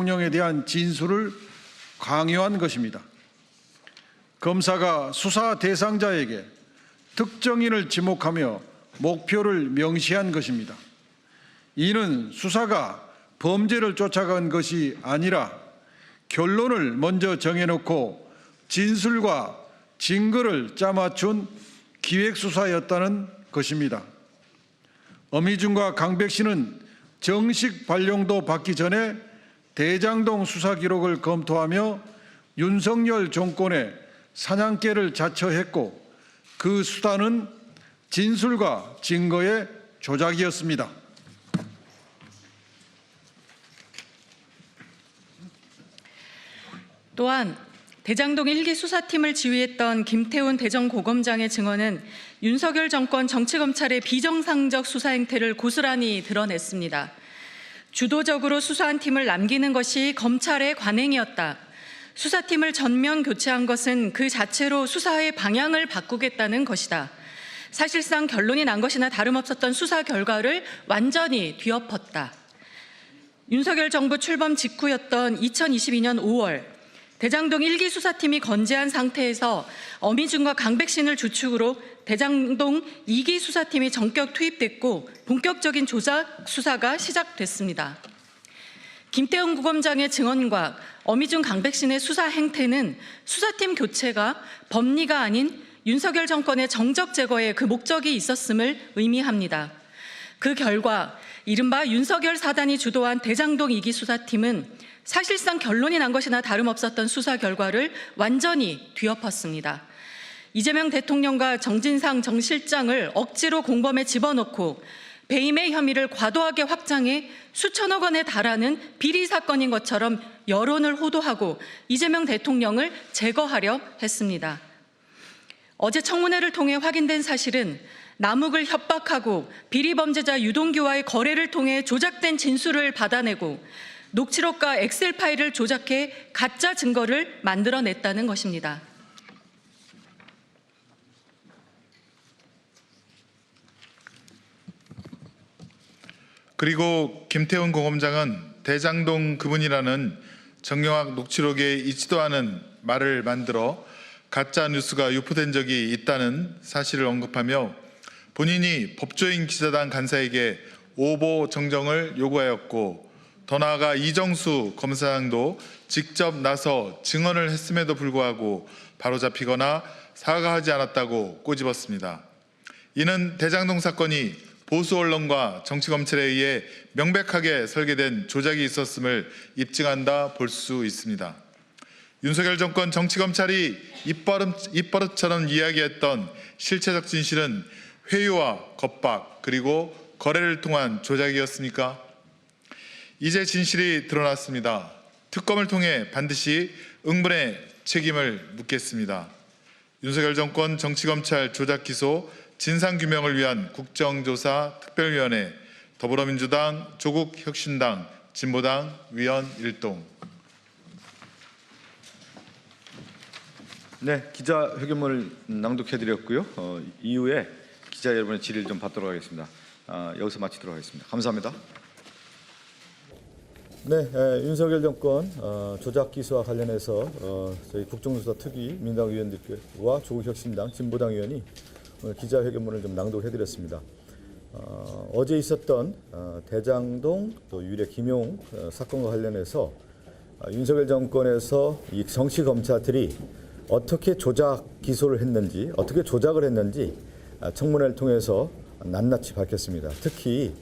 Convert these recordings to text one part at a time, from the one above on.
대통령에 대한 진술을 강요한 것입니다. 검사가 수사 대상자에게 특정인을 지목하며 목표를 명시한 것입니다. 이는 수사가 범죄를 쫓아간 것이 아니라 결론을 먼저 정해놓고 진술과 증거를 짜맞춘 기획수사였다는 것입니다. 어미준과 강백씨는 정식 발령도 받기 전에 대장동 수사 기록을 검토하며 윤석열 정권의 사냥개를 자처했고 그 수단은 진술과 증거의 조작이었습니다. 또한 대장동 1기 수사팀을 지휘했던 김태훈 대전고검장의 증언은 윤석열 정권 정치검찰의 비정상적 수사 행태를 고스란히 드러냈습니다. 주도적으로 수사한 팀을 남기는 것이 검찰의 관행이었다. 수사팀을 전면 교체한 것은 그 자체로 수사의 방향을 바꾸겠다는 것이다. 사실상 결론이 난 것이나 다름없었던 수사 결과를 완전히 뒤엎었다. 윤석열 정부 출범 직후였던 2022년 5월 대장동 1기 수사팀이 건재한 상태에서 어미준과 강백신을 주축으로 대장동 2기 수사팀이 전격 투입됐고 본격적인 수사가 시작됐습니다. 김태훈 구검장의 증언과 어미준 강백신의 수사 행태는 수사팀 교체가 법리가 아닌 윤석열 정권의 정적 제거에 그 목적이 있었음을 의미합니다. 그 결과 이른바 윤석열 사단이 주도한 대장동 2기 수사팀은 사실상 결론이 난 것이나 다름없었던 수사 결과를 완전히 뒤엎었습니다. 이재명 대통령과 정진상 정 실장을 억지로 공범에 집어넣고 배임의 혐의를 과도하게 확장해 수천억 원에 달하는 비리 사건인 것처럼 여론을 호도하고 이재명 대통령을 제거하려 했습니다. 어제 청문회를 통해 확인된 사실은 남욱을 협박하고 비리 범죄자 유동규와의 거래를 통해 조작된 진술을 받아내고 녹취록과 엑셀 파일을 조작해 가짜 증거를 만들어냈다는 것입니다. 그리고 김태훈 고검장은 대장동 그분이라는 정경학 녹취록에 있지도 않은 말을 만들어 가짜 뉴스가 유포된 적이 있다는 사실을 언급하며 본인이 법조인 기자단 간사에게 오보 정정을 요구하였고 더 나아가 이정수 검사장도 직접 나서 증언을 했음에도 불구하고 바로잡히거나 사과하지 않았다고 꼬집었습니다. 이는 대장동 사건이 보수 언론과 정치검찰에 의해 명백하게 설계된 조작이 있었음을 입증한다 볼 수 있습니다. 윤석열 정권 정치검찰이 입버릇처럼 이야기했던 실체적 진실은 회유와 겁박 그리고 거래를 통한 조작이었습니까? 이제 진실이 드러났습니다. 특검을 통해 반드시 응분의 책임을 묻겠습니다. 윤석열 정권 정치검찰 조작기소 진상규명을 위한 국정조사 특별위원회 더불어민주당, 조국혁신당, 진보당 위원 일동. 네, 기자회견문을 낭독해드렸고요. 이후에 기자 여러분의 질의를 좀 받도록 하겠습니다. 여기서 마치도록 하겠습니다. 감사합니다. 네, 윤석열 정권 조작 기소와 관련해서 저희 국정조사 특위 민당 위원들과 조국혁신당, 진보당 위원이 오늘 기자회견문을 좀 낭독해드렸습니다. 어제 있었던 대장동 또 유래 김용 사건과 관련해서 윤석열 정권에서 이 정치 검사들이 어떻게 조작 기소를 했는지, 어떻게 조작을 했는지 청문회를 통해서 낱낱이 밝혔습니다. 특히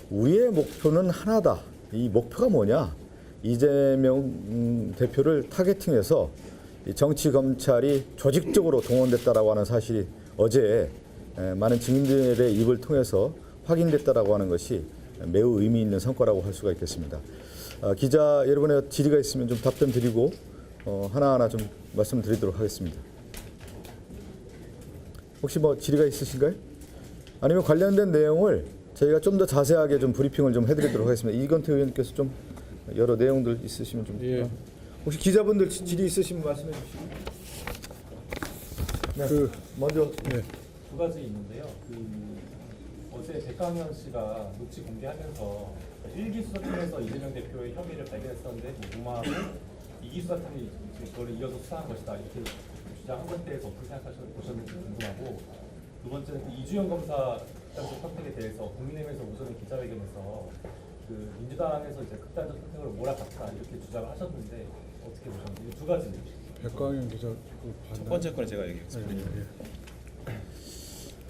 우리의 목표는 하나다. 이 목표가 뭐냐? 이재명 대표를 타겟팅해서 정치 검찰이 조직적으로 동원됐다라고 하는 사실이 어제 많은 증인들의 입을 통해서 확인됐다라고 하는 것이 매우 의미 있는 성과라고 할 수가 있겠습니다. 기자 여러분의 질의가 있으면 좀 답변 드리고 하나하나 좀 말씀드리도록 하겠습니다. 혹시 뭐 질의가 있으신가요? 아니면 관련된 내용을 저희가 좀 더 자세하게 좀 브리핑을 좀 해드리도록 하겠습니다. 이건태 의원님께서 좀 여러 내용들 있으시면 좀 혹시 기자분들 질의 있으시면 말씀해 주시고. 네. 먼저 두 가지 있는데요. 어제 백강현 씨가 녹취 공개하면서 1기 수사팀에서 이재명 대표의 혐의를 발견했었는데 무마하고 2기 수사팀이 그걸 이어서 수사한 것이다 이렇게 주장한 것에 대해서 어떻게 생각하셨는지 궁금하고, 두 번째는 그 이주영 검사 선택에 대해서 국민의힘에서 우선은 기자회견에서 그 민주당에서 이제 극단적 선택으로 몰아갔다 이렇게 주장을 하셨는데 어떻게 보셨는지 두 가지. 백광현 기자 첫 번째 건을 제가 얘기했습니다.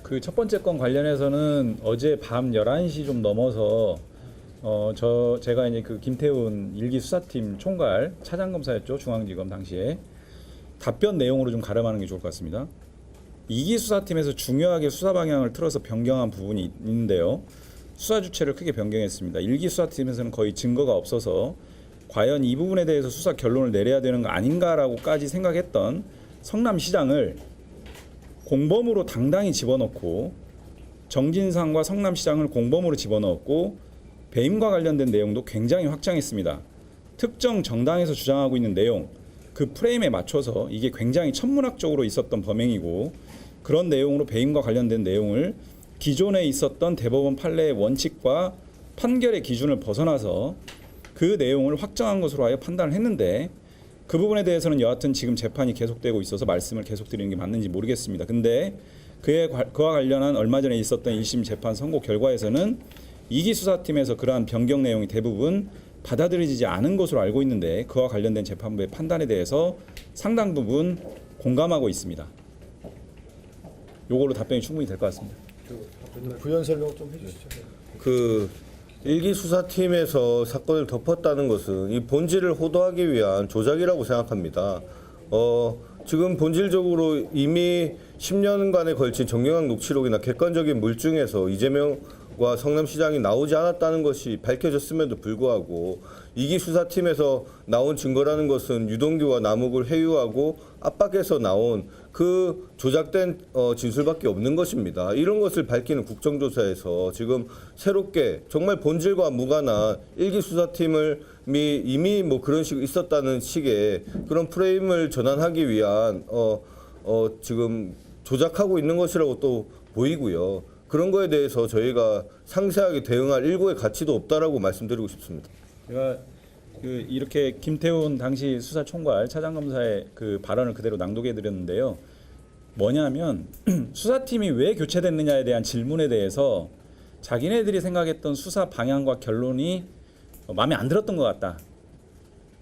그 첫 번째 건 관련해서는 어제 밤 11시 좀 넘어서 제가 이제 그 김태훈 일기 수사팀 총괄 차장검사였죠. 중앙지검 당시에 답변 내용으로 좀 가름하는 게 좋을 것 같습니다. 2기 수사팀에서 중요하게 수사 방향을 틀어서 변경한 부분이 있는데요. 수사 주체를 크게 변경했습니다. 1기 수사팀에서는 거의 증거가 없어서 과연 이 부분에 대해서 수사 결론을 내려야 되는 거 아닌가라고까지 생각했던 성남시장을 공범으로 당당히 집어넣고, 정진상과 성남시장을 공범으로 집어넣었고, 배임과 관련된 내용도 굉장히 확장했습니다. 특정 정당에서 주장하고 있는 내용, 그 프레임에 맞춰서 이게 굉장히 천문학적으로 있었던 범행이고, 그런 내용으로 배임과 관련된 내용을 기존에 있었던 대법원 판례의 원칙과 판결의 기준을 벗어나서 그 내용을 확정한 것으로 하여 판단을 했는데, 그 부분에 대해서는 여하튼 지금 재판이 계속되고 있어서 말씀을 계속 드리는 게 맞는지 모르겠습니다. 근데 그와 관련한 얼마 전에 있었던 1심 재판 선고 결과에서는 2기 수사팀에서 그러한 변경 내용이 대부분 받아들여지지 않은 것으로 알고 있는데, 그와 관련된 재판부의 판단에 대해서 상당 부분 공감하고 있습니다. 요걸로 답변이 충분히 될 것 같습니다. 부연 설명 좀 해주시죠. 그 1기 수사팀에서 사건을 덮었다는 것은 이 본질을 호도하기 위한 조작이라고 생각합니다. 지금 본질적으로 이미 10년간에 걸친 정경학 녹취록이나 객관적인 물증에서 이재명과 성남시장이 나오지 않았다는 것이 밝혀졌음에도 불구하고 2기 수사팀에서 나온 증거라는 것은 유동규와 남욱을 회유하고 압박해서 나온 그 조작된 진술밖에 없는 것입니다. 이런 것을 밝히는 국정조사에서 지금 새롭게 정말 본질과 무관한 1기 수사팀을 이미 뭐 그런 식으로 있었다는 식의 그런 프레임을 전환하기 위한 지금 조작하고 있는 것이라고 또 보이고요. 그런 거에 대해서 저희가 상세하게 대응할 일고의 가치도 없다라고 말씀드리고 싶습니다. 제가 이렇게 김태훈 당시 수사총괄 차장검사의 그 발언을 그대로 낭독해 드렸는데요. 뭐냐면 수사팀이 왜 교체됐느냐에 대한 질문에 대해서 자기네들이 생각했던 수사 방향과 결론이 마음에 안 들었던 것 같다.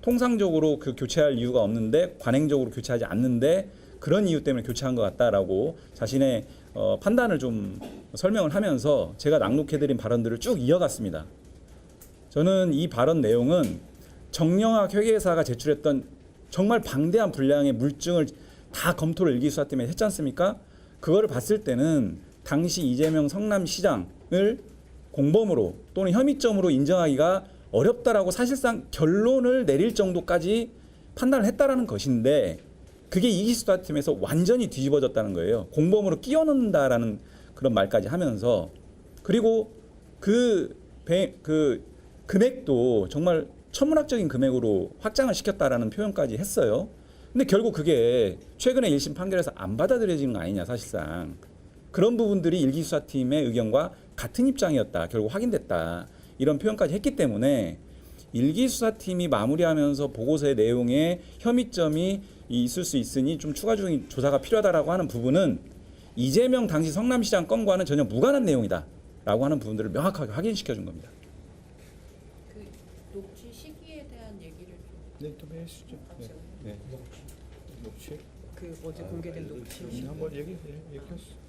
통상적으로 그 교체할 이유가 없는데 관행적으로 교체하지 않는데 그런 이유 때문에 교체한 것 같다라고 자신의 판단을 좀 설명을 하면서 제가 낭독해 드린 발언들을 쭉 이어갔습니다. 저는 이 발언 내용은 정영학 회계사가 제출했던 정말 방대한 분량의 물증을 다 검토를 1기 수사팀에 했지 않습니까? 그거를 봤을 때는 당시 이재명 성남시장을 공범으로 또는 혐의점으로 인정하기가 어렵다라고 사실상 결론을 내릴 정도까지 판단을 했다라는 것인데, 그게 2기 수사팀에서 완전히 뒤집어졌다는 거예요. 공범으로 끼워 넣는다라는 그런 말까지 하면서, 그리고 그 금액도 정말 천문학적인 금액으로 확장을 시켰다라는 표현까지 했어요. 근데 결국 그게 최근에 1심 판결에서 안 받아들여지는 거 아니냐, 사실상. 그런 부분들이 1기 수사팀의 의견과 같은 입장이었다, 결국 확인됐다, 이런 표현까지 했기 때문에 1기 수사팀이 마무리하면서 보고서의 내용에 혐의점이 있을 수 있으니 좀 추가적인 조사가 필요하다라고 하는 부분은 이재명 당시 성남시장 건과는 전혀 무관한 내용이다라고 하는 부분들을 명확하게 확인시켜준 겁니다. 그 녹취 시기에 대한 얘기를 네, 좀 해주시죠. 네. 녹취? 그 어제 공개된 녹취 한번 얘기하시죠.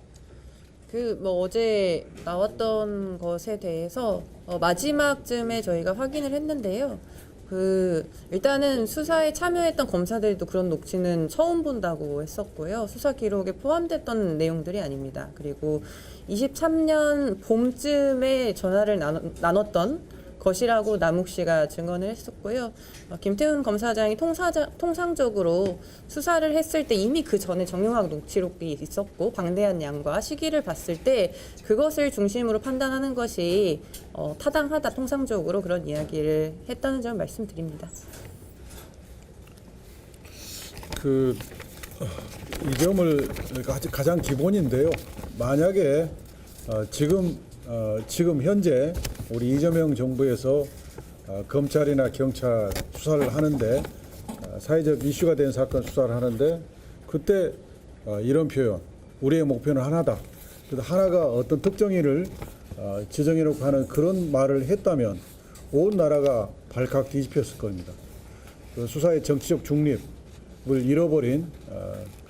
그 뭐 어제 나왔던 것에 대해서 마지막쯤에 저희가 확인을 했는데요. 그 일단은 수사에 참여했던 검사들도 그런 녹취는 처음 본다고 했었고요. 수사 기록에 포함됐던 내용들이 아닙니다. 그리고 23년 봄쯤에 전화를 나눴던 것이라고 남욱 씨가 증언을 했었고요. 김태훈 검사장이 통상적으로 수사를 했을 때 이미 그 전에 정영학 녹취록이 있었고 방대한 양과 시기를 봤을 때 그것을 중심으로 판단하는 것이 타당하다, 통상적으로 그런 이야기를 했다는 점 말씀드립니다. 이 점을 가장 기본인데요. 만약에 지금 지금 현재 우리 이재명 정부에서 검찰이나 경찰 수사를 하는데 사회적 이슈가 된 사건 수사를 하는데 그때 이런 표현, 우리의 목표는 하나다. 그래서 하나가 어떤 특정인을 지정해놓고 하는 그런 말을 했다면 온 나라가 발칵 뒤집혔을 겁니다. 그 수사의 정치적 중립을 잃어버린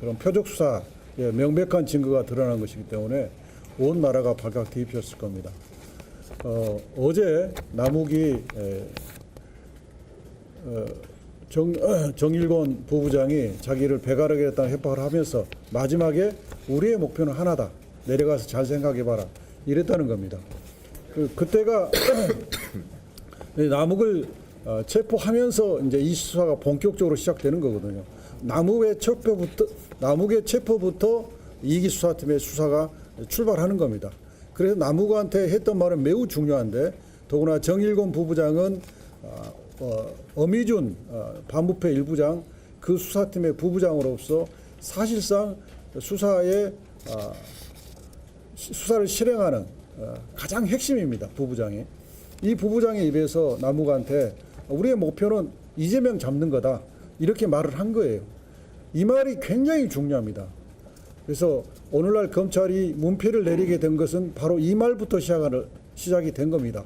그런 표적 수사의 명백한 증거가 드러난 것이기 때문에 온 나라가 발칵 뒤집혔을 겁니다. 어제 남욱이 정일권 부부장이 자기를 배가르겠다는 협박을 하면서 마지막에 우리의 목표는 하나다. 내려가서 잘 생각해봐라. 이랬다는 겁니다. 그때가 남욱을 체포하면서 이제 이 수사가 본격적으로 시작되는 거거든요. 남욱의 체포부터 이기 수사팀의 수사가 출발하는 겁니다. 그래서 남욱한테 했던 말은 매우 중요한데 더구나 정일권 부부장은 어미준 반부패 일부장 그 수사팀의 부부장으로서 사실상 수사를 실행하는 가장 핵심입니다. 부부장이. 이 부부장의 입에서 남욱한테 우리의 목표는 이재명 잡는 거다. 이렇게 말을 한 거예요. 이 말이 굉장히 중요합니다. 그래서 오늘날 검찰이 문패를 내리게 된 것은 바로 이 말부터 시작이 된 겁니다.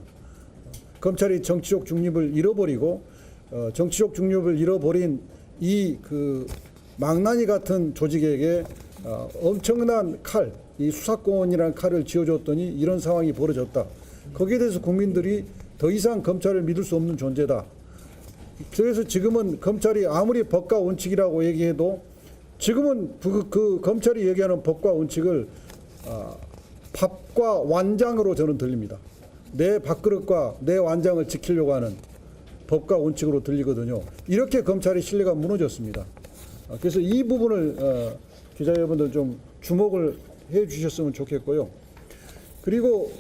검찰이 정치적 중립을 잃어버리고 정치적 중립을 잃어버린 이 그 망나니 같은 조직에게 엄청난 칼, 이 수사권이라는 칼을 쥐어줬더니 이런 상황이 벌어졌다. 거기에 대해서 국민들이 더 이상 검찰을 믿을 수 없는 존재다. 그래서 지금은 검찰이 아무리 법과 원칙이라고 얘기해도 지금은 그 검찰이 얘기하는 법과 원칙을 밥과 완장으로 저는 들립니다. 내 밥그릇과 내 완장을 지키려고 하는 법과 원칙으로 들리거든요. 이렇게 검찰의 신뢰가 무너졌습니다. 그래서 이 부분을 기자 여러분들 좀 주목을 해 주셨으면 좋겠고요. 그리고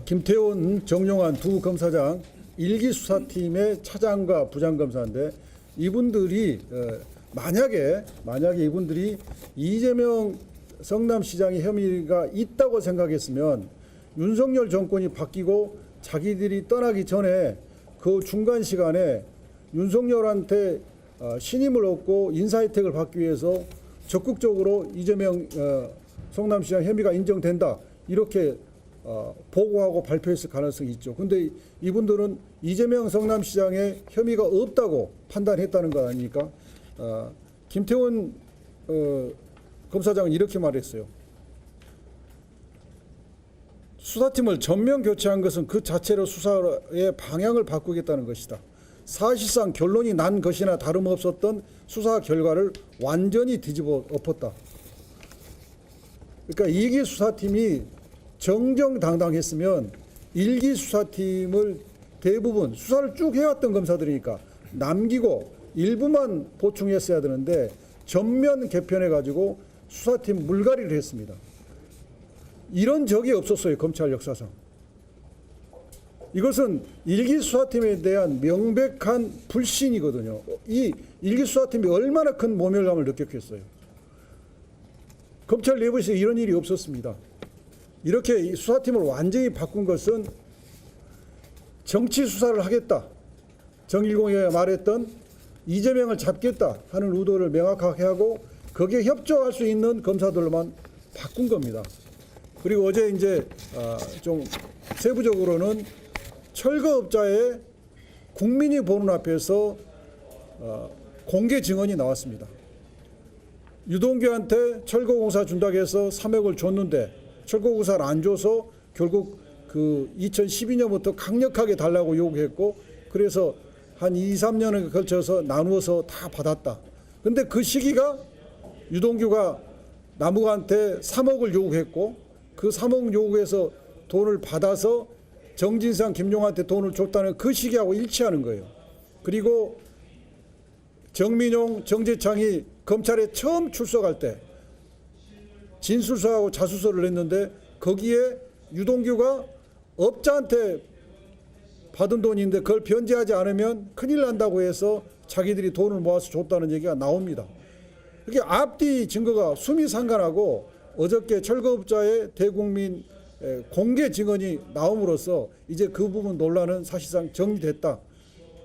김태훈, 정용환 두 검사장 1기 수사팀의 차장과 부장검사인데 이분들이 만약에 이분들이 이재명 성남시장의 혐의가 있다고 생각했으면 윤석열 정권이 바뀌고 자기들이 떠나기 전에 그 중간 시간에 윤석열한테 신임을 얻고 인사 혜택을 받기 위해서 적극적으로 이재명 성남시장 혐의가 인정된다 이렇게 보고하고 발표했을 가능성이 있죠. 그런데 이분들은 이재명 성남시장의 혐의가 없다고 판단했다는 거 아닙니까? 김태훈 검사장은 이렇게 말했어요. 수사팀을 전면 교체한 것은 그 자체로 수사의 방향을 바꾸겠다는 것이다. 사실상 결론이 난 것이나 다름없었던 수사 결과를 완전히 뒤집어 엎었다. 그러니까 2기 수사팀이 정정당당했으면 1기 수사팀을 대부분 수사를 쭉 해왔던 검사들이니까 남기고 일부만 보충했어야 되는데 전면 개편해가지고 수사팀 물갈이를 했습니다. 이런 적이 없었어요. 검찰 역사상. 이것은 1기 수사팀에 대한 명백한 불신이거든요. 이 1기 수사팀이 얼마나 큰 모멸감을 느꼈겠어요. 검찰 내부에서 이런 일이 없었습니다. 이렇게 수사팀을 완전히 바꾼 것은 정치 수사를 하겠다. 정일공이 말했던 이재명을 잡겠다 하는 의도를 명확하게 하고 거기에 협조할 수 있는 검사들로만 바꾼 겁니다. 그리고 어제 이제 좀 세부적으로는 철거업자의 국민이 보는 앞에서 공개 증언이 나왔습니다. 유동규한테 철거공사 준다고 해서 3억을 줬는데 철거공사를 안 줘서 결국 그 2012년부터 강력하게 달라고 요구했고 그래서 한 2, 3년에 걸쳐서 나누어서 다 받았다. 근데 그 시기가 유동규가 남욱한테 3억을 요구했고 그 3억 요구해서 돈을 받아서 정진상, 김용한테 돈을 줬다는 그 시기하고 일치하는 거예요. 그리고 정민용, 정재창이 검찰에 처음 출석할 때 진술서하고 자수서를 냈는데 거기에 유동규가 업자한테 받은 돈인데 그걸 변제하지 않으면 큰일 난다고 해서 자기들이 돈을 모아서 줬다는 얘기가 나옵니다. 이게 앞뒤 증거가 수미상관하고 어저께 철거업자의 대국민 공개 증언이 나옴으로써 이제 그 부분 논란은 사실상 정리됐다.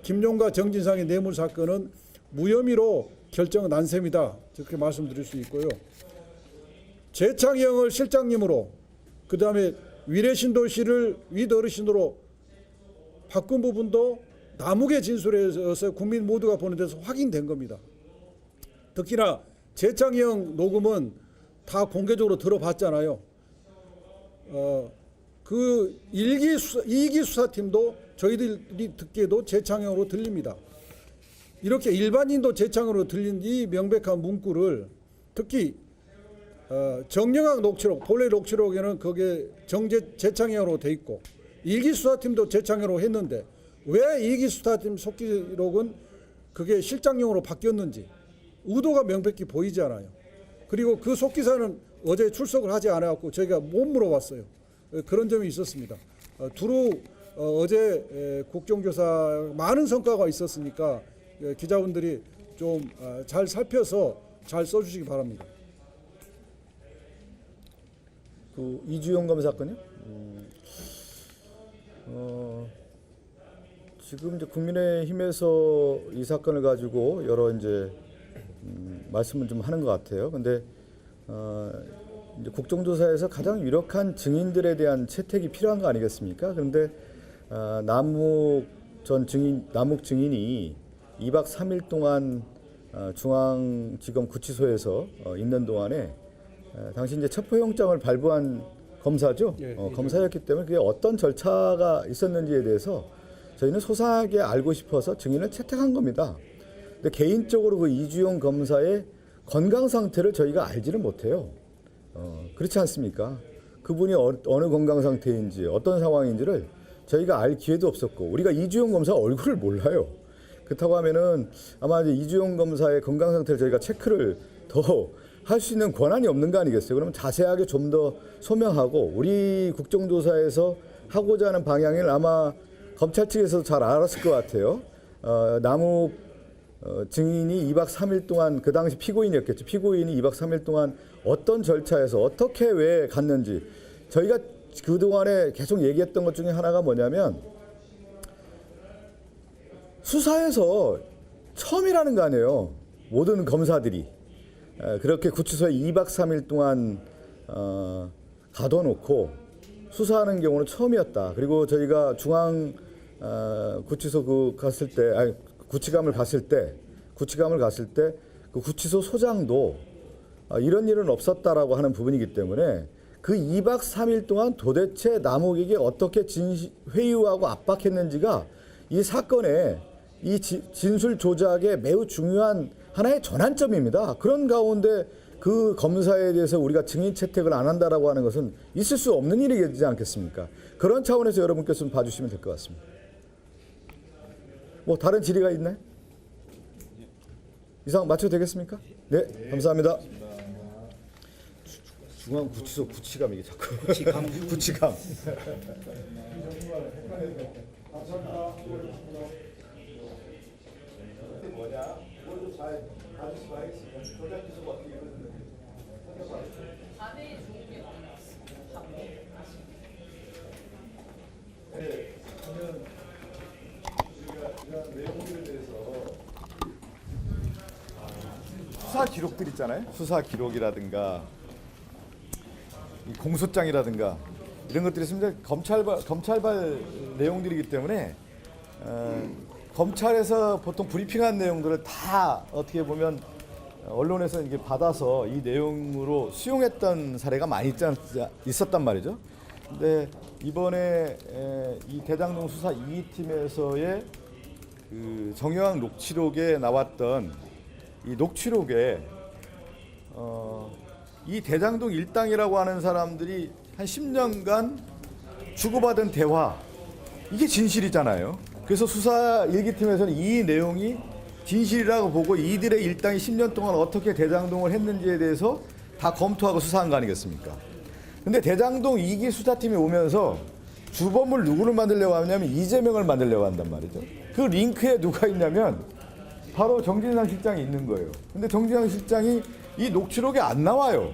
김용과 정진상의 뇌물 사건은 무혐의로 결정 난 셈이다. 이렇게 말씀드릴 수 있고요. 재창영을 실장님으로 그다음에 위례신도시를 윗어르신으로 바꾼 부분도 남욱의 진술에서 국민 모두가 보는 데서 확인된 겁니다. 특히나 재창영 녹음은 다 공개적으로 들어봤잖아요. 그 2기 수사팀도 저희들이 듣기에도 재창영으로 들립니다. 이렇게 일반인도 재창으로 들린 이 명백한 문구를 특히 정영학 녹취록, 본래 녹취록에는 거기에 재창영으로 돼 있고 1기 수사팀도 재창영으로 했는데 왜 2기 수사팀 속기록은 그게 실장용으로 바뀌었는지 의도가 명백히 보이지 않아요. 그리고 그 속기사는 어제 출석을 하지 않았고 저희가 못 물어봤어요. 그런 점이 있었습니다. 두루 어제 국정조사 많은 성과가 있었으니까 기자분들이 좀 잘 살펴서 잘 써주시기 바랍니다. 그 이주영 검사 건요? 지금 이제 국민의힘에서 이 사건을 가지고 여러 이제 말씀을 좀 하는 것 같아요. 근데 이제 국정조사에서 가장 유력한 증인들에 대한 채택이 필요한 거 아니겠습니까? 그런데 남욱 증인이 2박 3일 동안 중앙지검 구치소에서 있는 동안에 당시 이제 첩보영장을 발부한 검사죠. 검사였기 때문에 그게 어떤 절차가 있었는지에 대해서 저희는 소상하게 알고 싶어서 증인을 채택한 겁니다. 근데 개인적으로 그 이주영 검사의 건강 상태를 저희가 알지는 못해요. 그렇지 않습니까? 그분이 어느 건강 상태인지 어떤 상황인지를 저희가 알 기회도 없었고 우리가 이주영 검사 얼굴을 몰라요. 그렇다고 하면은 아마 이제 이주영 검사의 건강 상태를 저희가 체크를 더 할 수 있는 권한이 없는 거 아니겠어요? 그러면 자세하게 좀 더 소명하고 우리 국정조사에서 하고자 하는 방향을 아마 검찰 측에서 잘 알았을 것 같아요. 남욱 증인이 2박 3일 동안 그 당시 피고인이었겠죠. 피고인이 2박 3일 동안 어떤 절차에서 어떻게 왜 갔는지 저희가 그동안에 계속 얘기했던 것 중에 하나가 뭐냐면 수사에서 처음이라는 거 아니에요. 모든 검사들이 그렇게 구치소에 2박 3일 동안 가둬놓고 수사하는 경우는 처음이었다. 그리고 저희가 중앙 구치소 갔을 때, 구치감을 갔을 때 그 구치소 소장도 이런 일은 없었다라고 하는 부분이기 때문에 그 2박 3일 동안 도대체 남욱에게 어떻게 회유하고 압박했는지가 이 사건의 이 진술 조작에 매우 중요한 하나의 전환점입니다. 그런 가운데 그 검사에 대해서 우리가 증인 채택을 안 한다라고 하는 것은 있을 수 없는 일이지 않겠습니까? 그런 차원에서 여러분께서 좀 봐주시면 될 것 같습니다. 뭐 다른 질의가 있나요? 이상 마쳐도 되겠습니까? 네, 감사합니다. 중앙구치소 구치감 이게 자꾸 구치감. 수사 기록들 있잖아요. 수사 기록이라든가 이 공소장이라든가 이런 것들이 있으면 검찰발 내용들이기 때문에 검찰에서 보통 브리핑한 내용들을 다 어떻게 보면 언론에서 이게 받아서 이 내용으로 수용했던 사례가 많이 있었단 말이죠. 근데 이번에 이 대장동 수사 2팀에서의 그 정영학 녹취록에 나왔던 이 녹취록에 이 대장동 일당이라고 하는 사람들이 한 10년간 주고받은 대화 이게 진실이잖아요. 그래서 수사 1기팀에서는 이 내용이 진실이라고 보고 이들의 일당이 10년 동안 어떻게 대장동을 했는지에 대해서 다 검토하고 수사한 거 아니겠습니까? 근데 대장동 2기 수사팀이 오면서 주범을 누구를 만들려고 하냐면 이재명을 만들려고 한단 말이죠. 그 링크에 누가 있냐면 바로 정진상 실장이 있는 거예요. 근데 정진상 실장이 이 녹취록에 안 나와요.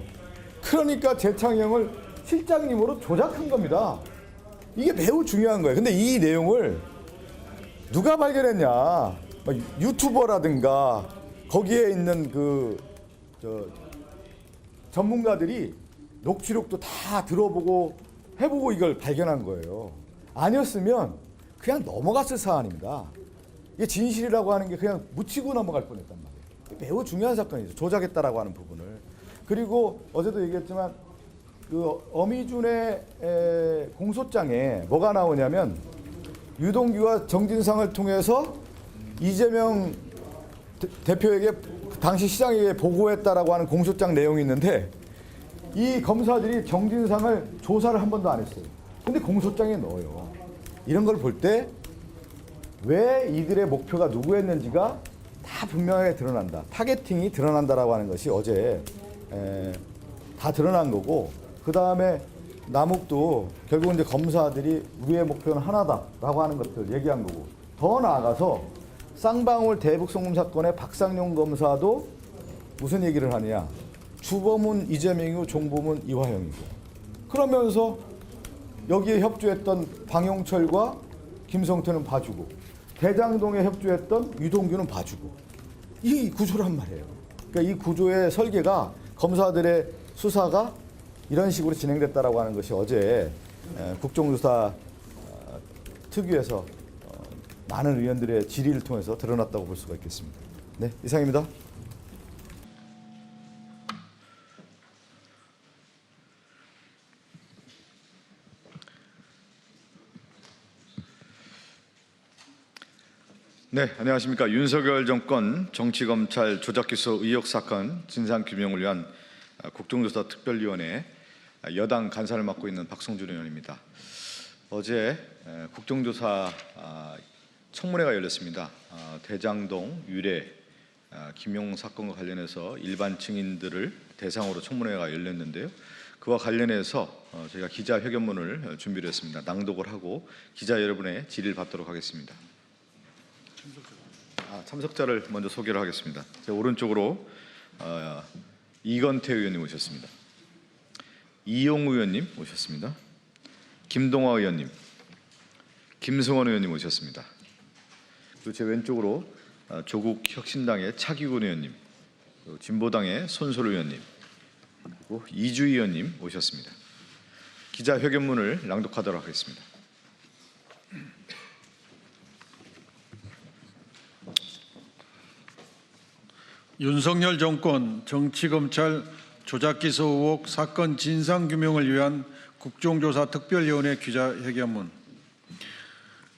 그러니까 재창영을 실장님으로 조작한 겁니다. 이게 매우 중요한 거예요. 근데 이 내용을 누가 발견했냐? 유튜버라든가 거기에 있는 전문가들이 녹취록도 다 들어보고 해보고 이걸 발견한 거예요. 아니었으면 그냥 넘어갔을 사안입니다. 이게 진실이라고 하는 게 그냥 묻히고 넘어갈 뻔했단 말이에요. 매우 중요한 사건이죠. 조작했다라고 하는 부분을. 그리고 어제도 얘기했지만 그 어미준의 공소장에 뭐가 나오냐면 유동규와 정진상을 통해서 이재명 대표에게 당시 시장에게 보고했다라고 하는 공소장 내용이 있는데 이 검사들이 정진상을 조사를 한 번도 안 했어요. 근데 공소장에 넣어요. 이런 걸 볼 때 왜 이들의 목표가 누구였는지가 다 분명하게 드러난다. 타겟팅이 드러난다라고 하는 것이 어제 다 드러난 거고, 그 다음에 남욱도 결국 이제 검사들이 우리의 목표는 하나다라고 하는 것들 얘기한 거고, 더 나아가서 쌍방울 대북송금 사건의 박상용 검사도 무슨 얘기를 하느냐? 주범은 이재명이고 종범은 이화영이고, 그러면서 여기에 협조했던 방용철과 김성태는 봐주고 대장동에 협조했던 유동규는 봐주고, 이 구조란 말이에요. 그러니까 이 구조의 설계가 검사들의 수사가 이런 식으로 진행됐다라고 하는 것이 어제 국정조사 특위에서 많은 의원들의 질의를 통해서 드러났다고 볼 수가 있겠습니다. 네, 이상입니다. 네, 안녕하십니까. 윤석열 정권 정치검찰 조작기소 의혹 사건 진상규명을 위한 국정조사 특별위원회 여당 간사를 맡고 있는 박성준 의원입니다. 어제 국정조사 청문회가 열렸습니다. 대장동 유례 김용 사건과 관련해서 일반 증인들을 대상으로 청문회가 열렸는데요. 그와 관련해서 저희가 기자회견문을 준비를 했습니다. 낭독을 하고 기자 여러분의 질의를 받도록 하겠습니다. 참석자를 먼저 소개를 하겠습니다. 제 오른쪽으로 이건태 의원님 오셨습니다. 이용 의원님 오셨습니다. 김동화 의원님, 김승원 의원님 오셨습니다. 그리고 제 왼쪽으로 조국 혁신당의 차기훈 의원님, 그리고 진보당의 손솔 의원님, 그리고 이주희 의원님 오셨습니다. 기자회견문을 낭독하도록 하겠습니다. 윤석열 정권 정치검찰 조작기소 의혹 사건 진상규명을 위한 국정조사 특별위원회 기자회견문.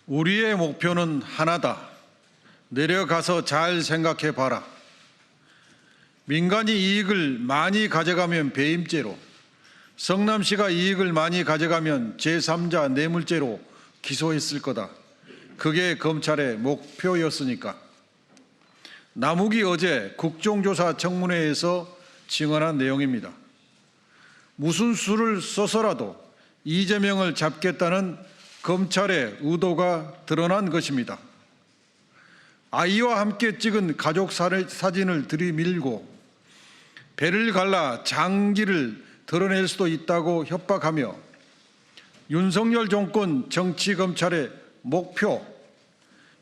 우리의 목표는 하나다. 내려가서 잘 생각해 봐라. 민간이 이익을 많이 가져가면 배임죄로, 성남시가 이익을 많이 가져가면 제3자 뇌물죄로 기소했을 거다. 그게 검찰의 목표였으니까. 남욱이 어제 국정조사 청문회에서 증언한 내용입니다. 무슨 수를 써서라도 이재명을 잡겠다는 검찰의 의도가 드러난 것입니다. 아이와 함께 찍은 가족 사진을 들이밀고 배를 갈라 장기를 드러낼 수도 있다고 협박하며 윤석열 정권 정치검찰의 목표,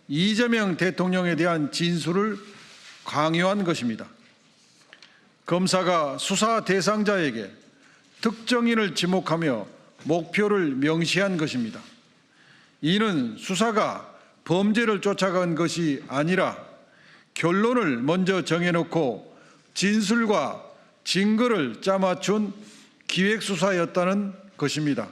이재명 대통령에 대한 진술을 강요한 것입니다. 검사가 수사 대상자에게 특정인을 지목하며 목표를 명시한 것입니다. 이는 수사가 범죄를 쫓아간 것이 아니라 결론을 먼저 정해놓고 진술과 증거를 짜맞춘 기획수사였다는 것입니다.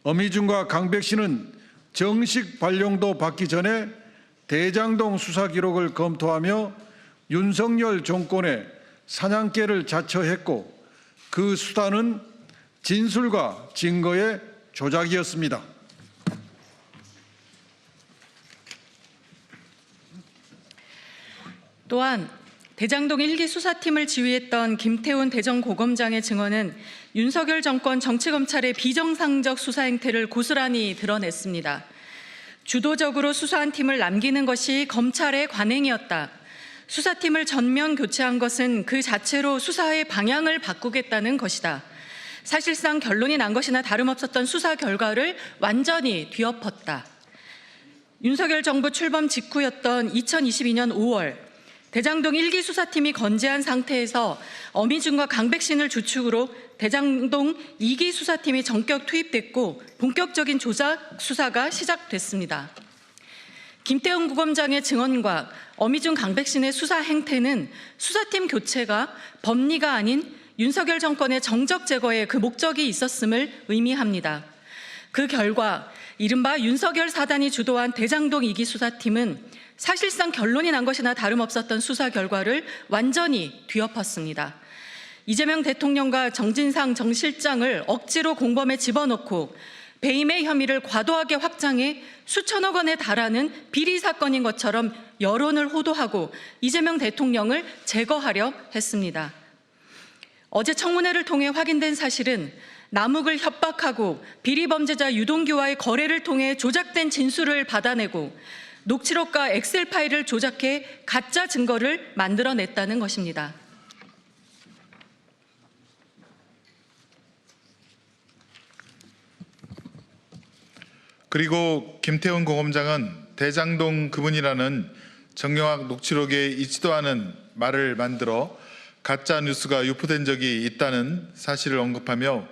어미준과 강백씨는 정식 발령도 받기 전에 대장동 수사 기록을 검토하며 윤석열 정권의 사냥개를 자처했고, 그 수단은 진술과 증거의 조작이었습니다. 또한 대장동 1기 수사팀을 지휘했던 김태훈 대전고검장의 증언은 윤석열 정권 정치검찰의 비정상적 수사 행태를 고스란히 드러냈습니다. 주도적으로 수사한 팀을 남기는 것이 검찰의 관행이었다. 수사팀을 전면 교체한 것은 그 자체로 수사의 방향을 바꾸겠다는 것이다. 사실상 결론이 난 것이나 다름없었던 수사 결과를 완전히 뒤엎었다. 윤석열 정부 출범 직후였던 2022년 5월 대장동 1기 수사팀이 건재한 상태에서 어미준과 강백신을 주축으로 대장동 2기 수사팀이 전격 투입됐고 본격적인 조작 수사가 시작됐습니다. 김태훈 구검장의 증언과 어미준 강백신의 수사 행태는 수사팀 교체가 법리가 아닌 윤석열 정권의 정적 제거에 그 목적이 있었음을 의미합니다. 그 결과 이른바 윤석열 사단이 주도한 대장동 2기 수사팀은 사실상 결론이 난 것이나 다름없었던 수사 결과를 완전히 뒤엎었습니다. 이재명 대통령과 정진상 정 실장을 억지로 공범에 집어넣고 배임의 혐의를 과도하게 확장해 수천억 원에 달하는 비리 사건인 것처럼 여론을 호도하고 이재명 대통령을 제거하려 했습니다. 어제 청문회를 통해 확인된 사실은 남욱을 협박하고 비리 범죄자 유동규와의 거래를 통해 조작된 진술을 받아내고 녹취록과 엑셀 파일을 조작해 가짜 증거를 만들어냈다는 것입니다. 그리고 김태훈 고검장은 대장동 그분이라는 정영학 녹취록에 있지도 않은 말을 만들어 가짜 뉴스가 유포된 적이 있다는 사실을 언급하며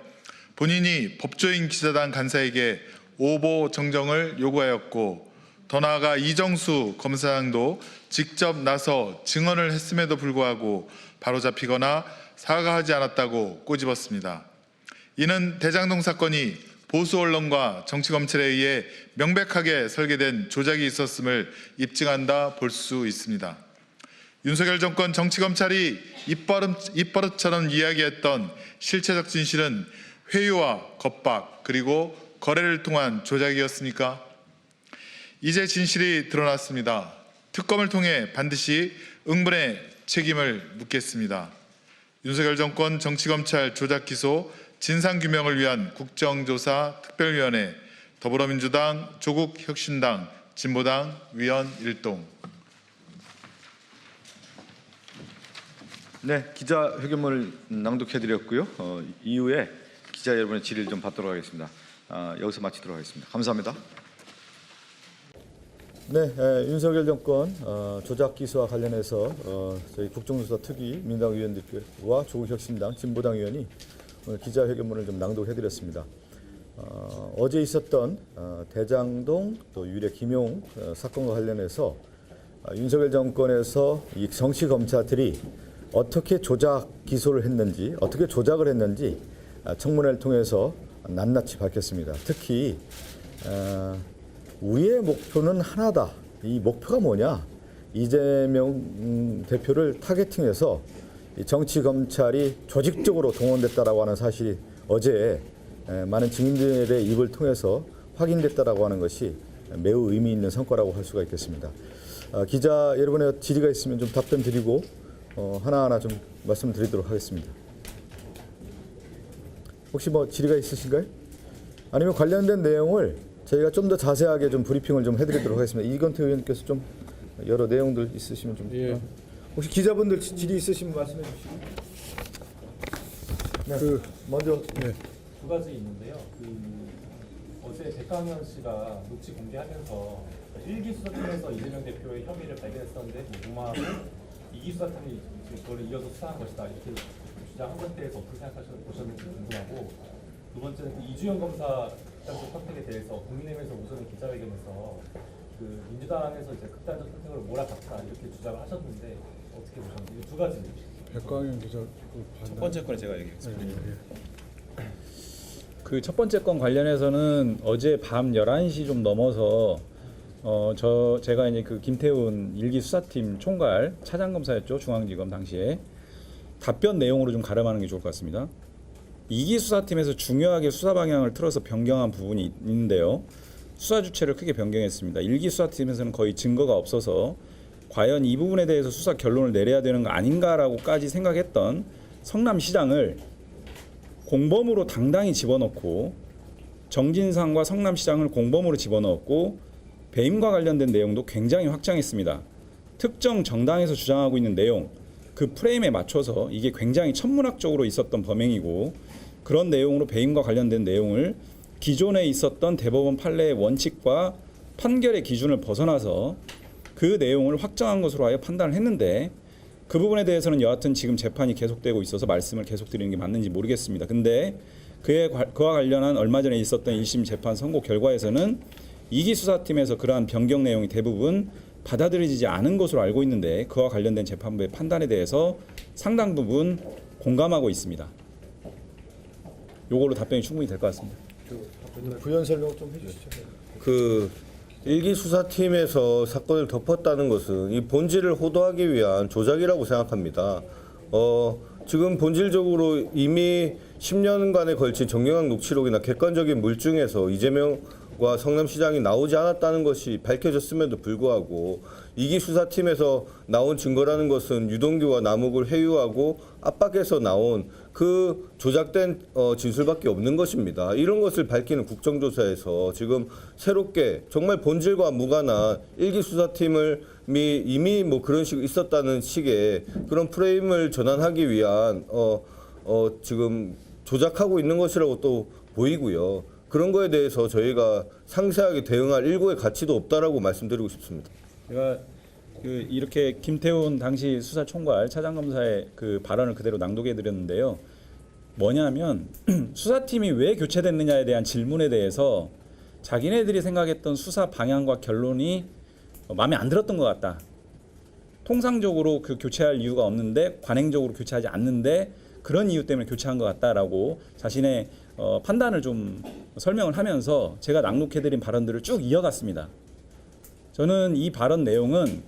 본인이 법조인 기자단 간사에게 오보 정정을 요구하였고 더 나아가 이정수 검사장도 직접 나서 증언을 했음에도 불구하고 바로잡히거나 사과하지 않았다고 꼬집었습니다. 이는 대장동 사건이 보수 언론과 정치검찰에 의해 명백하게 설계된 조작이 있었음을 입증한다 볼 수 있습니다. 윤석열 정권 정치검찰이 입버릇처럼 이야기했던 실체적 진실은 회유와 겁박 그리고 거래를 통한 조작이었습니까? 이제 진실이 드러났습니다. 특검을 통해 반드시 응분의 책임을 묻겠습니다. 윤석열 정권 정치검찰 조작기소 진상규명을 위한 국정조사 특별위원회 더불어민주당, 조국혁신당, 진보당 위원 일동. 네, 기자회견문을 낭독해드렸고요. 이후에 기자 여러분의 질의를 좀 받도록 하겠습니다. 여기서 마치도록 하겠습니다. 감사합니다. 네, 윤석열 정권 조작 기소와 관련해서 저희 국정조사 특위 민당 위원들과 조국혁신당, 진보당 위원이 오늘 기자회견문을 좀 낭독해드렸습니다. 어제 있었던 대장동 또 유래 김용 사건과 관련해서 윤석열 정권에서 이 정치 검사들이 어떻게 조작 기소를 했는지, 어떻게 조작을 했는지 청문회를 통해서 낱낱이 밝혔습니다. 특히 우리의 목표는 하나다. 이 목표가 뭐냐? 이재명 대표를 타겟팅해서 정치 검찰이 조직적으로 동원됐다라고 하는 사실이 어제 많은 증인들의 입을 통해서 확인됐다라고 하는 것이 매우 의미 있는 성과라고 할 수가 있겠습니다. 기자 여러분의 질의가 있으면 좀 답변 드리고 하나하나 좀 말씀드리도록 하겠습니다. 혹시 뭐 질의가 있으신가요? 아니면 관련된 내용을 저희가 좀 더 자세하게 좀 브리핑을 좀 해드리도록 하겠습니다. 이건태 의원님께서 좀 여러 내용들 있으시면 좀 혹시 기자분들 질의 있으시면 말씀해 주시고. 네. 먼저 두 가지 있는데요. 어제 백강현 씨가 녹취 공개하면서 1기 수사팀에서 이재명 대표의 혐의를 발견했었는데 무마하고 2기 수사팀이 그걸 이어서 수사한 것이다 이렇게 주장한 것에 대해서 어떻게 생각하셨는지 궁금하고, 두 번째는 이주영 검사 선택에 대해서 국민의힘에서 우선 기자회견에서 민주당에서 이제 극단적 선택으로 몰아갔다 이렇게 주장을 하셨는데 어떻게 보셨는지, 이 두 가지. 백광현 기자 첫 번째 건에 제가 얘기했습니다. 그 첫 번째 건 관련해서는 어제 밤 11시 좀 넘어서 제가 이제 그 김태훈 1기 수사팀 총괄 차장검사였죠. 중앙지검 당시에. 답변 내용으로 좀 가름하는 게 좋을 것 같습니다. 2기 수사팀에서 중요하게 수사 방향을 틀어서 변경한 부분이 있는데요. 수사 주체를 크게 변경했습니다. 1기 수사팀에서는 거의 증거가 없어서 과연 이 부분에 대해서 수사 결론을 내려야 되는 거 아닌가라고까지 생각했던 성남시장을 공범으로 당당히 집어넣고, 정진상과 성남시장을 공범으로 집어넣었고 배임과 관련된 내용도 굉장히 확장했습니다. 특정 정당에서 주장하고 있는 내용, 그 프레임에 맞춰서 이게 굉장히 천문학적으로 있었던 범행이고 그런 내용으로 배임과 관련된 내용을 기존에 있었던 대법원 판례의 원칙과 판결의 기준을 벗어나서 그 내용을 확정한 것으로 하여 판단을 했는데, 그 부분에 대해서는 여하튼 지금 재판이 계속되고 있어서 말씀을 계속 드리는 게 맞는지 모르겠습니다. 근데 그와 관련한 얼마 전에 있었던 1심 재판 선고 결과에서는 이기 수사팀에서 그러한 변경 내용이 대부분 받아들여지지 않은 것으로 알고 있는데, 그와 관련된 재판부의 판단에 대해서 상당 부분 공감하고 있습니다. 요걸로 답변이 충분히 될 것 같습니다. 부연 설명 좀 해주시죠. 그 일기 수사팀에서 사건을 덮었다는 것은 이 본질을 호도하기 위한 조작이라고 생각합니다. 지금 본질적으로 이미 10년간에 걸친 정경학 녹취록이나 객관적인 물증에서 이재명과 성남시장이 나오지 않았다는 것이 밝혀졌음에도 불구하고 이기 수사팀에서 나온 증거라는 것은 유동규와 남욱을 회유하고 압박해서 나온 그 조작된 진술밖에 없는 것입니다. 이런 것을 밝히는 국정조사에서 지금 새롭게 정말 본질과 무관한 일기 수사팀을 이미 뭐 그런 식으로 있었다는 식의 그런 프레임을 전환하기 위한 지금 조작하고 있는 것이라고 또 보이고요. 그런 거에 대해서 저희가 상세하게 대응할 일고의 가치도 없다라고 말씀드리고 싶습니다. 제가 이렇게 김태훈 당시 수사총괄 차장검사의 그 발언을 그대로 낭독해 드렸는데요. 뭐냐면 수사팀이 왜 교체됐느냐에 대한 질문에 대해서 자기네들이 생각했던 수사 방향과 결론이 마음에 안 들었던 것 같다. 통상적으로 그 교체할 이유가 없는데 관행적으로 교체하지 않는데 그런 이유 때문에 교체한 것 같다라고 자신의 판단을 좀 설명을 하면서 제가 낭독해드린 발언들을 쭉 이어갔습니다. 저는 이 발언 내용은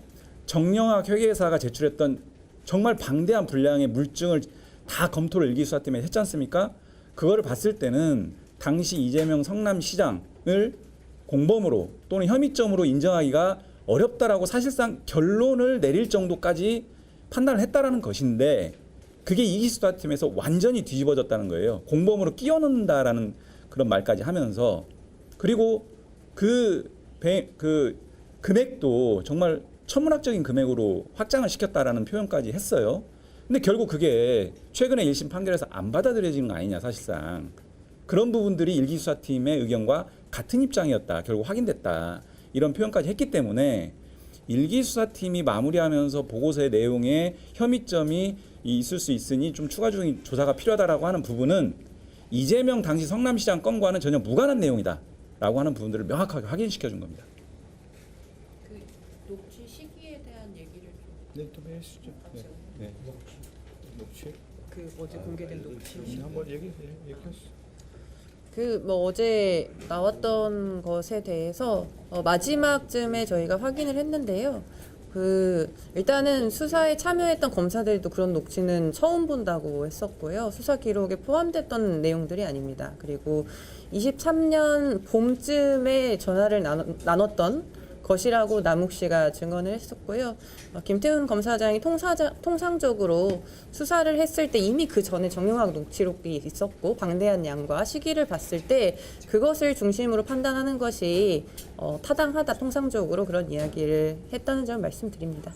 정영학 회계사가 제출했던 정말 방대한 분량의 물증을 다 검토를 일기수사팀에 했지 않습니까? 그거를 봤을 때는 당시 이재명 성남시장을 공범으로 또는 혐의점으로 인정하기가 어렵다라고 사실상 결론을 내릴 정도까지 판단을 했다라는 것인데, 그게 이기수사팀에서 완전히 뒤집어졌다는 거예요. 공범으로 끼워 넣는다라는 그런 말까지 하면서, 그리고 그 금액도 정말 천문학적인 금액으로 확장을 시켰다라는 표현까지 했어요. 근데 결국 그게 최근에 1심 판결에서 안 받아들여지는 거 아니냐, 사실상. 그런 부분들이 일기수사팀의 의견과 같은 입장이었다, 결국 확인됐다, 이런 표현까지 했기 때문에 일기수사팀이 마무리하면서 보고서의 내용에 혐의점이 있을 수 있으니 좀 추가적인 조사가 필요하다라고 하는 부분은 이재명 당시 성남시장 건과는 전혀 무관한 내용이다라고 하는 부분들을 명확하게 확인시켜 준 겁니다. 그 녹취 시기에 대한 얘기를 네, 좀 해주시죠. 네. 녹취. 그 어제 공개된 녹취 한번 얘기하시죠. 그 뭐 어제 나왔던 것에 대해서 마지막쯤에 저희가 확인을 했는데요. 그 일단은 수사에 참여했던 검사들도 그런 녹취는 처음 본다고 했었고요. 수사 기록에 포함됐던 내용들이 아닙니다. 그리고 23년 봄쯤에 전화를 나눴던 것이라고 남욱 씨가 증언을 했었고요. 김태훈 검사장이 통상적으로 수사를 했을 때 이미 그 전에 정영학 녹취록이 있었고 방대한 양과 시기를 봤을 때 그것을 중심으로 판단하는 것이 타당하다, 통상적으로 그런 이야기를 했다는 점 말씀드립니다.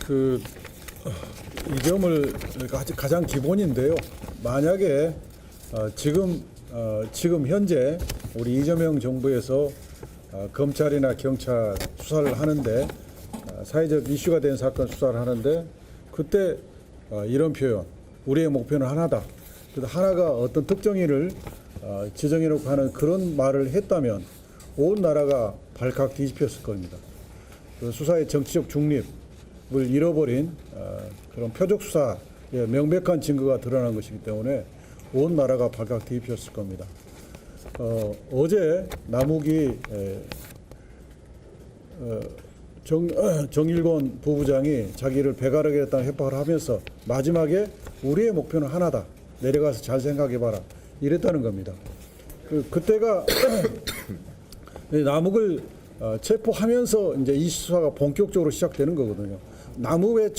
이 점을 가장 기본인데요. 만약에 지금 현재 우리 이재명 정부에서 검찰이나 경찰 수사를 하는데 사회적 이슈가 된 사건 수사를 하는데 그때 이런 표현, 우리의 목표는 하나다. 하나가 어떤 특정인을 지정해놓고 하는 그런 말을 했다면 온 나라가 발칵 뒤집혔을 겁니다. 그 수사의 정치적 중립을 잃어버린 그런 표적 수사의 명백한 증거가 드러난 것이기 때문에 온 나라가 발칵 뒤집혔을 겁니다. 어제 남욱이 정일권 부부장이 자기를 배가르겠다는 협박을 하면서 마지막에 우리의 목표는 하나다. 내려가서 잘 생각해봐라. 이랬다는 겁니다. 그때가 남욱을 체포하면서 이제 이 수사가 본격적으로 시작되는 거거든요. 남욱의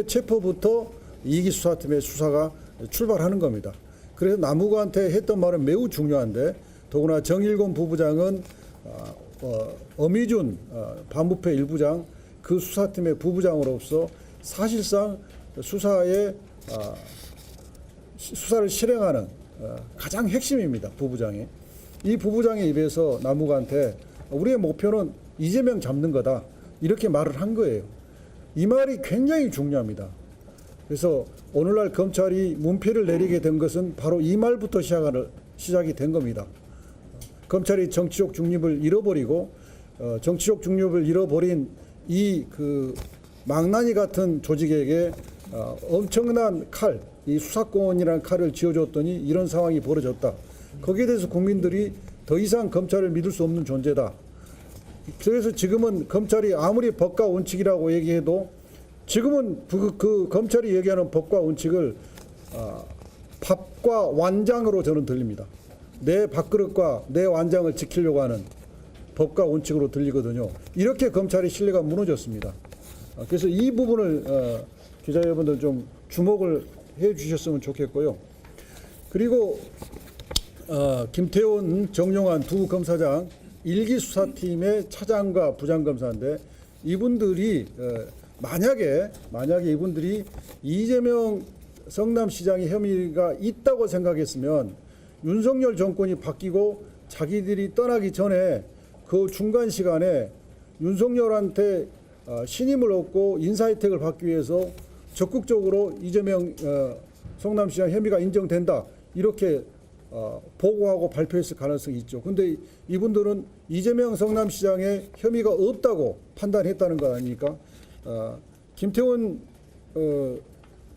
체포부터 이기 수사팀의 수사가 출발하는 겁니다. 그래서 남욱한테 했던 말은 매우 중요한데, 더구나 정일권 부부장은 어미준 반부패 일부장 그 수사팀의 부부장으로서 사실상 수사의 수사를 실행하는 가장 핵심입니다. 부부장이. 이 부부장의 입에서 남욱한테 우리의 목표는 이재명 잡는 거다 이렇게 말을 한 거예요. 이 말이 굉장히 중요합니다. 그래서 오늘날 검찰이 문패를 내리게 된 것은 바로 이 말부터 시작이 된 겁니다. 검찰이 정치적 중립을 잃어버리고 정치적 중립을 잃어버린 이 그 망나니 같은 조직에게 엄청난 칼, 이 수사권이라는 칼을 쥐어줬더니 이런 상황이 벌어졌다. 거기에 대해서 국민들이 더 이상 검찰을 믿을 수 없는 존재다. 그래서 지금은 검찰이 아무리 법과 원칙이라고 얘기해도 지금은 그 검찰이 얘기하는 법과 원칙을 밥과 완장으로 저는 들립니다. 내 밥그릇과 내 완장을 지키려고 하는 법과 원칙으로 들리거든요. 이렇게 검찰의 신뢰가 무너졌습니다. 그래서 이 부분을 기자 여러분들 좀 주목을 해 주셨으면 좋겠고요. 그리고 김태훈, 정용환 두 검사장 1기 수사팀의 차장과 부장검사인데 이분들이 만약에 이분들이 이재명 성남시장의 혐의가 있다고 생각했으면 윤석열 정권이 바뀌고 자기들이 떠나기 전에 그 중간 시간에 윤석열한테 신임을 얻고 인사 혜택을 받기 위해서 적극적으로 이재명 성남시장 혐의가 인정된다 이렇게 보고하고 발표했을 가능성이 있죠. 그런데 이분들은 이재명 성남시장의 혐의가 없다고 판단했다는 거 아닙니까? 김태훈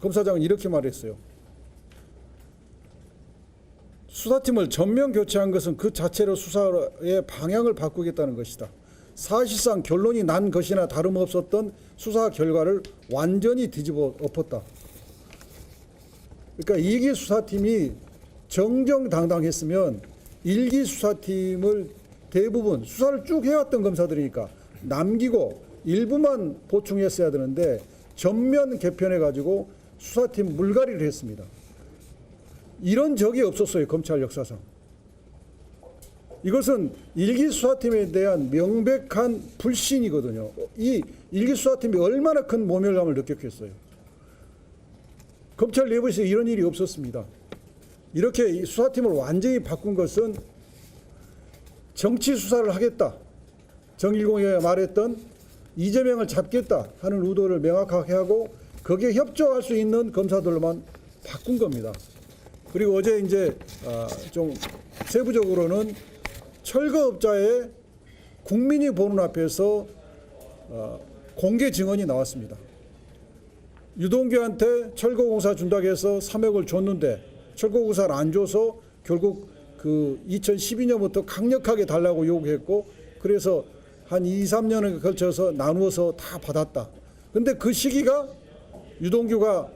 검사장은 이렇게 말했어요. 수사팀을 전면 교체한 것은 그 자체로 수사의 방향을 바꾸겠다는 것이다. 사실상 결론이 난 것이나 다름없었던 수사 결과를 완전히 뒤집어 엎었다. 그러니까 2기 수사팀이 정정당당했으면 1기 수사팀을 대부분 수사를 쭉 해왔던 검사들이니까 남기고 일부만 보충했어야 되는데 전면 개편해가지고 수사팀 물갈이를 했습니다. 이런 적이 없었어요. 검찰 역사상. 이것은 1기 수사팀에 대한 명백한 불신이거든요. 이 1기 수사팀이 얼마나 큰 모멸감을 느꼈겠어요. 검찰 내부에서 이런 일이 없었습니다. 이렇게 수사팀을 완전히 바꾼 것은 정치 수사를 하겠다. 정일공이 말했던 이재명을 잡겠다 하는 의도를 명확하게 하고 거기에 협조할 수 있는 검사들로만 바꾼 겁니다. 그리고 어제 이제 좀 세부적으로는 철거업자의 국민이 보는 앞에서 공개 증언이 나왔습니다. 유동규한테 철거공사 준다고 해서 3억을 줬는데 철거공사를 안 줘서 결국 그 2012년부터 강력하게 달라고 요구했고 그래서 한 2, 3년에 걸쳐서 나누어서 다 받았다. 근데 그 시기가 유동규가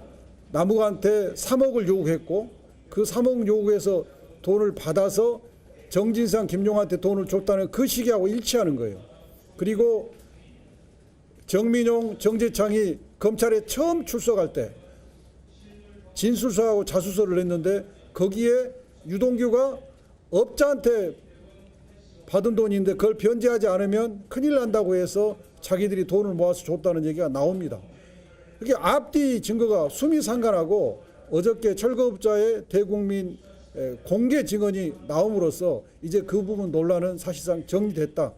남욱한테 3억을 요구했고 그 3억 요구해서 돈을 받아서 정진상, 김용한테 돈을 줬다는 그 시기하고 일치하는 거예요. 그리고 정민용, 정재창이 검찰에 처음 출석할 때 진술서하고 자수서를 냈는데 거기에 유동규가 업자한테 받은 돈인데 그걸 변제하지 않으면 큰일 난다고 해서 자기들이 돈을 모아서 줬다는 얘기가 나옵니다. 이게 앞뒤 증거가 수미상관하고 어저께 철거업자의 대국민 공개 증언이 나옴으로써 이제 그 부분 논란은 사실상 정리됐다.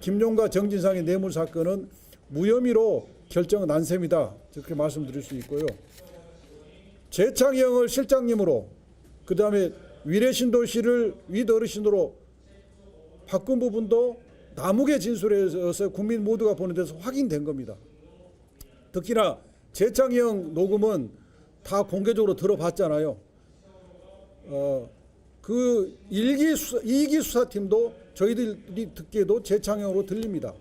김용과 정진상의 뇌물 사건은 무혐의로 결정은 난 셈이다. 이렇게 말씀드릴 수 있고요. 재창형을 실장님으로 그다음에 위례신도시를 윗어르신으로 바꾼 부분도 남욱의 진술에서 국민 모두가 보는 데서 확인된 겁니다. 특히나 재창형 녹음은 다 공개적으로 들어봤잖아요. 그 2기 수사팀도 저희들이 듣기에도 재창형으로 들립니다.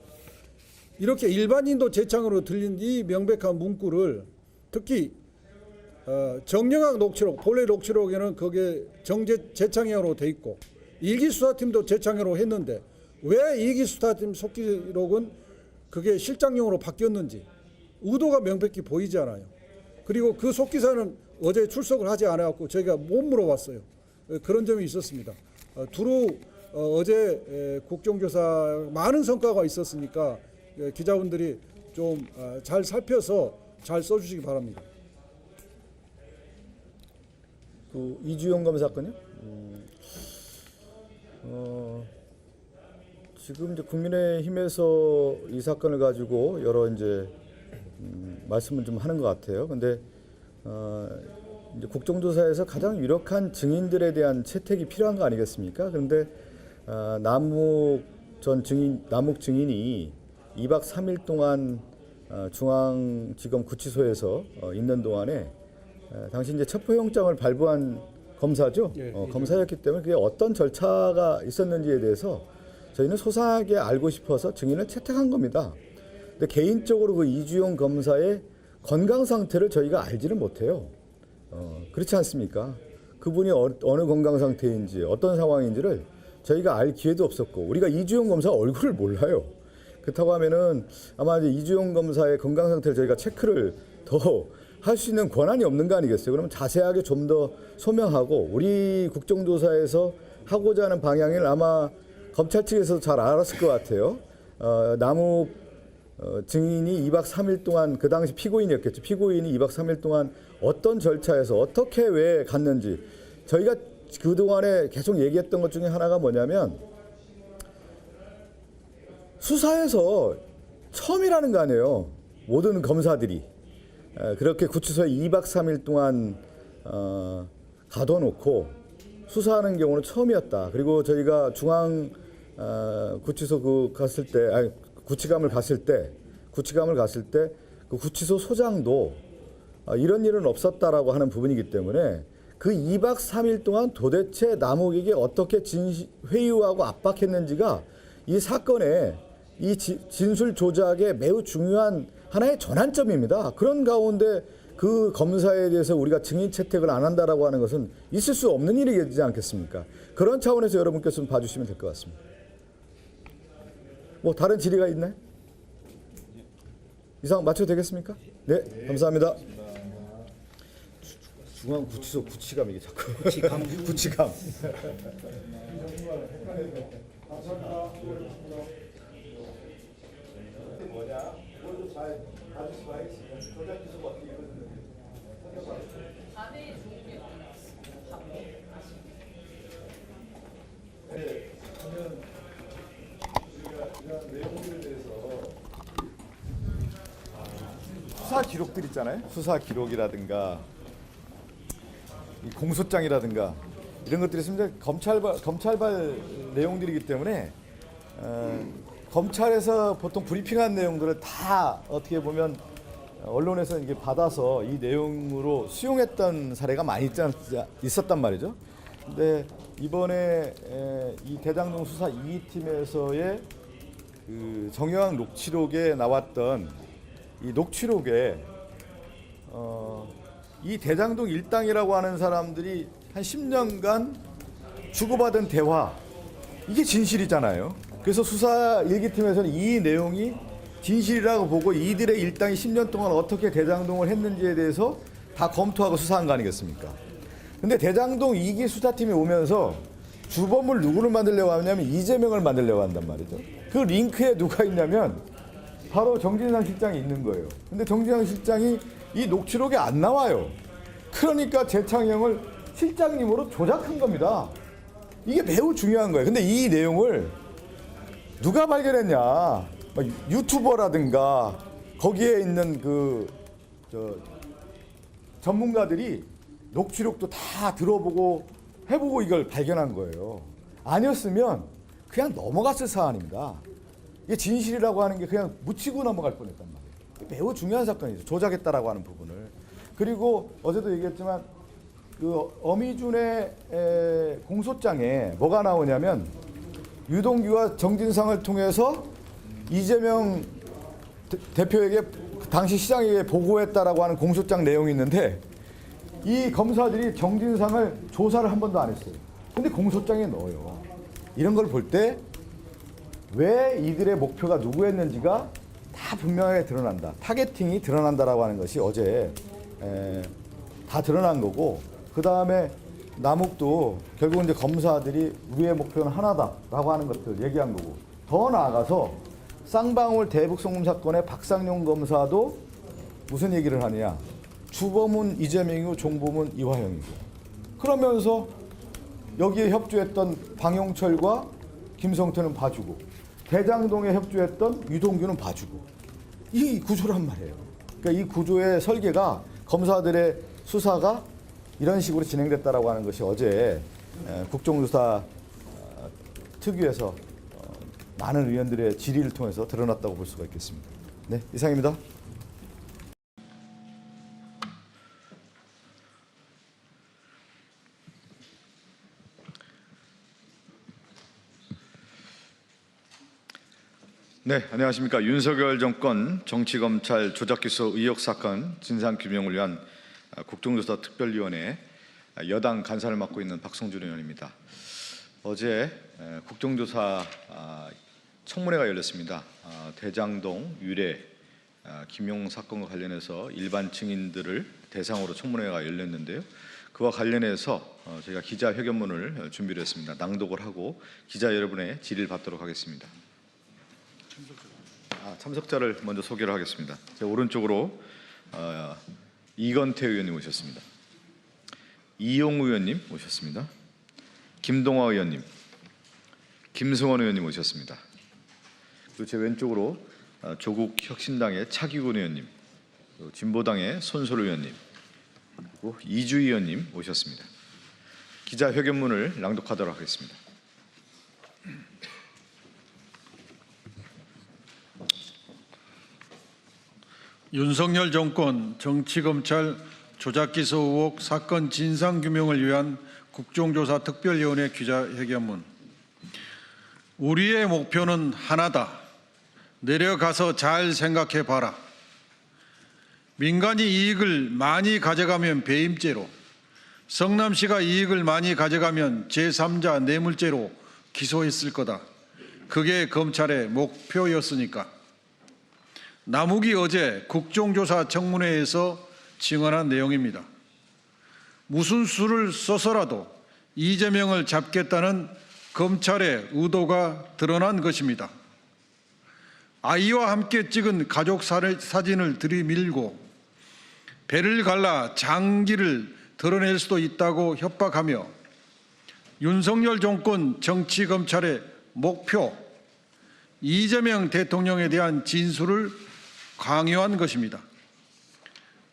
이렇게 일반인도 재창으로 들린 이 명백한 문구를 특히 정영학 녹취록, 본래 녹취록에는 거기에 재창형으로 돼 있고 1기 수사팀도 재창형으로 했는데 왜 2기 수사팀 속기록은 그게 실장용으로 바뀌었는지 의도가 명백히 보이지 않아요. 그리고 그 속기사는 어제 출석을 하지 않았고 저희가 못 물어봤어요. 그런 점이 있었습니다. 두루 어제 국정조사 많은 성과가 있었으니까 기자분들이 좀 잘 살펴서 잘 써주시기 바랍니다. 그 이주영 검사 건요? 지금 이제 국민의힘에서 이 사건을 가지고 여러 이제 말씀을 좀 하는 것 같아요. 근데 이제 국정조사에서 가장 유력한 증인들에 대한 채택이 필요한 거 아니겠습니까? 그런데 남욱 증인이 2박 3일 동안 중앙지검 구치소에서 있는 동안에 당시 이제 첩보영장을 발부한 검사죠. 검사였기 때문에 그게 어떤 절차가 있었는지에 대해서 저희는 소상하게 알고 싶어서 증인을 채택한 겁니다. 근데 개인적으로 그 이주영 검사의 건강 상태를 저희가 알지는 못해요. 그렇지 않습니까? 그분이 어느 건강 상태인지 어떤 상황인지를 저희가 알 기회도 없었고 우리가 이주영 검사 얼굴을 몰라요. 그렇다고 하면은 아마 이제 이주영 검사의 건강 상태를 저희가 체크를 더 할 수 있는 권한이 없는 거 아니겠어요? 그러면 자세하게 좀 더 소명하고 우리 국정조사에서 하고자 하는 방향을 아마 검찰 측에서 잘 알았을 것 같아요. 남욱 증인이 2박 3일 동안 그 당시 피고인이었겠죠. 피고인이 2박 3일 동안 어떤 절차에서 어떻게 왜 갔는지 저희가 그동안에 계속 얘기했던 것 중에 하나가 뭐냐면 수사에서 처음이라는 거 아니에요. 모든 검사들이 그렇게 구치소에 2박 3일 동안 가둬놓고 수사하는 경우는 처음이었다. 그리고 저희가 중앙 구치소 갔을 때, 구치감을 갔을 때 그 구치소 소장도 이런 일은 없었다라고 하는 부분이기 때문에 그 2박 3일 동안 도대체 남욱에게 어떻게 회유하고 압박했는지가 이 사건의 이 진술 조작에 매우 중요한 하나의 전환점입니다. 그런 가운데 그 검사에 대해서 우리가 증인 채택을 안 한다라고 하는 것은 있을 수 없는 일이지 않겠습니까? 그런 차원에서 여러분께서 좀 봐주시면 될 것 같습니다. 뭐 다른 질의가 있나요? 이상 맞춰도 되겠습니까? 네, 감사합니다. 중앙구치소 구치감 이게 자꾸 구치감. 수사 기록들 있잖아요. 수사 기록이라든가 이 공소장이라든가 이런 것들이 있으면 검찰발 내용들이기 때문에 검찰에서 보통 브리핑한 내용들을 다 어떻게 보면 언론에서 이게 받아서 이 내용으로 수용했던 사례가 많이 있었단 말이죠. 근데 이번에 이 대장동 수사 2팀에서의 그 정영학 녹취록에 나왔던 이 녹취록에 이 대장동 일당이라고 하는 사람들이 한 10년간 주고받은 대화 이게 진실이잖아요. 그래서 수사 1기팀에서는 이 내용이 진실이라고 보고 이들의 일당이 10년 동안 어떻게 대장동을 했는지에 대해서 다 검토하고 수사한 거 아니겠습니까? 근데 대장동 2기 수사팀이 오면서 주범을 누구를 만들려고 하냐면 이재명을 만들려고 한단 말이죠. 그 링크에 누가 있냐면 바로 정진상 실장이 있는 거예요. 근데 정진상 실장이 이 녹취록에 안 나와요. 그러니까 재창영을 실장님으로 조작한 겁니다. 이게 매우 중요한 거예요. 근데 이 내용을 누가 발견했냐? 유튜버라든가 거기에 있는 전문가들이 녹취록도 다 들어보고 해보고 이걸 발견한 거예요. 아니었으면 그냥 넘어갔을 사안입니다. 이게 진실이라고 하는 게 그냥 묻히고 넘어갈 뻔했단 말이에요. 매우 중요한 사건이죠. 조작했다라고 하는 부분을. 그리고 어제도 얘기했지만 그 어미준의 공소장에 뭐가 나오냐면 유동규와 정진상을 통해서 이재명 대표에게 당시 시장에게 보고했다라고 하는 공소장 내용이 있는데 이 검사들이 정진상을 조사를 한 번도 안 했어요. 근데 공소장에 넣어요. 이런 걸 볼 때 왜 이들의 목표가 누구였는지가 다 분명하게 드러난다. 타겟팅이 드러난다라고 하는 것이 어제 다 드러난 거고, 그 다음에 남욱도 결국 이제 검사들이 우리의 목표는 하나다라고 하는 것들 얘기한 거고, 더 나아가서 쌍방울 대북송금 사건의 박상용 검사도 무슨 얘기를 하느냐? 주범은 이재명이고 종범은 이화영이고, 그러면서 여기에 협조했던 방용철과 김성태는 봐주고 대장동에 협조했던 유동규는 봐주고 이 구조란 말이에요. 그러니까 이 구조의 설계가 검사들의 수사가 이런 식으로 진행됐다라고 하는 것이 어제 국정조사 특위에서 많은 의원들의 질의를 통해서 드러났다고 볼 수가 있겠습니다. 네, 이상입니다. 네, 안녕하십니까. 윤석열 정권 정치검찰 조작기소 의혹 사건 진상규명을 위한 국정조사 특별위원회 여당 간사를 맡고 있는 박성준 의원입니다. 어제 국정조사 청문회가 열렸습니다. 대장동 유례 김용 사건과 관련해서 일반 증인들을 대상으로 청문회가 열렸는데요. 그와 관련해서 저희가 기자회견문을 준비를 했습니다. 낭독을 하고 기자 여러분의 질의를 받도록 하겠습니다. 참석자를 먼저 소개를 하겠습니다. 제 오른쪽으로 이건태 의원님 오셨습니다. 이용우 의원님 오셨습니다. 김동화 의원님, 김승원 의원님 오셨습니다. 그리고 제 왼쪽으로 조국 혁신당의 차기군 의원님, 그리고 진보당의 손솔 의원님, 그리고 이주희 의원님 오셨습니다. 기자회견문을 낭독하도록 하겠습니다. 윤석열 정권 정치검찰 조작기소 의혹 사건 진상규명을 위한 국정조사 특별위원회 기자회견문. 우리의 목표는 하나다. 내려가서 잘 생각해 봐라. 민간이 이익을 많이 가져가면 배임죄로, 성남시가 이익을 많이 가져가면 제3자 뇌물죄로 기소했을 거다. 그게 검찰의 목표였으니까. 남욱이 어제 국정조사 청문회에서 증언한 내용입니다. 무슨 수를 써서라도 이재명을 잡겠다는 검찰의 의도가 드러난 것입니다. 아이와 함께 찍은 가족 사진을 들이밀고 배를 갈라 장기를 드러낼 수도 있다고 협박하며 윤석열 정권 정치검찰의 목표 이재명 대통령에 대한 진술을 강요한 것입니다.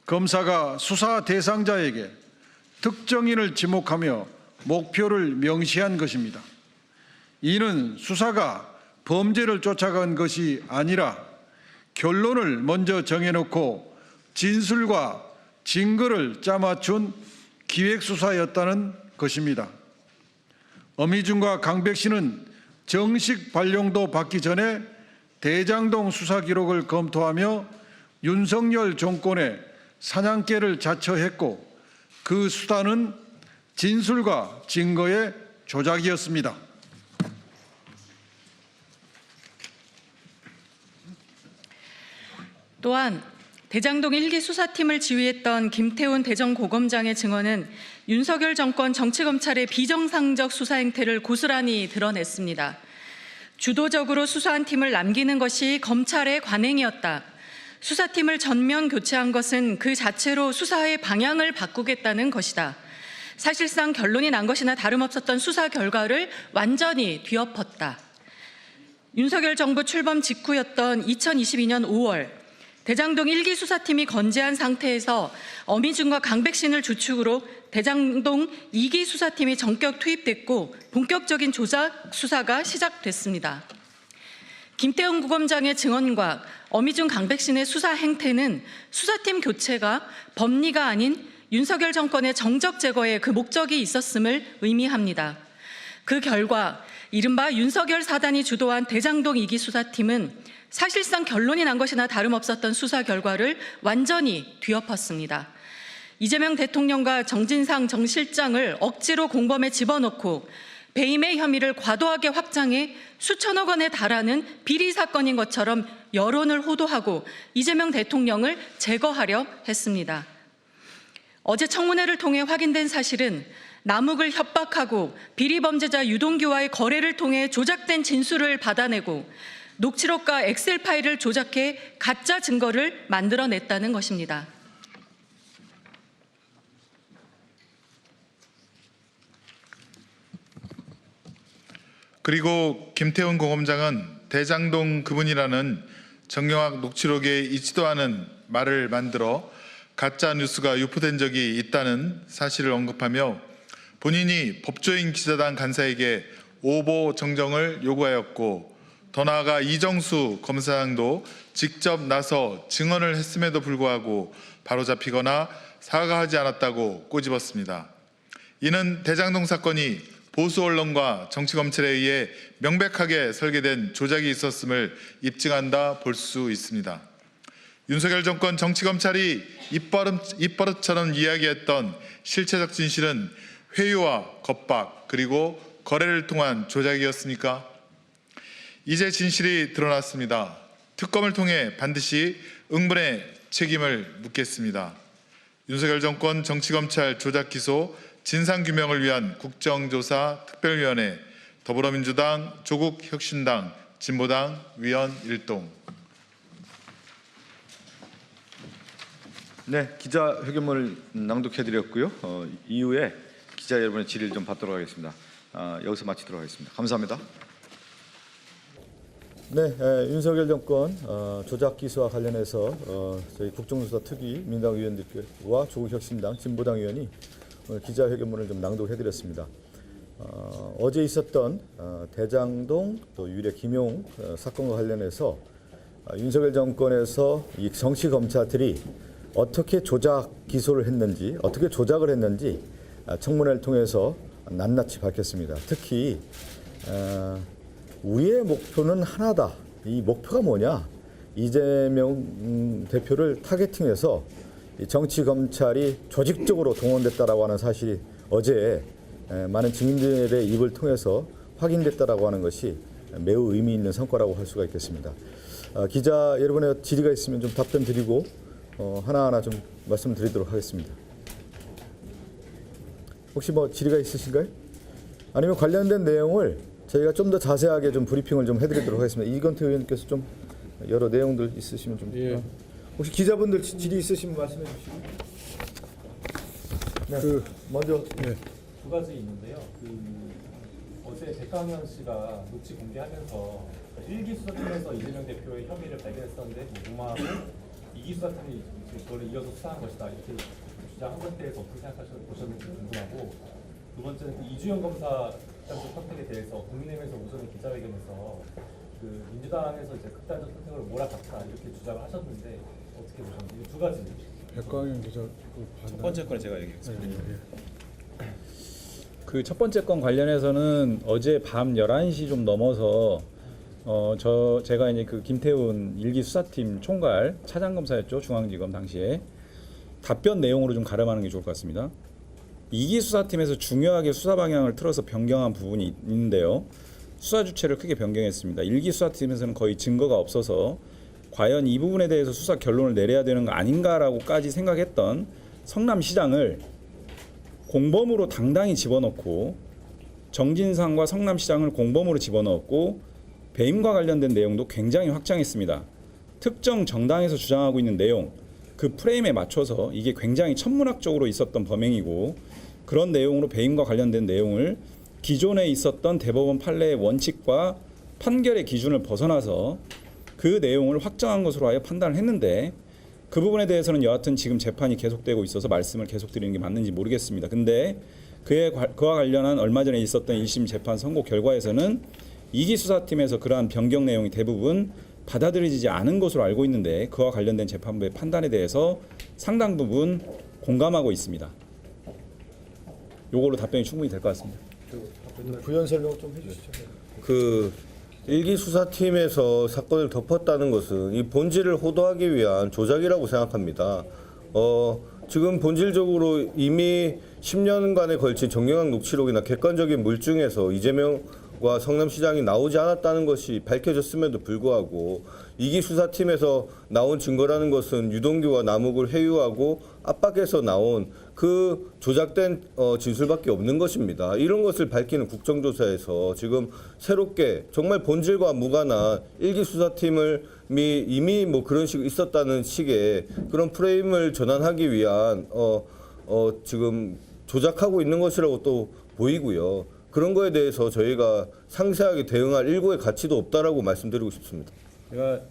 검사가 수사 대상자에게 특정인을 지목하며 목표를 명시한 것입니다. 이는 수사가 범죄를 쫓아간 것이 아니라 결론을 먼저 정해놓고 진술과 증거를 짜맞춘 기획수사였다는 것입니다. 어미준과 강백씨는 정식 발령도 받기 전에 대장동 수사 기록을 검토하며 윤석열 정권의 사냥개를 자처했고 그 수단은 진술과 증거의 조작이었습니다. 또한 대장동 1기 수사팀을 지휘했던 김태훈 대전고검장의 증언은 윤석열 정권 정치검찰의 비정상적 수사 행태를 고스란히 드러냈습니다. 주도적으로 수사한 팀을 남기는 것이 검찰의 관행이었다. 수사팀을 전면 교체한 것은 그 자체로 수사의 방향을 바꾸겠다는 것이다. 사실상 결론이 난 것이나 다름없었던 수사 결과를 완전히 뒤엎었다. 윤석열 정부 출범 직후였던 2022년 5월 대장동 1기 수사팀이 건재한 상태에서 어미준과 강백신을 주축으로 대장동 2기 수사팀이 전격 투입됐고 본격적인 조작 수사가 시작됐습니다. 김태훈 구검장의 증언과 어미준 강백신의 수사 행태는 수사팀 교체가 법리가 아닌 윤석열 정권의 정적 제거에 그 목적이 있었음을 의미합니다. 그 결과 이른바 윤석열 사단이 주도한 대장동 2기 수사팀은 사실상 결론이 난 것이나 다름없었던 수사 결과를 완전히 뒤엎었습니다. 이재명 대통령과 정진상 정 실장을 억지로 공범에 집어넣고 배임의 혐의를 과도하게 확장해 수천억 원에 달하는 비리 사건인 것처럼 여론을 호도하고 이재명 대통령을 제거하려 했습니다. 어제 청문회를 통해 확인된 사실은 남욱을 협박하고 비리 범죄자 유동규와의 거래를 통해 조작된 진술을 받아내고 녹취록과 엑셀 파일을 조작해 가짜 증거를 만들어냈다는 것입니다. 그리고 김태훈 고검장은 대장동 그분이라는 정경학 녹취록에 있지도 않은 말을 만들어 가짜 뉴스가 유포된 적이 있다는 사실을 언급하며 본인이 법조인 기자단 간사에게 오보 정정을 요구하였고 더 나아가 이정수 검사장도 직접 나서 증언을 했음에도 불구하고 바로잡히거나 사과하지 않았다고 꼬집었습니다. 이는 대장동 사건이 보수 언론과 정치검찰에 의해 명백하게 설계된 조작이 있었음을 입증한다 볼 수 있습니다. 윤석열 정권 정치검찰이 입버릇처럼 이야기했던 실체적 진실은 회유와 겁박 그리고 거래를 통한 조작이었습니까? 이제 진실이 드러났습니다. 특검을 통해 반드시 응분의 책임을 묻겠습니다. 윤석열 정권 정치검찰 조작기소 진상규명을 위한 국정조사 특별위원회 더불어민주당, 조국혁신당, 진보당 위원 일동. 네, 기자회견문을 낭독해드렸고요. 이후에 기자 여러분의 질의를 좀 받도록 하겠습니다. 여기서 마치도록 하겠습니다. 감사합니다. 네, 윤석열 정권 조작 기소와 관련해서 저희 국정조사 특위 민당 위원들과 조국혁신당, 진보당 위원이 오늘 기자회견문을 좀 낭독해드렸습니다. 어제 있었던 대장동 또 유일의 김용 사건과 관련해서 윤석열 정권에서 이 정치 검사들이 어떻게 조작 기소를 했는지, 어떻게 조작을 했는지 청문회를 통해서 낱낱이 밝혔습니다. 특히 우리의 목표는 하나다. 이 목표가 뭐냐? 이재명 대표를 타겟팅해서 정치 검찰이 조직적으로 동원됐다라고 하는 사실이 어제 많은 증인들의 입을 통해서 확인됐다라고 하는 것이 매우 의미 있는 성과라고 할 수가 있겠습니다. 기자 여러분의 질의가 있으면 좀 답변 드리고 하나하나 좀 말씀드리도록 하겠습니다. 혹시 뭐 질의가 있으신가요? 아니면 관련된 내용을 저희가 좀 더 자세하게 좀 브리핑을 좀 해드리도록 하겠습니다. 이건태 의원님께서 좀 여러 내용들 있으시면 좀 혹시 기자분들 질의 있으시면 말씀해 주시고. 네. 먼저 두 가지 있는데요. 어제 백강현 씨가 녹취 공개하면서 1기 수사팀에서 이재명 대표의 혐의를 발견했었는데 무마하고 2기 수사팀이 그걸 이어서 수사한 것이다 이렇게 주장한 것에 대해서 어떻게 생각하셨는지 궁금하고, 두 번째는 이주영 검사 선택에 대해서 국민의힘에서 우선 기자회견에서 민주당에서 이제 극단적 선택으로 몰아갔다 이렇게 주장을 하셨는데 어떻게 보셨는지, 이 두 가지. 백광현 기자 첫 번째 건에 제가 얘기했습니다. 그 첫 번째 건 관련해서는 어제 밤 11시 좀 넘어서 제가 이제 그 김태훈 일기 수사팀 총괄 차장검사였죠. 중앙지검 당시에 답변 내용으로 좀 가름하는 게 좋을 것 같습니다. 2기 수사팀에서 중요하게 수사 방향을 틀어서 변경한 부분이 있는데요. 수사 주체를 크게 변경했습니다. 1기 수사팀에서는 거의 증거가 없어서 과연 이 부분에 대해서 수사 결론을 내려야 되는 거 아닌가라고까지 생각했던 성남시장을 공범으로 당당히 집어넣고, 정진상과 성남시장을 공범으로 집어넣었고 배임과 관련된 내용도 굉장히 확장했습니다. 특정 정당에서 주장하고 있는 내용, 그 프레임에 맞춰서 이게 굉장히 천문학적으로 있었던 범행이고, 그런 내용으로 배임과 관련된 내용을 기존에 있었던 대법원 판례의 원칙과 판결의 기준을 벗어나서 그 내용을 확정한 것으로 하여 판단을 했는데, 그 부분에 대해서는 여하튼 지금 재판이 계속되고 있어서 말씀을 계속 드리는 게 맞는지 모르겠습니다. 근데 그와 관련한 얼마 전에 있었던 1심 재판 선고 결과에서는 2기 수사팀에서 그러한 변경 내용이 대부분 받아들여지지 않은 것으로 알고 있는데, 그와 관련된 재판부의 판단에 대해서 상당 부분 공감하고 있습니다. 요걸로 답변이 충분히 될 것 같습니다. 부연 설명 좀 해주시죠. 그 일기 수사팀에서 사건을 덮었다는 것은 이 본질을 호도하기 위한 조작이라고 생각합니다. 지금 본질적으로 이미 10년간에 걸친 정경학 녹취록이나 객관적인 물증에서 이재명과 성남시장이 나오지 않았다는 것이 밝혀졌음에도 불구하고 2기 수사팀에서 나온 증거라는 것은 유동규와 남욱을 회유하고 압박해서 나온 그 조작된 진술밖에 없는 것입니다. 이런 것을 밝히는 국정조사에서 지금 새롭게 정말 본질과 무관한 1기 수사팀을 이미 뭐 그런 식으로 있었다는 식의 그런 프레임을 전환하기 위한 지금 조작하고 있는 것이라고 또 보이고요. 그런 거에 대해서 저희가 상세하게 대응할 일고의 가치도 없다라고 말씀드리고 싶습니다. 제가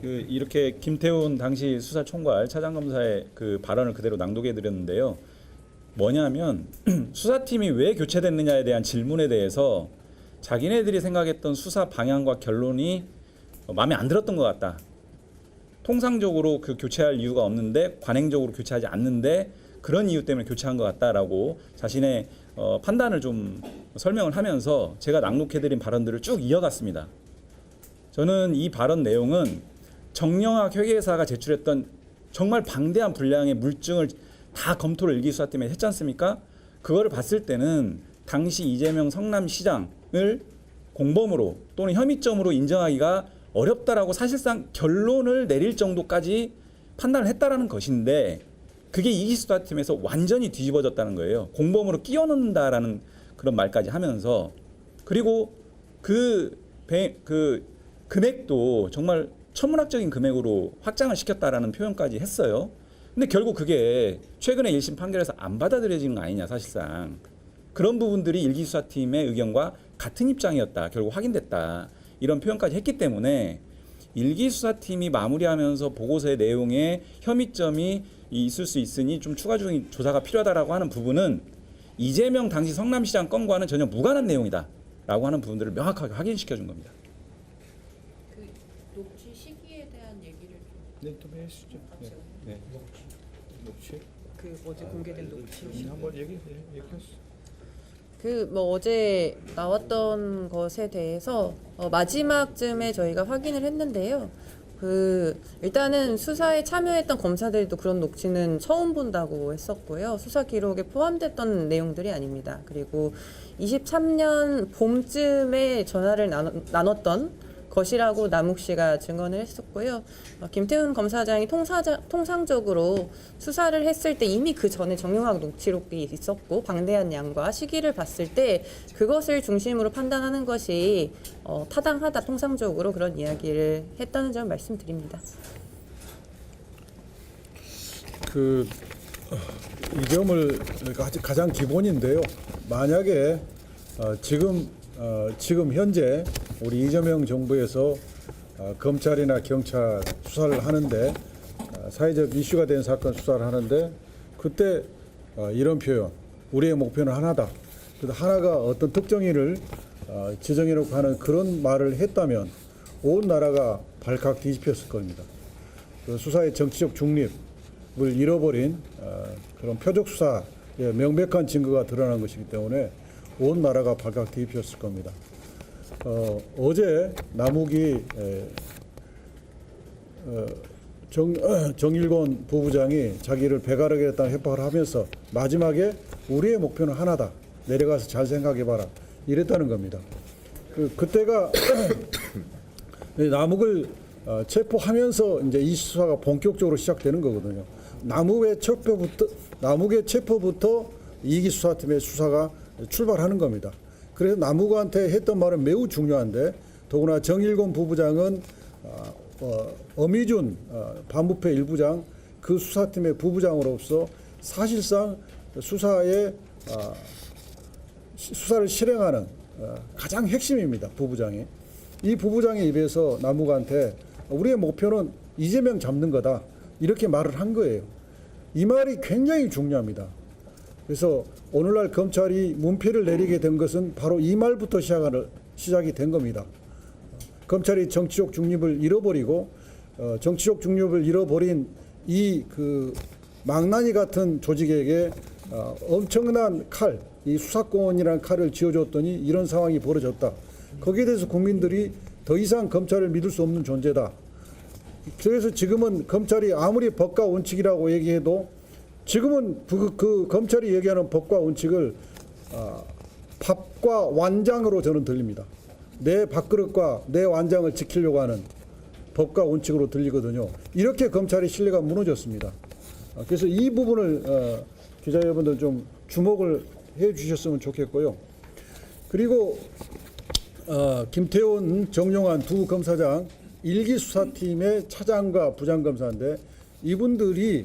이렇게 김태훈 당시 수사총괄 차장검사의 그 발언을 그대로 낭독해 드렸는데요. 뭐냐면 수사팀이 왜 교체됐느냐에 대한 질문에 대해서 자기네들이 생각했던 수사 방향과 결론이 마음에 안 들었던 것 같다. 통상적으로 그 교체할 이유가 없는데 관행적으로 교체하지 않는데 그런 이유 때문에 교체한 것 같다라고 자신의 판단을 좀 설명을 하면서 제가 낭독해드린 발언들을 쭉 이어갔습니다. 저는 이 발언 내용은 정영학 회계사가 제출했던 정말 방대한 분량의 물증을 다 검토를 일기수사팀에 했지 않습니까? 그거를 봤을 때는 당시 이재명 성남시장을 공범으로 또는 혐의점으로 인정하기가 어렵다라고 사실상 결론을 내릴 정도까지 판단을 했다라는 것인데 그게 이기수사팀에서 완전히 뒤집어졌다는 거예요. 공범으로 끼워 넣는다라는 그런 말까지 하면서 그리고 그 금액도 정말 천문학적인 금액으로 확장을 시켰다라는 표현까지 했어요. 근데 결국 그게 최근에 1심 판결에서 안 받아들여지는 거 아니냐 사실상. 그런 부분들이 일기수사팀의 의견과 같은 입장이었다. 결국 확인됐다. 이런 표현까지 했기 때문에 일기수사팀이 마무리하면서 보고서의 내용에 혐의점이 있을 수 있으니 좀 추가적인 조사가 필요하다라고 하는 부분은 이재명 당시 성남시장 건과는 전혀 무관한 내용이다라고 하는 부분들을 명확하게 확인시켜 준 겁니다. 그 녹취 시기에 대한 얘기를 네, 좀 해주시죠. 네. 녹취? 그 어제 공개된 녹취 한번 얘기하시죠. 그 뭐 어제 나왔던 것에 대해서 마지막쯤에 저희가 확인을 했는데요. 그 일단은 수사에 참여했던 검사들도 그런 녹취는 처음 본다고 했었고요. 수사 기록에 포함됐던 내용들이 아닙니다. 그리고 23년 봄쯤에 전화를 나눴던 것이라고 남욱 씨가 증언을 했었고요. 김태훈 검사장이 통상적으로 수사를 했을 때 이미 그 전에 정영학 녹취록이 있었고 방대한 양과 시기를 봤을 때 그것을 중심으로 판단하는 것이 타당하다 통상적으로 그런 이야기를 했다는 점 말씀드립니다. 이 점을 가장 기본인데요. 만약에 지금 현재 우리 이재명 정부에서 검찰이나 경찰 수사를 하는데 사회적 이슈가 된 사건 수사를 하는데 그때 이런 표현 우리의 목표는 하나다. 하나가 어떤 특정인을 지정해놓고 하는 그런 말을 했다면 온 나라가 발칵 뒤집혔을 겁니다. 그 수사의 정치적 중립을 잃어버린 그런 표적 수사의 명백한 증거가 드러난 것이기 때문에 온 나라가 발칵 뒤집혔을 겁니다. 어제 남욱이 정일권 부부장이 자기를 배가르겠다는 협박을 하면서 마지막에 우리의 목표는 하나다. 내려가서 잘 생각해봐라. 이랬다는 겁니다. 그때가 남욱을 체포하면서 이제 이 수사가 본격적으로 시작되는 거거든요. 남욱의 체포부터 이기 수사팀의 수사가 출발하는 겁니다. 그래서 남욱한테 했던 말은 매우 중요한데 더구나 정일권 부부장은 어미준 반부패 일부장 그 수사팀의 부부장으로서 사실상 수사를 실행하는 가장 핵심입니다. 부부장이. 이 부부장의 입에서 남욱한테 우리의 목표는 이재명 잡는 거다. 이렇게 말을 한 거예요. 이 말이 굉장히 중요합니다. 그래서 오늘날 검찰이 문패를 내리게 된 것은 바로 이 말부터 시작이 된 겁니다. 검찰이 정치적 중립을 잃어버리고 정치적 중립을 잃어버린 이 망나니 같은 조직에게 엄청난 칼, 이 수사권이라는 칼을 쥐어줬더니 이런 상황이 벌어졌다. 거기에 대해서 국민들이 더 이상 검찰을 믿을 수 없는 존재다. 그래서 지금은 검찰이 아무리 법과 원칙이라고 얘기해도 지금은 그 검찰이 얘기하는 법과 원칙을 밥과 완장으로 저는 들립니다. 내 밥그릇과 내 완장을 지키려고 하는 법과 원칙으로 들리거든요. 이렇게 검찰의 신뢰가 무너졌습니다. 그래서 이 부분을 기자 여러분들 좀 주목을 해 주셨으면 좋겠고요. 그리고 김태훈, 정용환 두 검사장 1기 수사팀의 차장과 부장검사인데 이분들이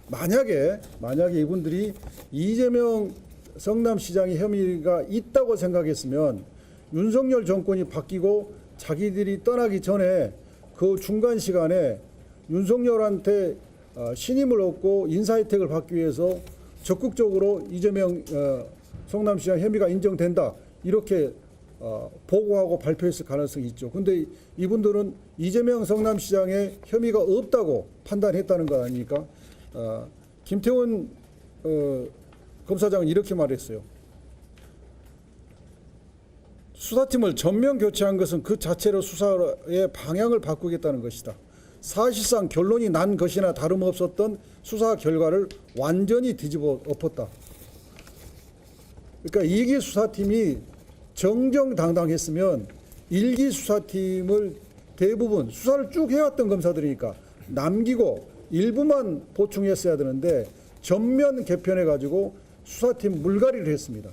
만약에 이분들이 이재명 성남시장의 혐의가 있다고 생각했으면 윤석열 정권이 바뀌고 자기들이 떠나기 전에 그 중간 시간에 윤석열한테 신임을 얻고 인사 혜택을 받기 위해서 적극적으로 이재명 성남시장 혐의가 인정된다 이렇게 보고하고 발표했을 가능성이 있죠. 그런데 이분들은 이재명 성남시장의 혐의가 없다고 판단했다는 거 아닙니까? 김태원 검사장은 이렇게 말했어요. 수사팀을 전면 교체한 것은 그 자체로 수사의 방향을 바꾸겠다는 것이다. 사실상 결론이 난 것이나 다름없었던 수사 결과를 완전히 뒤집어 엎었다. 그러니까 2기 수사팀이 정정당당했으면 1기 수사팀을 대부분 수사를 쭉 해왔던 검사들이니까 남기고 일부만 보충했어야 되는데 전면 개편해가지고 수사팀 물갈이를 했습니다.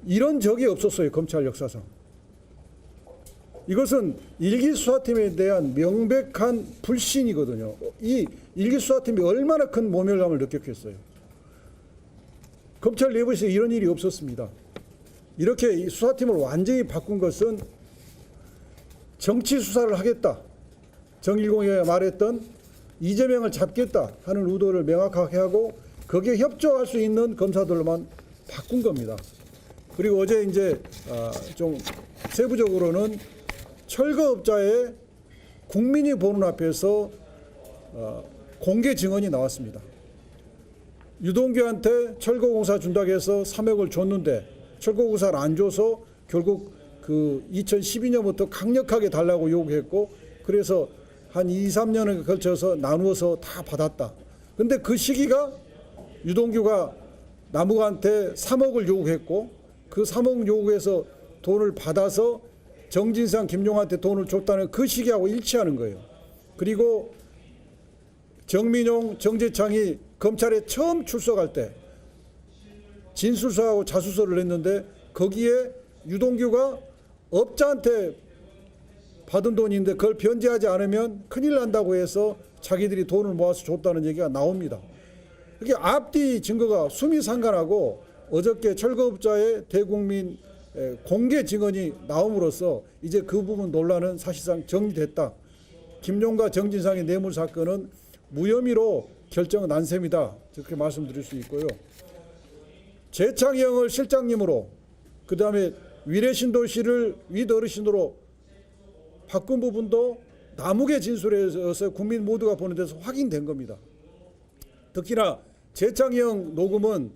이런 적이 없었어요. 검찰 역사상. 이것은 1기 수사팀에 대한 명백한 불신이거든요. 이 1기 수사팀이 얼마나 큰 모멸감을 느꼈겠어요. 검찰 내부에서 이런 일이 없었습니다. 이렇게 이 수사팀을 완전히 바꾼 것은 정치 수사를 하겠다. 정일공이 말했던 이재명을 잡겠다 하는 의도를 명확하게 하고 거기에 협조할 수 있는 검사들로만 바꾼 겁니다. 그리고 어제 이제 좀 세부적으로는 철거업자의 국민이 보는 앞에서 공개 증언이 나왔습니다. 유동규한테 철거공사 준다고 해서 3억을 줬는데 철거공사를 안 줘서 결국 그 2012년부터 강력하게 달라고 요구했고 그래서 한 2, 3년에 걸쳐서 나누어서 다 받았다. 근데 그 시기가 유동규가 남욱한테 3억을 요구했고 그 3억 요구해서 돈을 받아서 정진상, 김용한테 돈을 줬다는 그 시기하고 일치하는 거예요. 그리고 정민용, 정재창이 검찰에 처음 출석할 때 진술서하고 자수서를 냈는데 거기에 유동규가 업자한테 받은 돈인데 그걸 변제하지 않으면 큰일 난다고 해서 자기들이 돈을 모아서 줬다는 얘기가 나옵니다. 이게 앞뒤 증거가 수미상관하고 어저께 철거업자의 대국민 공개 증언이 나옴으로써 이제 그 부분 논란은 사실상 정리됐다. 김용과 정진상의 뇌물 사건은 무혐의로 결정은 난 셈이다. 이렇게 말씀드릴 수 있고요. 재창형을 실장님으로 그다음에 위례신도시를 윗어르신으로 바꾼 부분도 남욱의 진술에서 국민 모두가 보는 데서 확인된 겁니다. 특히나 재창형 녹음은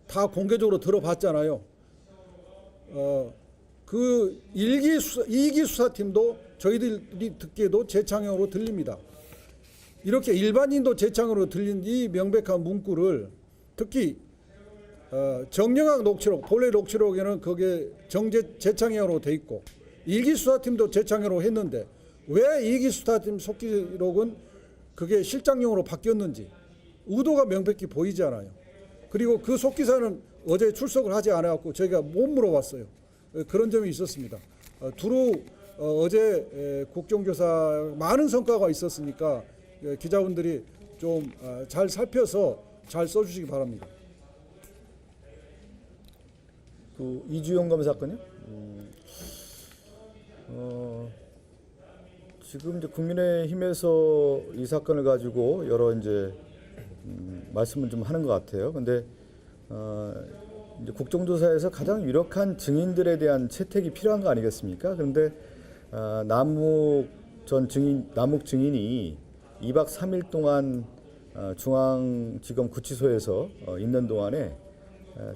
다 공개적으로 들어봤잖아요. 그 2기 수사팀도 저희들이 듣기에도 재창형으로 들립니다. 이렇게 일반인도 재창으로 들린 이 명백한 문구를 특히 정영학 녹취록, 본래 녹취록에는 그게 재창형으로 돼 있고 1기 수사팀도 재창형으로 했는데 왜 2기 수사팀 속기록은 그게 실장용으로 바뀌었는지 의도가 명백히 보이지 않아요. 그리고 그 속기사는 어제 출석을 하지 않았고 저희가 못 물어봤어요. 그런 점이 있었습니다. 두루 어제 국정조사 많은 성과가 있었으니까 기자분들이 좀 잘 살펴서 잘 써주시기 바랍니다. 그 이주영 검사 건요? 지금 이제 국민의힘에서 이 사건을 가지고 여러 이제 말씀을 좀 하는 것 같아요. 근데 이제 국정조사에서 가장 유력한 증인들에 대한 채택이 필요한 거 아니겠습니까? 그런데 남욱 증인이 2박 3일 동안 중앙지검 구치소에서 있는 동안에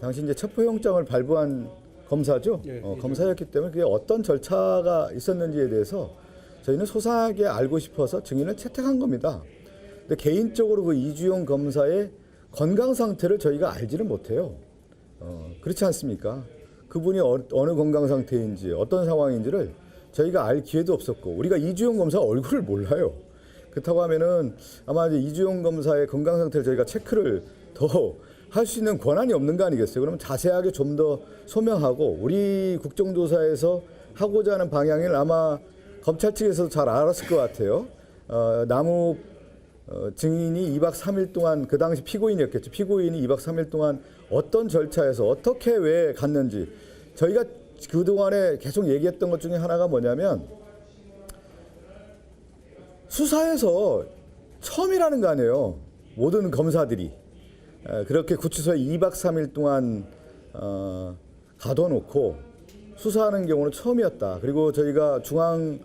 당시 이제 첩보영장을 발부한 검사죠. 검사였기 때문에 그게 어떤 절차가 있었는지에 대해서 저희는 소상하게 알고 싶어서 증인을 채택한 겁니다. 근데 개인적으로 그 이주영 검사의 건강 상태를 저희가 알지는 못해요. 그렇지 않습니까? 그분이 어느 건강 상태인지 어떤 상황인지를 저희가 알 기회도 없었고 우리가 이주영 검사 얼굴을 몰라요. 그렇다고 하면은 아마 이제 이주영 검사의 건강 상태를 저희가 체크를 더 할 수 있는 권한이 없는 거 아니겠어요? 그러면 자세하게 좀 더 소명하고 우리 국정조사에서 하고자 하는 방향을 아마 검찰 측에서도 잘 알았을 것 같아요. 남욱 증인이 2박 3일 동안 그 당시 피고인이었겠죠. 피고인이 2박 3일 동안 어떤 절차에서 어떻게 왜 갔는지 저희가 그동안에 계속 얘기했던 것 중에 하나가 뭐냐면 수사에서 처음이라는 거 아니에요. 모든 검사들이 그렇게 구치소에 2박 3일 동안 가둬놓고 수사하는 경우는 처음이었다. 그리고 저희가 중앙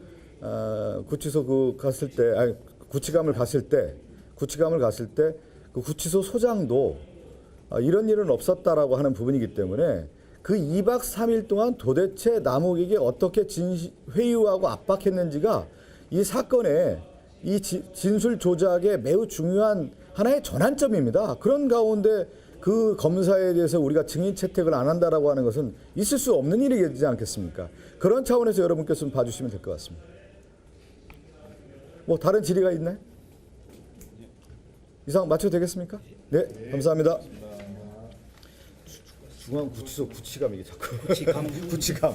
구치소 갔을 때, 아니 구치감을 갔을 때 그 구치소 소장도 이런 일은 없었다라고 하는 부분이기 때문에 그 2박 3일 동안 도대체 남욱에게 어떻게 회유하고 압박했는지가 이 사건의 이 진술 조작에 매우 중요한 하나의 전환점입니다. 그런 가운데 그 검사에 대해서 우리가 증인 채택을 안 한다라고 하는 것은 있을 수 없는 일이지 않겠습니까? 그런 차원에서 여러분께서 좀 봐주시면 될 것 같습니다. 뭐 다른 질의가 있나요? 이상 마쳐도 되겠습니까? 네, 감사합니다. 중앙구치소 구치감 이게 자꾸 구치감.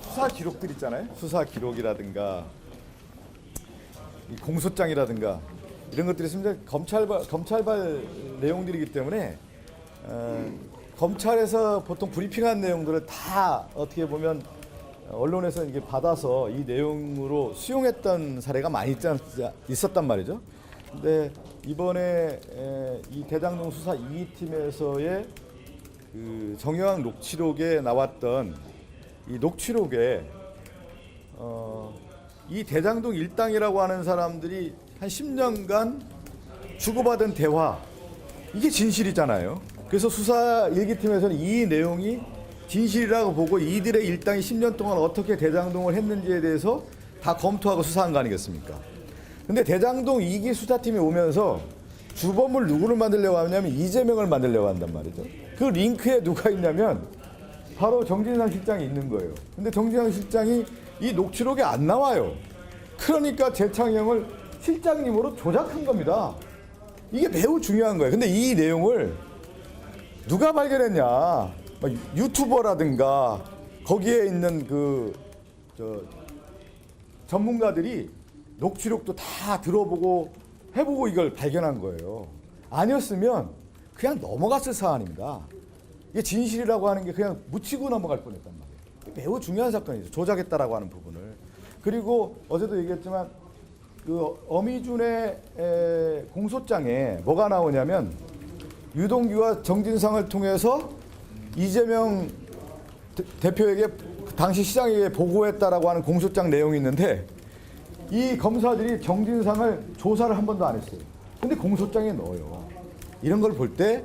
수사 기록들 있잖아요. 수사 기록이라든가 이 공소장이라든가 이런 것들이 있으면 검찰발 내용들이기 때문에 검찰에서 보통 브리핑한 내용들을 다 어떻게 보면 언론에서 이게 받아서 이 내용으로 수용했던 사례가 많이 있었단 말이죠. 근데 이번에 이 대장동 수사 2팀에서의 그 정영학 녹취록에 나왔던 이 녹취록에 이 대장동 일당이라고 하는 사람들이 한 10년간 주고받은 대화 이게 진실이잖아요. 그래서 수사 1기팀에서는 이 내용이 진실이라고 보고 이들의 일당이 10년 동안 어떻게 대장동을 했는지에 대해서 다 검토하고 수사한 거 아니겠습니까? 근데 대장동 2기 수사팀이 오면서 주범을 누구를 만들려고 하냐면 이재명을 만들려고 한단 말이죠. 그 링크에 누가 있냐면 바로 정진상 실장이 있는 거예요. 근데 정진상 실장이 이 녹취록에 안 나와요. 그러니까 재창영을 실장님으로 조작한 겁니다. 이게 매우 중요한 거예요. 근데 이 내용을 누가 발견했냐? 유튜버라든가 거기에 있는 전문가들이 녹취록도 다 들어보고 해보고 이걸 발견한 거예요. 아니었으면 그냥 넘어갔을 사안입니다. 이게 진실이라고 하는 게 그냥 묻히고 넘어갈 뻔했단 말이에요. 매우 중요한 사건이죠. 조작했다라고 하는 부분을. 그리고 어제도 얘기했지만 그 어미준의 공소장에 뭐가 나오냐면 유동규와 정진상을 통해서 이재명 대표에게 당시 시장에게 보고했다라고 하는 공소장 내용이 있는데 이 검사들이 정진상을 조사를 한 번도 안 했어요. 근데 공소장에 넣어요. 이런 걸 볼 때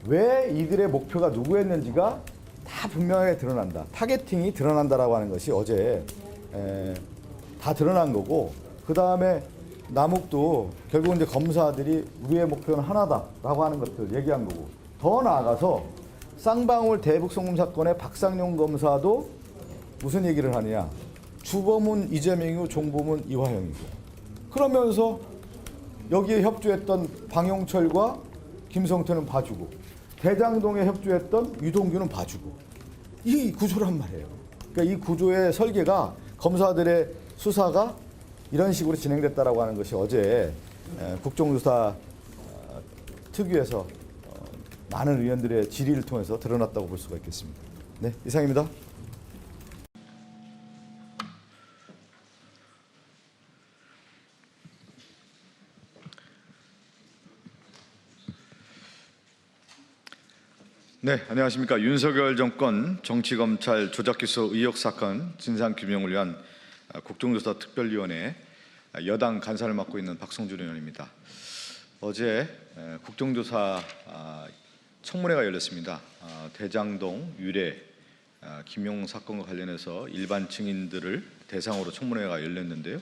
왜 이들의 목표가 누구였는지가 다 분명하게 드러난다. 타겟팅이 드러난다라고 하는 것이 어제 다 드러난 거고, 그 다음에 남욱도 결국 이제 검사들이 우리의 목표는 하나다라고 하는 것들 얘기한 거고, 더 나아가서 쌍방울 대북송금 사건의 박상용 검사도 무슨 얘기를 하느냐? 주범은 이재명이고 종범은 이화영이고, 그러면서 여기에 협조했던 방용철과 김성태는 봐주고 대장동에 협조했던 유동규는 봐주고, 이 구조란 말이에요. 그러니까 이 구조의 설계가 검사들의 수사가 이런 식으로 진행됐다라고 하는 것이 어제 국정조사 특위에서 많은 의원들의 질의를 통해서 드러났다고 볼 수가 있겠습니다. 네, 이상입니다. 네, 안녕하십니까. 윤석열 정권 정치검찰 조작기소 의혹 사건 진상규명을 위한 국정조사 특별위원회 여당 간사를 맡고 있는 박성준 의원입니다. 어제 국정조사 청문회가 열렸습니다. 대장동 유례 김용 사건과 관련해서 일반 증인들을 대상으로 청문회가 열렸는데요.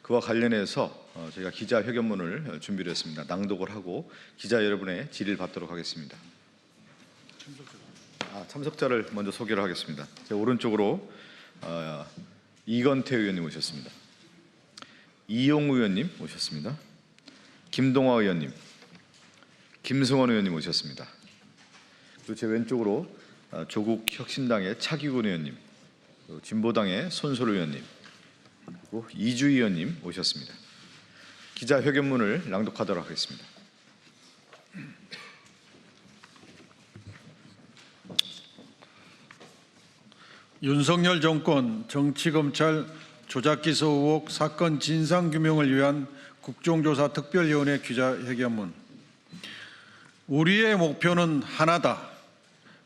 그와 관련해서 저희가 기자회견문을 준비를 했습니다. 낭독을 하고 기자 여러분의 질의를 받도록 하겠습니다. 참석자를 먼저 소개를 하겠습니다. 제 오른쪽으로 이건태 의원님 오셨습니다. 이용 의원님 오셨습니다. 김동화 의원님, 김승원 의원님 오셨습니다. 그리고 제 왼쪽으로 조국 혁신당의 차기근 의원님, 그리고 진보당의 손소를 의원님, 그리고 이주희 의원님 오셨습니다. 기자회견문을 낭독하도록 하겠습니다. 윤석열 정권 정치검찰 조작기소 의혹 사건 진상규명을 위한 국정조사 특별위원회 기자회견문. 우리의 목표는 하나다.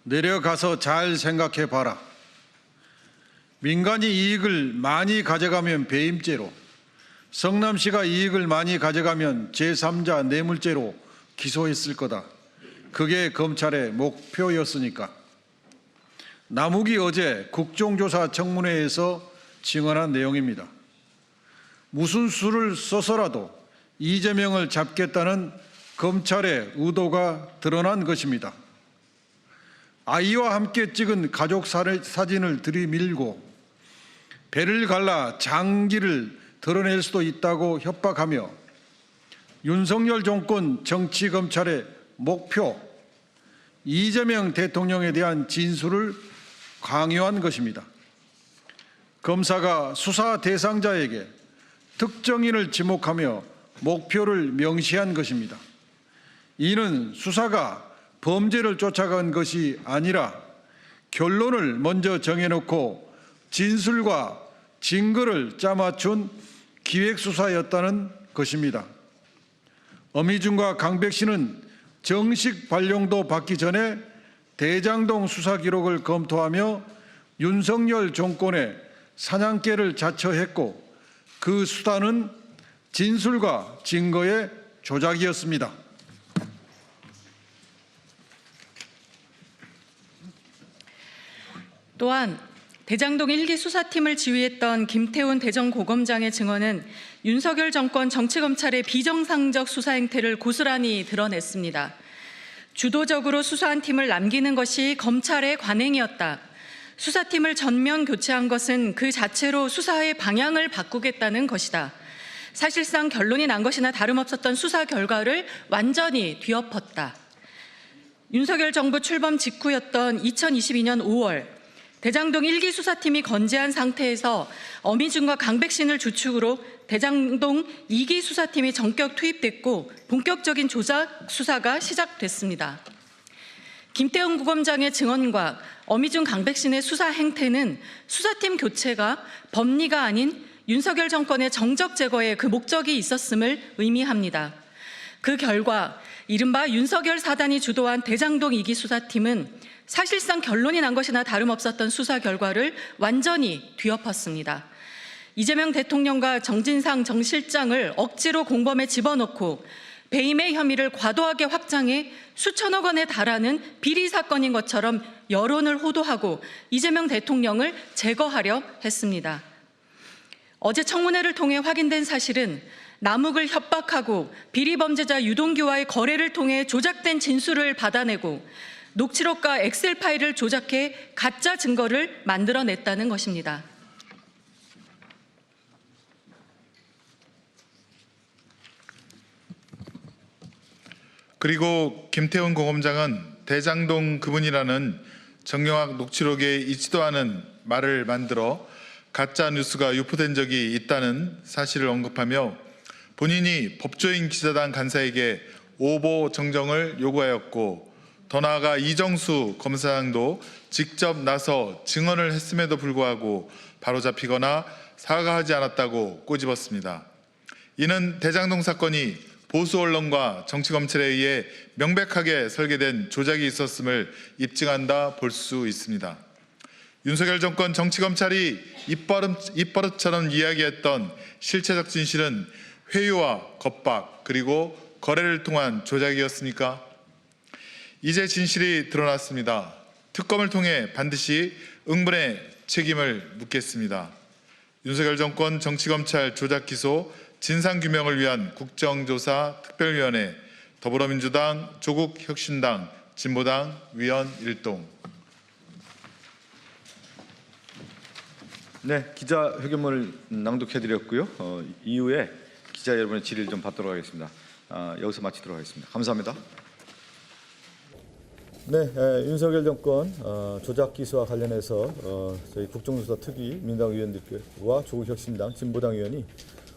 내려가서 잘 생각해 봐라. 민간이 이익을 많이 가져가면 배임죄로, 성남시가 이익을 많이 가져가면 제3자 뇌물죄로 기소했을 거다. 그게 검찰의 목표였으니까. 남욱이 어제 국정조사 청문회에서 증언한 내용입니다. 무슨 수를 써서라도 이재명을 잡겠다는 검찰의 의도가 드러난 것입니다. 아이와 함께 찍은 가족 사진을 들이밀고 배를 갈라 장기를 드러낼 수도 있다고 협박하며 윤석열 정권 정치검찰의 목표 이재명 대통령에 대한 진술을 강요한 것입니다. 검사가 수사 대상자에게 특정인을 지목하며 목표를 명시한 것입니다. 이는 수사가 범죄를 쫓아간 것이 아니라 결론을 먼저 정해놓고 진술과 증거를 짜맞춘 기획수사였다는 것입니다. 어미준과 강백씨는 정식 발령도 받기 전에 대장동 수사 기록을 검토하며 윤석열 정권의 사냥개를 자처했고 그 수단은 진술과 증거의 조작이었습니다. 또한 대장동 1기 수사팀을 지휘했던 김태훈 대전고검장의 증언은 윤석열 정권 정치검찰의 비정상적 수사 행태를 고스란히 드러냈습니다. 주도적으로 수사한 팀을 남기는 것이 검찰의 관행이었다. 수사팀을 전면 교체한 것은 그 자체로 수사의 방향을 바꾸겠다는 것이다. 사실상 결론이 난 것이나 다름없었던 수사 결과를 완전히 뒤엎었다. 윤석열 정부 출범 직후였던 2022년 5월 대장동 1기 수사팀이 건재한 상태에서 어미준과 강백신을 주축으로 대장동 2기 수사팀이 전격 투입됐고 본격적인 조작 수사가 시작됐습니다. 김태훈 구검장의 증언과 어미준 강백신의 수사 행태는 수사팀 교체가 법리가 아닌 윤석열 정권의 정적 제거에 그 목적이 있었음을 의미합니다. 그 결과 이른바 윤석열 사단이 주도한 대장동 2기 수사팀은 사실상 결론이 난 것이나 다름없었던 수사 결과를 완전히 뒤엎었습니다. 이재명 대통령과 정진상 정 실장을 억지로 공범에 집어넣고 배임의 혐의를 과도하게 확장해 수천억 원에 달하는 비리 사건인 것처럼 여론을 호도하고 이재명 대통령을 제거하려 했습니다. 어제 청문회를 통해 확인된 사실은 남욱을 협박하고 비리 범죄자 유동규와의 거래를 통해 조작된 진술을 받아내고 녹취록과 엑셀 파일을 조작해 가짜 증거를 만들어냈다는 것입니다. 그리고 김태훈 고검장은 대장동 그분이라는 정경학 녹취록에 있지도 않은 말을 만들어 가짜 뉴스가 유포된 적이 있다는 사실을 언급하며 본인이 법조인 기자단 간사에게 오보 정정을 요구하였고 더 나아가 이정수 검사장도 직접 나서 증언을 했음에도 불구하고 바로잡히거나 사과하지 않았다고 꼬집었습니다. 이는 대장동 사건이 보수 언론과 정치검찰에 의해 명백하게 설계된 조작이 있었음을 입증한다 볼 수 있습니다. 윤석열 정권 정치검찰이 입버릇처럼 이야기했던 실체적 진실은 회유와 겁박 그리고 거래를 통한 조작이었습니까? 이제 진실이 드러났습니다. 특검을 통해 반드시 응분의 책임을 묻겠습니다. 윤석열 정권 정치검찰 조작기소 진상규명을 위한 국정조사 특별위원회 더불어민주당, 조국혁신당, 진보당 위원 일동. 네, 기자회견문을 낭독해드렸고요. 이후에 기자 여러분의 질의를 좀 받도록 하겠습니다. 여기서 마치도록 하겠습니다. 감사합니다. 네, 윤석열 정권 조작 기수와 관련해서 저희 국정조사 특위 민당 의원들과 조국 혁신당 진보당 의원이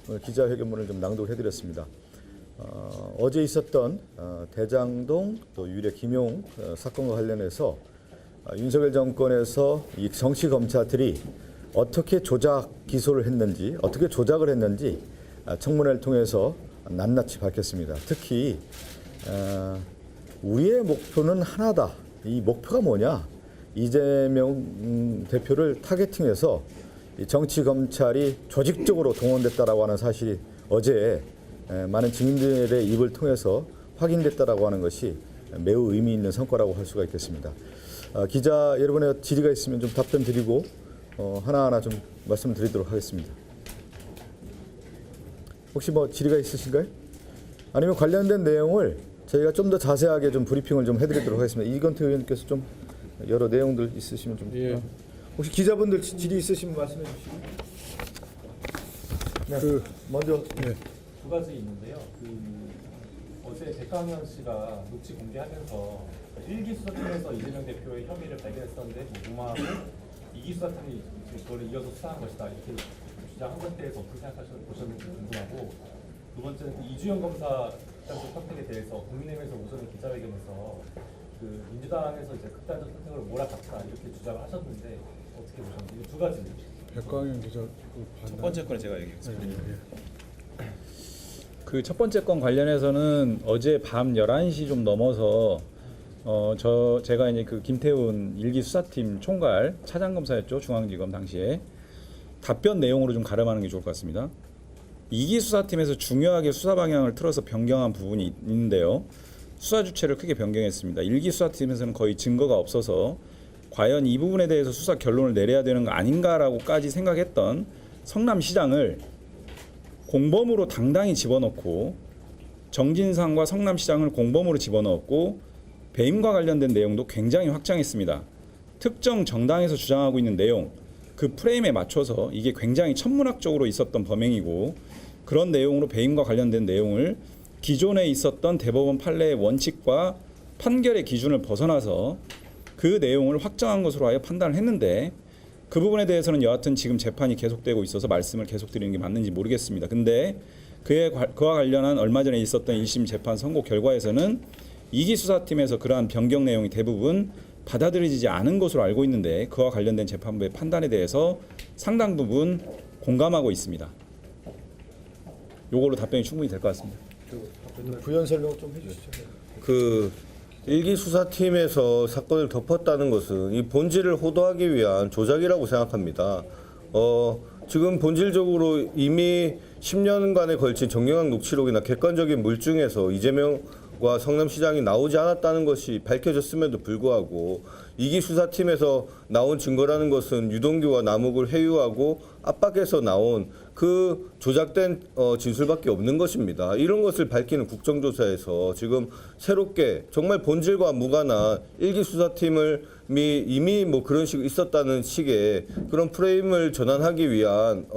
오늘 기자회견문을 좀 낭독해드렸습니다. 어제 있었던 대장동 또 유래 김용 사건과 관련해서 윤석열 정권에서 이 정치 검사들이 어떻게 조작 기소를 했는지, 어떻게 조작을 했는지 청문회를 통해서 낱낱이 밝혔습니다. 특히 우리의 목표는 하나다. 이 목표가 뭐냐? 이재명 대표를 타겟팅해서 이 정치 검찰이 조직적으로 동원됐다라고 하는 사실이 어제 많은 증인들의 입을 통해서 확인됐다라고 하는 것이 매우 의미 있는 성과라고 할 수가 있겠습니다. 기자 여러분의 질의가 있으면 좀 답변 드리고 하나하나 좀 말씀드리도록 하겠습니다. 혹시 뭐 질의가 있으신가요? 아니면 관련된 내용을 저희가 좀 더 자세하게 좀 브리핑을 좀 해드리도록 하겠습니다. 이건태 의원님께서 좀 여러 내용들 있으시면 좀 혹시 기자분들 질의 있으시면 말씀해 주시고. 네. 먼저 두 가지 있는데요. 어제 백강현 씨가 녹취 공개하면서 1기 수사팀에서 이재명 대표의 혐의를 발견했었는데 무마하고 2기 수사팀이 그걸 이어서 수사한 것이다 이렇게 주장한 것에 대해서 어떻게 보셨는지 궁금하고, 두 번째는 이주영 검사 선택에 대해서 국민의힘에서 우선 기자회견에서 민주당에서 이제 극단적 선택을 몰아갔다 이렇게 주장을 하셨는데 어떻게 보셨는지, 이 두 가지. 백광현 기자 첫 번째 거는 제가 얘기했습니다. 그 첫 번째 건 관련해서는 어제 밤 11시 좀 넘어서 제가 이제 그 김태훈 일기 수사팀 총괄 차장검사였죠, 중앙지검 당시에. 답변 내용으로 좀 가름하는 게 좋을 것 같습니다. 2기 수사팀에서 중요하게 수사 방향을 틀어서 변경한 부분이 있는데요. 수사 주체를 크게 변경했습니다. 1기 수사팀에서는 거의 증거가 없어서 과연 이 부분에 대해서 수사 결론을 내려야 되는 거 아닌가라고까지 생각했던 성남시장을 공범으로 당당히 집어넣고, 정진상과 성남시장을 공범으로 집어넣었고, 배임과 관련된 내용도 굉장히 확장했습니다. 특정 정당에서 주장하고 있는 내용, 그 프레임에 맞춰서 이게 굉장히 천문학적으로 있었던 범행이고, 그런 내용으로 배임과 관련된 내용을 기존에 있었던 대법원 판례의 원칙과 판결의 기준을 벗어나서 그 내용을 확정한 것으로 하여 판단을 했는데, 그 부분에 대해서는 여하튼 지금 재판이 계속되고 있어서 말씀을 계속 드리는 게 맞는지 모르겠습니다. 근데 그와 관련한 얼마 전에 있었던 1심 재판 선고 결과에서는 2기 수사팀에서 그러한 변경 내용이 대부분 받아들여지지 않은 것으로 알고 있는데, 그와 관련된 재판부의 판단에 대해서 상당 부분 공감하고 있습니다. 요걸로 답변이 충분히 될 것 같습니다. 부연 설명 좀 해주시죠. 그 일기 수사팀에서 사건을 덮었다는 것은 이 본질을 호도하기 위한 조작이라고 생각합니다. 지금 본질적으로 이미 10년간에 걸친 정경학 녹취록이나 객관적인 물증에서 이재명과 성남시장이 나오지 않았다는 것이 밝혀졌음에도 불구하고 2기 수사팀에서 나온 증거라는 것은 유동규와 남욱을 회유하고 압박해서 나온 그 조작된 진술밖에 없는 것입니다. 이런 것을 밝히는 국정조사에서 지금 새롭게 정말 본질과 무관한 1기 수사팀을 이미 뭐 그런 식으로 있었다는 식의 그런 프레임을 전환하기 위한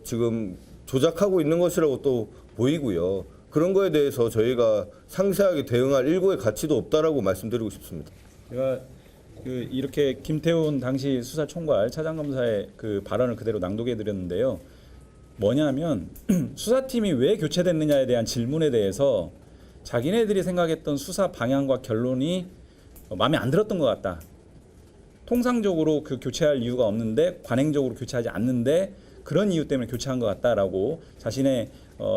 지금 조작하고 있는 것이라고 또 보이고요. 그런 거에 대해서 저희가 상세하게 대응할 일고의 가치도 없다라고 말씀드리고 싶습니다. 제가 이렇게 김태훈 당시 수사총괄 차장검사의 그 발언을 그대로 낭독해 드렸는데요. 뭐냐면 수사팀이 왜 교체됐느냐에 대한 질문에 대해서 자기네들이 생각했던 수사 방향과 결론이 마음에 안 들었던 것 같다. 통상적으로 그 교체할 이유가 없는데 관행적으로 교체하지 않는데 그런 이유 때문에 교체한 것 같다라고 자신의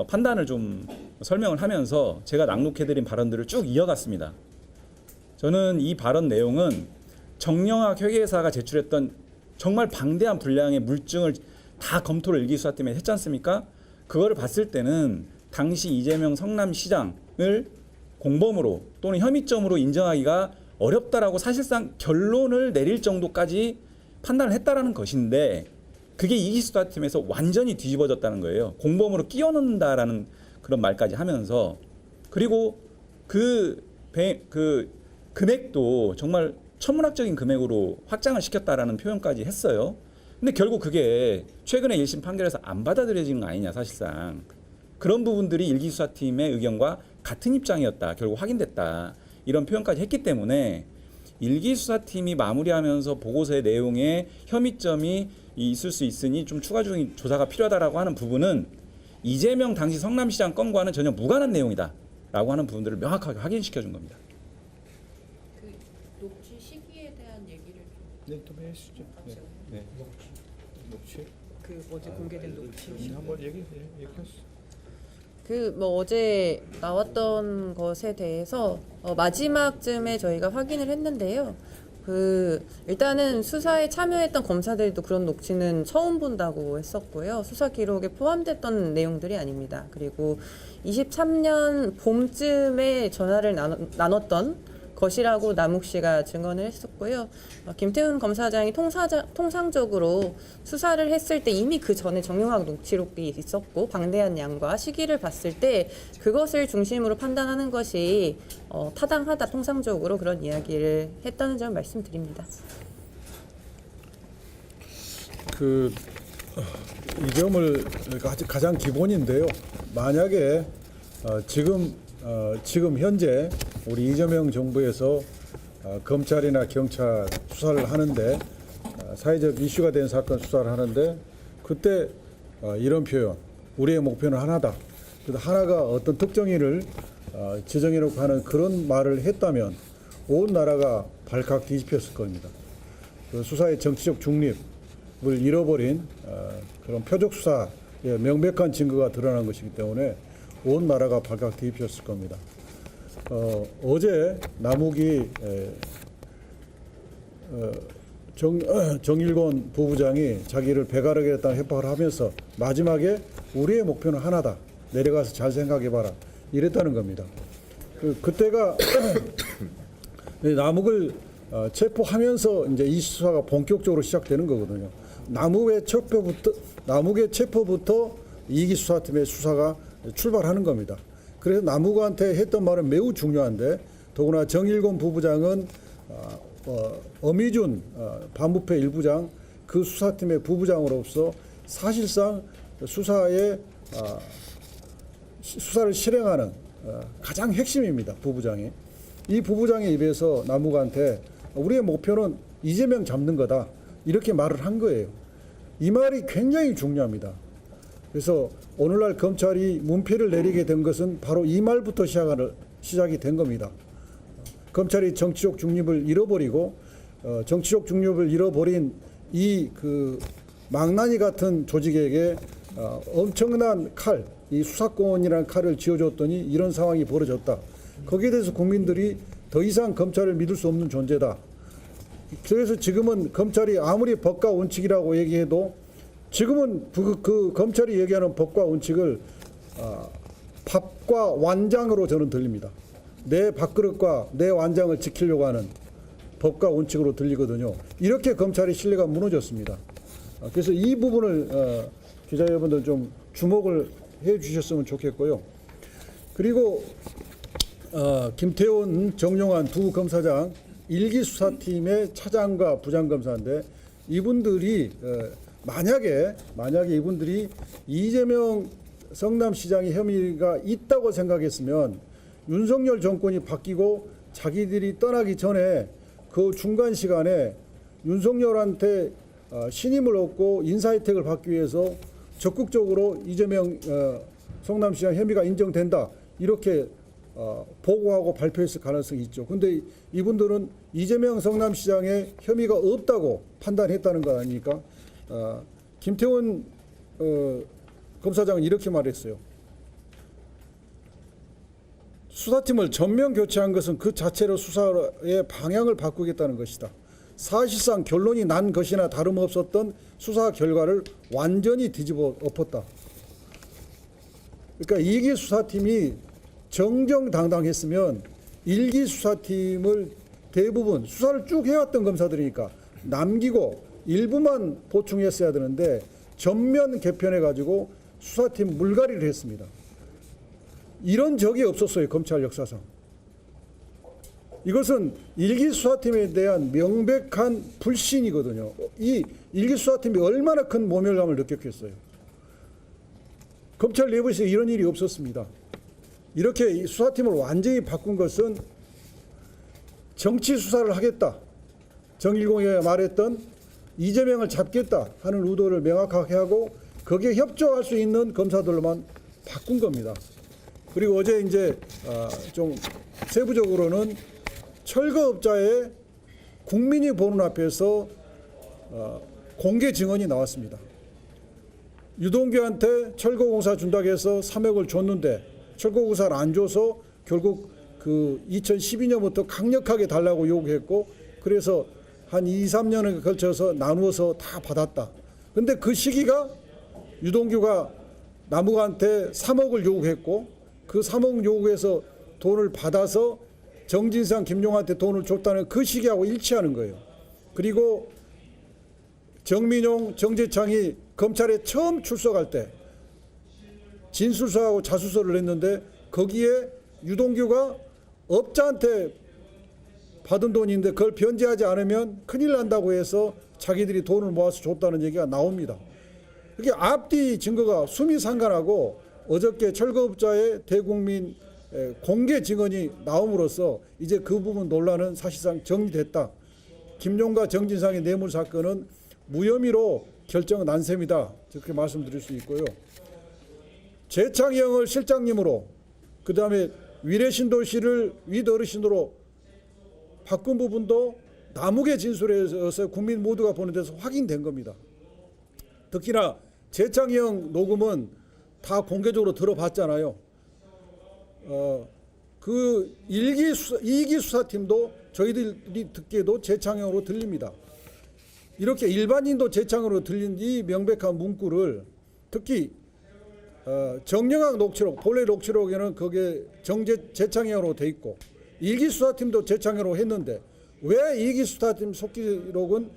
판단을 좀 설명을 하면서 제가 낭독해드린 발언들을 쭉 이어갔습니다. 저는 이 발언 내용은 정영학 회계사가 제출했던 정말 방대한 분량의 물증을 다 검토를 일기 수사팀에 했지 않습니까? 그거를 봤을 때는 당시 이재명 성남시장을 공범으로 또는 혐의점으로 인정하기가 어렵다라고 사실상 결론을 내릴 정도까지 판단을 했다라는 것인데, 그게 이기 수사팀에서 완전히 뒤집어졌다는 거예요. 공범으로 끼워 넣는다라는 그런 말까지 하면서, 그리고 그 금액도 정말 천문학적인 금액으로 확장을 시켰다라는 표현까지 했어요. 근데 결국 그게 최근에 1심 판결에서 안 받아들여지는 거 아니냐 사실상. 그런 부분들이 일기수사팀의 의견과 같은 입장이었다. 결국 확인됐다. 이런 표현까지 했기 때문에 일기수사팀이 마무리하면서 보고서의 내용에 혐의점이 있을 수 있으니 좀 추가적인 조사가 필요하다라고 하는 부분은 이재명 당시 성남시장 건과는 전혀 무관한 내용이다라고 하는 부분들을 명확하게 확인시켜 준 겁니다. 그 녹취 시기에 대한 얘기를 네, 또 해주시죠. 네. 녹취 그 어제 공개된 녹취 한번 얘기하시죠. 그 뭐 어제 나왔던 것에 대해서 마지막쯤에 저희가 확인을 했는데요. 그 일단은 수사에 참여했던 검사들도 그런 녹취는 처음 본다고 했었고요. 수사 기록에 포함됐던 내용들이 아닙니다. 그리고 23년 봄쯤에 전화를 나눴던 것이라고 남욱 씨가 증언을 했었고요. 김태훈 검사장이 통상적으로 수사를 했을 때 이미 그 전에 정영학 녹취록이 있었고 방대한 양과 시기를 봤을 때 그것을 중심으로 판단하는 것이 타당하다 통상적으로 그런 이야기를 했다는 점 말씀드립니다. 이 점을 가장 기본인데요. 만약에 지금 현재 우리 이재명 정부에서 검찰이나 경찰 수사를 하는데 사회적 이슈가 된 사건 수사를 하는데 그때 이런 표현, 우리의 목표는 하나다. 하나가 어떤 특정인을 지정해놓고 하는 그런 말을 했다면 온 나라가 발칵 뒤집혔을 겁니다. 그 수사의 정치적 중립을 잃어버린 그런 표적 수사의 명백한 증거가 드러난 것이기 때문에 온 나라가 발칵 뒤집혔을 겁니다. 어제 남욱이 정일권 부부장이 자기를 배가르겠다는 협박을 하면서 마지막에 우리의 목표는 하나다. 내려가서 잘 생각해봐라. 이랬다는 겁니다. 그때가 남욱을 체포하면서 이제 이 수사가 본격적으로 시작되는 거거든요. 남욱의 체포부터 이기 수사팀의 수사가 출발하는 겁니다. 그래서 남욱한테 했던 말은 매우 중요한데 더구나 정일권 부부장은 어미준 반부패 일부장 그 수사팀의 부부장으로서 사실상 수사를 실행하는 가장 핵심입니다. 부부장이. 이 부부장의 입에서 남욱한테 우리의 목표는 이재명 잡는 거다. 이렇게 말을 한 거예요. 이 말이 굉장히 중요합니다. 그래서 오늘날 검찰이 문패를 내리게 된 것은 바로 이 말부터 시작이 된 겁니다. 검찰이 정치적 중립을 잃어버리고 정치적 중립을 잃어버린 이 그 망나니 같은 조직에게 엄청난 칼, 이 수사권이라는 칼을 쥐어줬더니 이런 상황이 벌어졌다. 거기에 대해서 국민들이 더 이상 검찰을 믿을 수 없는 존재다. 그래서 지금은 검찰이 아무리 법과 원칙이라고 얘기해도 지금은 그 검찰이 얘기하는 법과 원칙을 밥과 완장으로 저는 들립니다. 내 밥그릇과 내 완장을 지키려고 하는 법과 원칙으로 들리거든요. 이렇게 검찰의 신뢰가 무너졌습니다. 그래서 이 부분을 기자 여러분들 좀 주목을 해 주셨으면 좋겠고요. 그리고 김태훈, 정용환 두 검사장 1기 수사팀의 차장과 부장검사인데 이분들이 만약에 이분들이 이재명 성남시장의 혐의가 있다고 생각했으면 윤석열 정권이 바뀌고 자기들이 떠나기 전에 그 중간 시간에 윤석열한테 신임을 얻고 인사 혜택을 받기 위해서 적극적으로 이재명 성남시장 혐의가 인정된다 이렇게 보고하고 발표했을 가능성이 있죠. 그런데 이분들은 이재명 성남시장의 혐의가 없다고 판단했다는 거 아닙니까? 김태훈 검사장은 이렇게 말했어요. 수사팀을 전면 교체한 것은 그 자체로 수사의 방향을 바꾸겠다는 것이다. 사실상 결론이 난 것이나 다름없었던 수사 결과를 완전히 뒤집어 엎었다. 그러니까 2기 수사팀이 정정당당했으면 1기 수사팀을 대부분 수사를 쭉 해왔던 검사들이니까 남기고 일부만 보충했어야 되는데 전면 개편해가지고 수사팀 물갈이를 했습니다. 이런 적이 없었어요. 검찰 역사상. 이것은 일기 수사팀에 대한 명백한 불신이거든요. 이 일기 수사팀이 얼마나 큰 모멸감을 느꼈겠어요. 검찰 내부에서 이런 일이 없었습니다. 이렇게 이 수사팀을 완전히 바꾼 것은 정치 수사를 하겠다. 정일공이 말했던 이재명을 잡겠다 하는 의도를 명확하게 하고 거기에 협조할 수 있는 검사들로만 바꾼 겁니다. 그리고 어제 이제 좀 세부적으로는 철거업자의 국민이 보는 앞에서 공개 증언이 나왔습니다. 유동규한테 철거공사 준다고 해서 3억을 줬는데 철거공사를 안 줘서 결국 그 2012년부터 강력하게 달라고 요구했고 그래서 한 2, 3년에 걸쳐서 나누어서 다 받았다. 근데 그 시기가 유동규가 남욱한테 3억을 요구했고 그 3억 요구해서 돈을 받아서 정진상, 김용한테 돈을 줬다는 그 시기하고 일치하는 거예요. 그리고 정민용, 정재창이 검찰에 처음 출석할 때 진술서하고 자수서를 냈는데 거기에 유동규가 업자한테 받은 돈인데 그걸 변제하지 않으면 큰일 난다고 해서 자기들이 돈을 모아서 줬다는 얘기가 나옵니다. 이게 앞뒤 증거가 수미상관하고 어저께 철거업자의 대국민 공개 증언이 나옴으로써 이제 그 부분 논란은 사실상 정리됐다. 김용과 정진상의 뇌물 사건은 무혐의로 결정은 난 셈이다. 그렇게 말씀드릴 수 있고요. 재창형을 실장님으로 그다음에 위례신도시를 윗어르신으로 바꾼 부분도 남욱의 진술에서 국민 모두가 보는 데서 확인된 겁니다. 특히나 재창형 녹음은 다 공개적으로 들어봤잖아요. 그 이기 수사팀도 저희들이 듣기에도 재창형으로 들립니다. 이렇게 일반인도 재창으로 들린 이 명백한 문구를 특히 정영학 녹취록, 본래 녹취록에는 그게 재창형으로 돼 있고 일기 수사팀도 재창형으로 했는데 왜 일기 수사팀 속기록은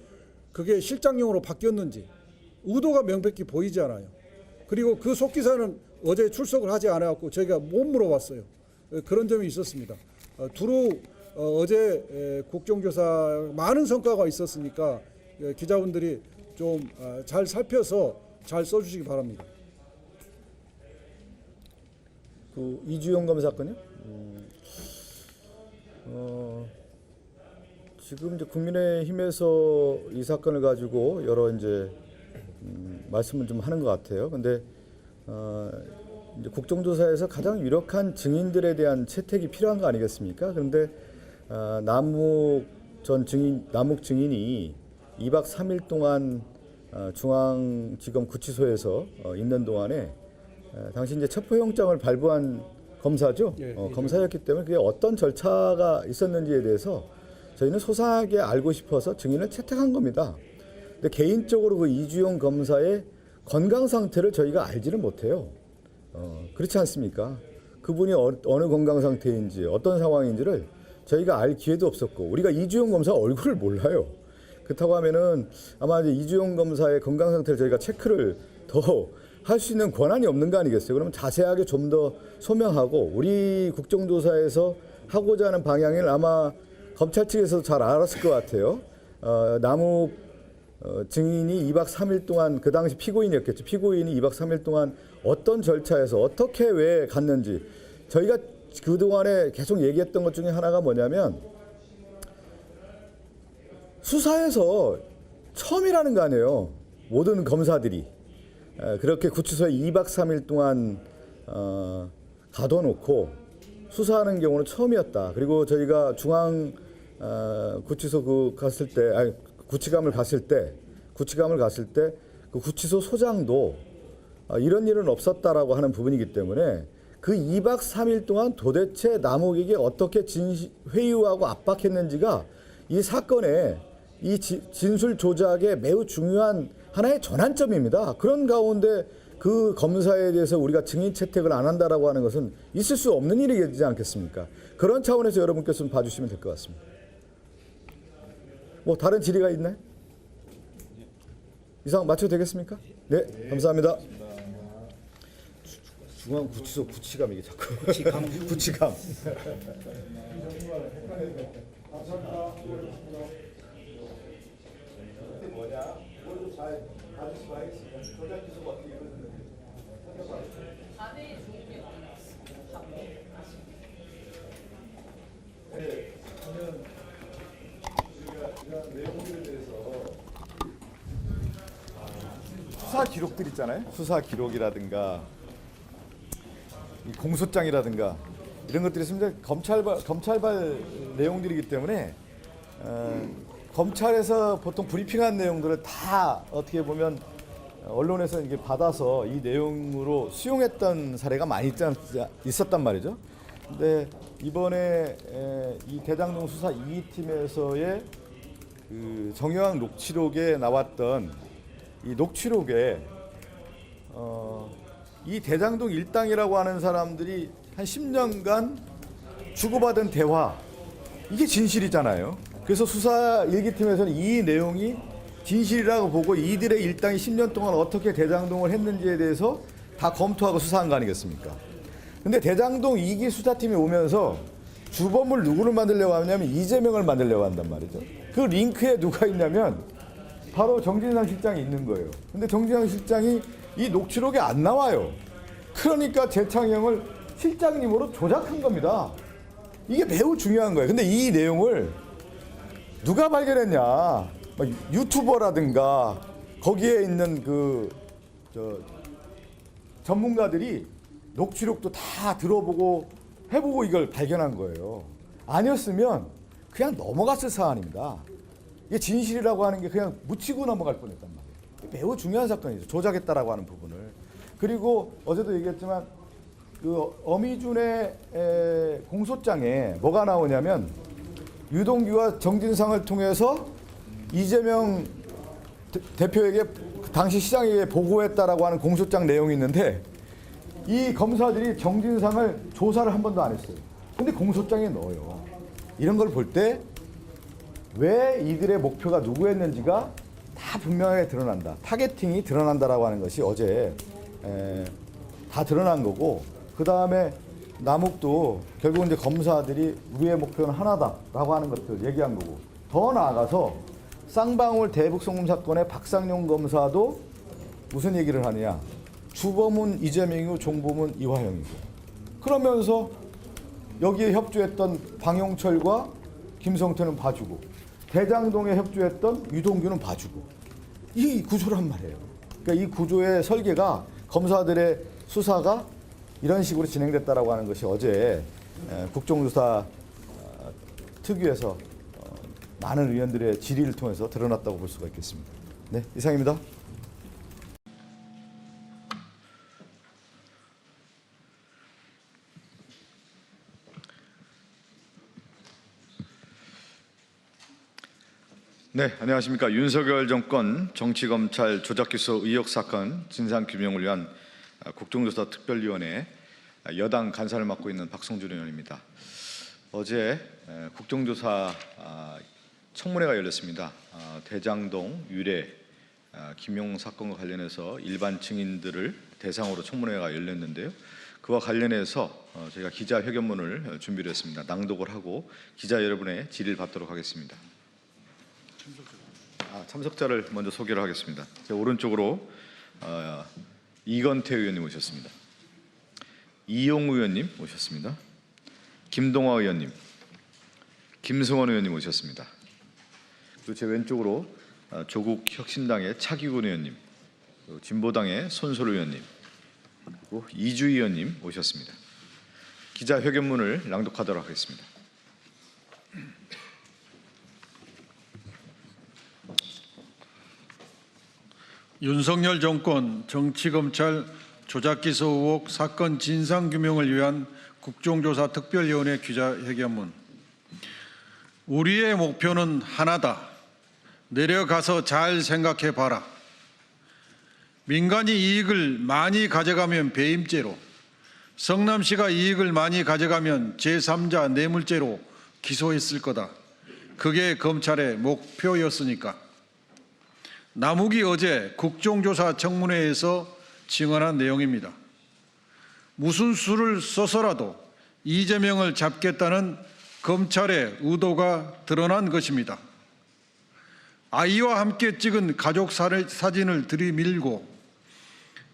그게 실장용으로 바뀌었는지 의도가 명백히 보이지 않아요. 그리고 그 속기사는 어제 출석을 하지 않았고 저희가 못 물어봤어요. 그런 점이 있었습니다. 두루 어제 국정조사 많은 성과가 있었으니까 기자분들이 좀 잘 살펴서 잘 써주시기 바랍니다. 그 이주영 검사 건요? 지금 이제 국민의힘에서 이 사건을 가지고 여러 이제 말씀을 좀 하는 것 같아요. 근데 이제 국정조사에서 가장 유력한 증인들에 대한 채택이 필요한 거 아니겠습니까? 그런데 남욱 증인이 2박 3일 동안 중앙지검 구치소에서 있는 동안에 당시 이제 첩보영장을 발부한 검사죠. 검사였기 때문에 그게 어떤 절차가 있었는지에 대해서 저희는 소상하게 알고 싶어서 증인을 채택한 겁니다. 근데 개인적으로 그 이주영 검사의 건강 상태를 저희가 알지는 못해요. 그렇지 않습니까? 그분이 어느 건강 상태인지 어떤 상황인지를 저희가 알 기회도 없었고 우리가 이주영 검사 얼굴을 몰라요. 그렇다고 하면은 아마 이제 이주영 검사의 건강 상태를 저희가 체크를 더 할 수 있는 권한이 없는 거 아니겠어요? 그러면 자세하게 좀 더 소명하고 우리 국정조사에서 하고자 하는 방향을 아마 검찰 측에서 잘 알았을 것 같아요. 남욱 증인이 2박 3일 동안 그 당시 피고인이었겠죠. 피고인이 2박 3일 동안 어떤 절차에서 어떻게 왜 갔는지 저희가 그동안에 계속 얘기했던 것 중에 하나가 뭐냐면 수사에서 처음이라는 거 아니에요. 모든 검사들이 그렇게 구치소에 2박 3일 동안 가둬놓고 수사하는 경우는 처음이었다. 그리고 저희가 중앙 구치소 갔을 때 구치감을 갔을 때 그 구치소 소장도 이런 일은 없었다라고 하는 부분이기 때문에 그 2박 3일 동안 도대체 남욱에게 어떻게 회유하고 압박했는지가 이 사건의 이 진술 조작에 매우 중요한 하나의 전환점입니다. 그런 가운데 그 검사에 대해서 우리가 증인 채택을 안 한다라고 하는 것은 있을 수 없는 일이지 않겠습니까? 그런 차원에서 여러분께서 좀 봐주시면 될 것 같습니다. 뭐 다른 질의가 있나요? 이상 마쳐도 되겠습니까? 네, 감사합니다. 중앙구치소 구치감 이게 자꾸 구치감 수사 기록들 있잖아요. 수사 기록이라든가 이 공소장이라든가 이런 것들이 있으면 검찰발 내용들이기 때문에 검찰에서 보통 브리핑한 내용들을 다 어떻게 보면 언론에서 이게 받아서 이 내용으로 수용했던 사례가 많이 있었단 말이죠. 근데 이번에 이 대장동 수사 2팀에서의 그 정영학 녹취록에 나왔던 이 녹취록에 이 대장동 일당이라고 하는 사람들이 한 10년간 주고받은 대화, 이게 진실이잖아요. 그래서 수사 일기팀에서는 이 내용이 진실이라고 보고 이들의 일당이 10년 동안 어떻게 대장동을 했는지에 대해서 다 검토하고 수사한 거 아니겠습니까? 근데 대장동 2기 수사팀이 오면서 주범을 누구를 만들려고 하냐면 이재명을 만들려고 한단 말이죠. 그 링크에 누가 있냐면 바로 정진상 실장이 있는 거예요. 근데 정진상 실장이 이 녹취록에 안 나와요. 그러니까 재창영을 실장님으로 조작한 겁니다. 이게 매우 중요한 거예요. 근데 이 내용을 누가 발견했냐? 유튜버라든가 거기에 있는 전문가들이 녹취록도 다 들어보고 해보고 이걸 발견한 거예요. 아니었으면 그냥 넘어갔을 사안입니다. 이게 진실이라고 하는 게 그냥 묻히고 넘어갈 뻔했단 말이에요. 매우 중요한 사건이죠. 조작했다라고 하는 부분을. 그리고 어제도 얘기했지만 그 어미준의 공소장에 뭐가 나오냐면 유동규와 정진상을 통해서 이재명 대표에게 당시 시장에게 보고했다라고 하는 공소장 내용이 있는데 이 검사들이 정진상을 조사를 한 번도 안 했어요. 근데 공소장에 넣어요. 이런 걸 볼 때 왜 이들의 목표가 누구였는지가 다 분명하게 드러난다. 타겟팅이 드러난다라고 하는 것이 어제 다 드러난 거고, 그 다음에 남욱도 결국 이제 검사들이 우리의 목표는 하나다라고 하는 것들 얘기한 거고, 더 나아가서 쌍방울 대북송금 사건의 박상용 검사도 무슨 얘기를 하느냐? 주범은 이재명이고 종범은 이화영이고, 그러면서 여기에 협조했던 방용철과 김성태는 봐주고 대장동에 협조했던 유동규는 봐주고, 이 구조란 말이에요. 그러니까 이 구조의 설계가 검사들의 수사가 이런 식으로 진행됐다라고 하는 것이 어제 국정조사 특위에서 많은 의원들의 질의를 통해서 드러났다고 볼 수가 있겠습니다. 네, 이상입니다. 네, 안녕하십니까. 윤석열 정권 정치검찰 조작기소 의혹 사건 진상규명을 위한 국정조사 특별위원회 여당 간사를 맡고 있는 박성준 의원입니다. 어제 국정조사 청문회가 열렸습니다. 대장동 유례 김용 사건과 관련해서 일반 증인들을 대상으로 청문회가 열렸는데요. 그와 관련해서 저희가 기자회견문을 준비를 했습니다. 낭독을 하고 기자 여러분의 질의를 받도록 하겠습니다. 참석자를 먼저 소개를 하겠습니다. 제 오른쪽으로 이건태 의원님 오셨습니다. 이용우 의원님 오셨습니다. 김동화 의원님, 김승원 의원님 오셨습니다. 그리고 제 왼쪽으로 조국 혁신당의 차기훈 의원님, 진보당의 손솔 의원님, 그리고 이주희 의원님 오셨습니다. 기자회견문을 낭독하도록 하겠습니다. 윤석열 정권 정치검찰 조작기소 의혹 사건 진상규명을 위한 국정조사 특별위원회 기자회견문. 우리의 목표는 하나다. 내려가서 잘 생각해 봐라. 민간이 이익을 많이 가져가면 배임죄로, 성남시가 이익을 많이 가져가면 제3자 뇌물죄로 기소했을 거다. 그게 검찰의 목표였으니까. 남욱이 어제 국정조사 청문회에서 증언한 내용입니다. 무슨 수를 써서라도 이재명을 잡겠다는 검찰의 의도가 드러난 것입니다. 아이와 함께 찍은 가족 사진을 들이밀고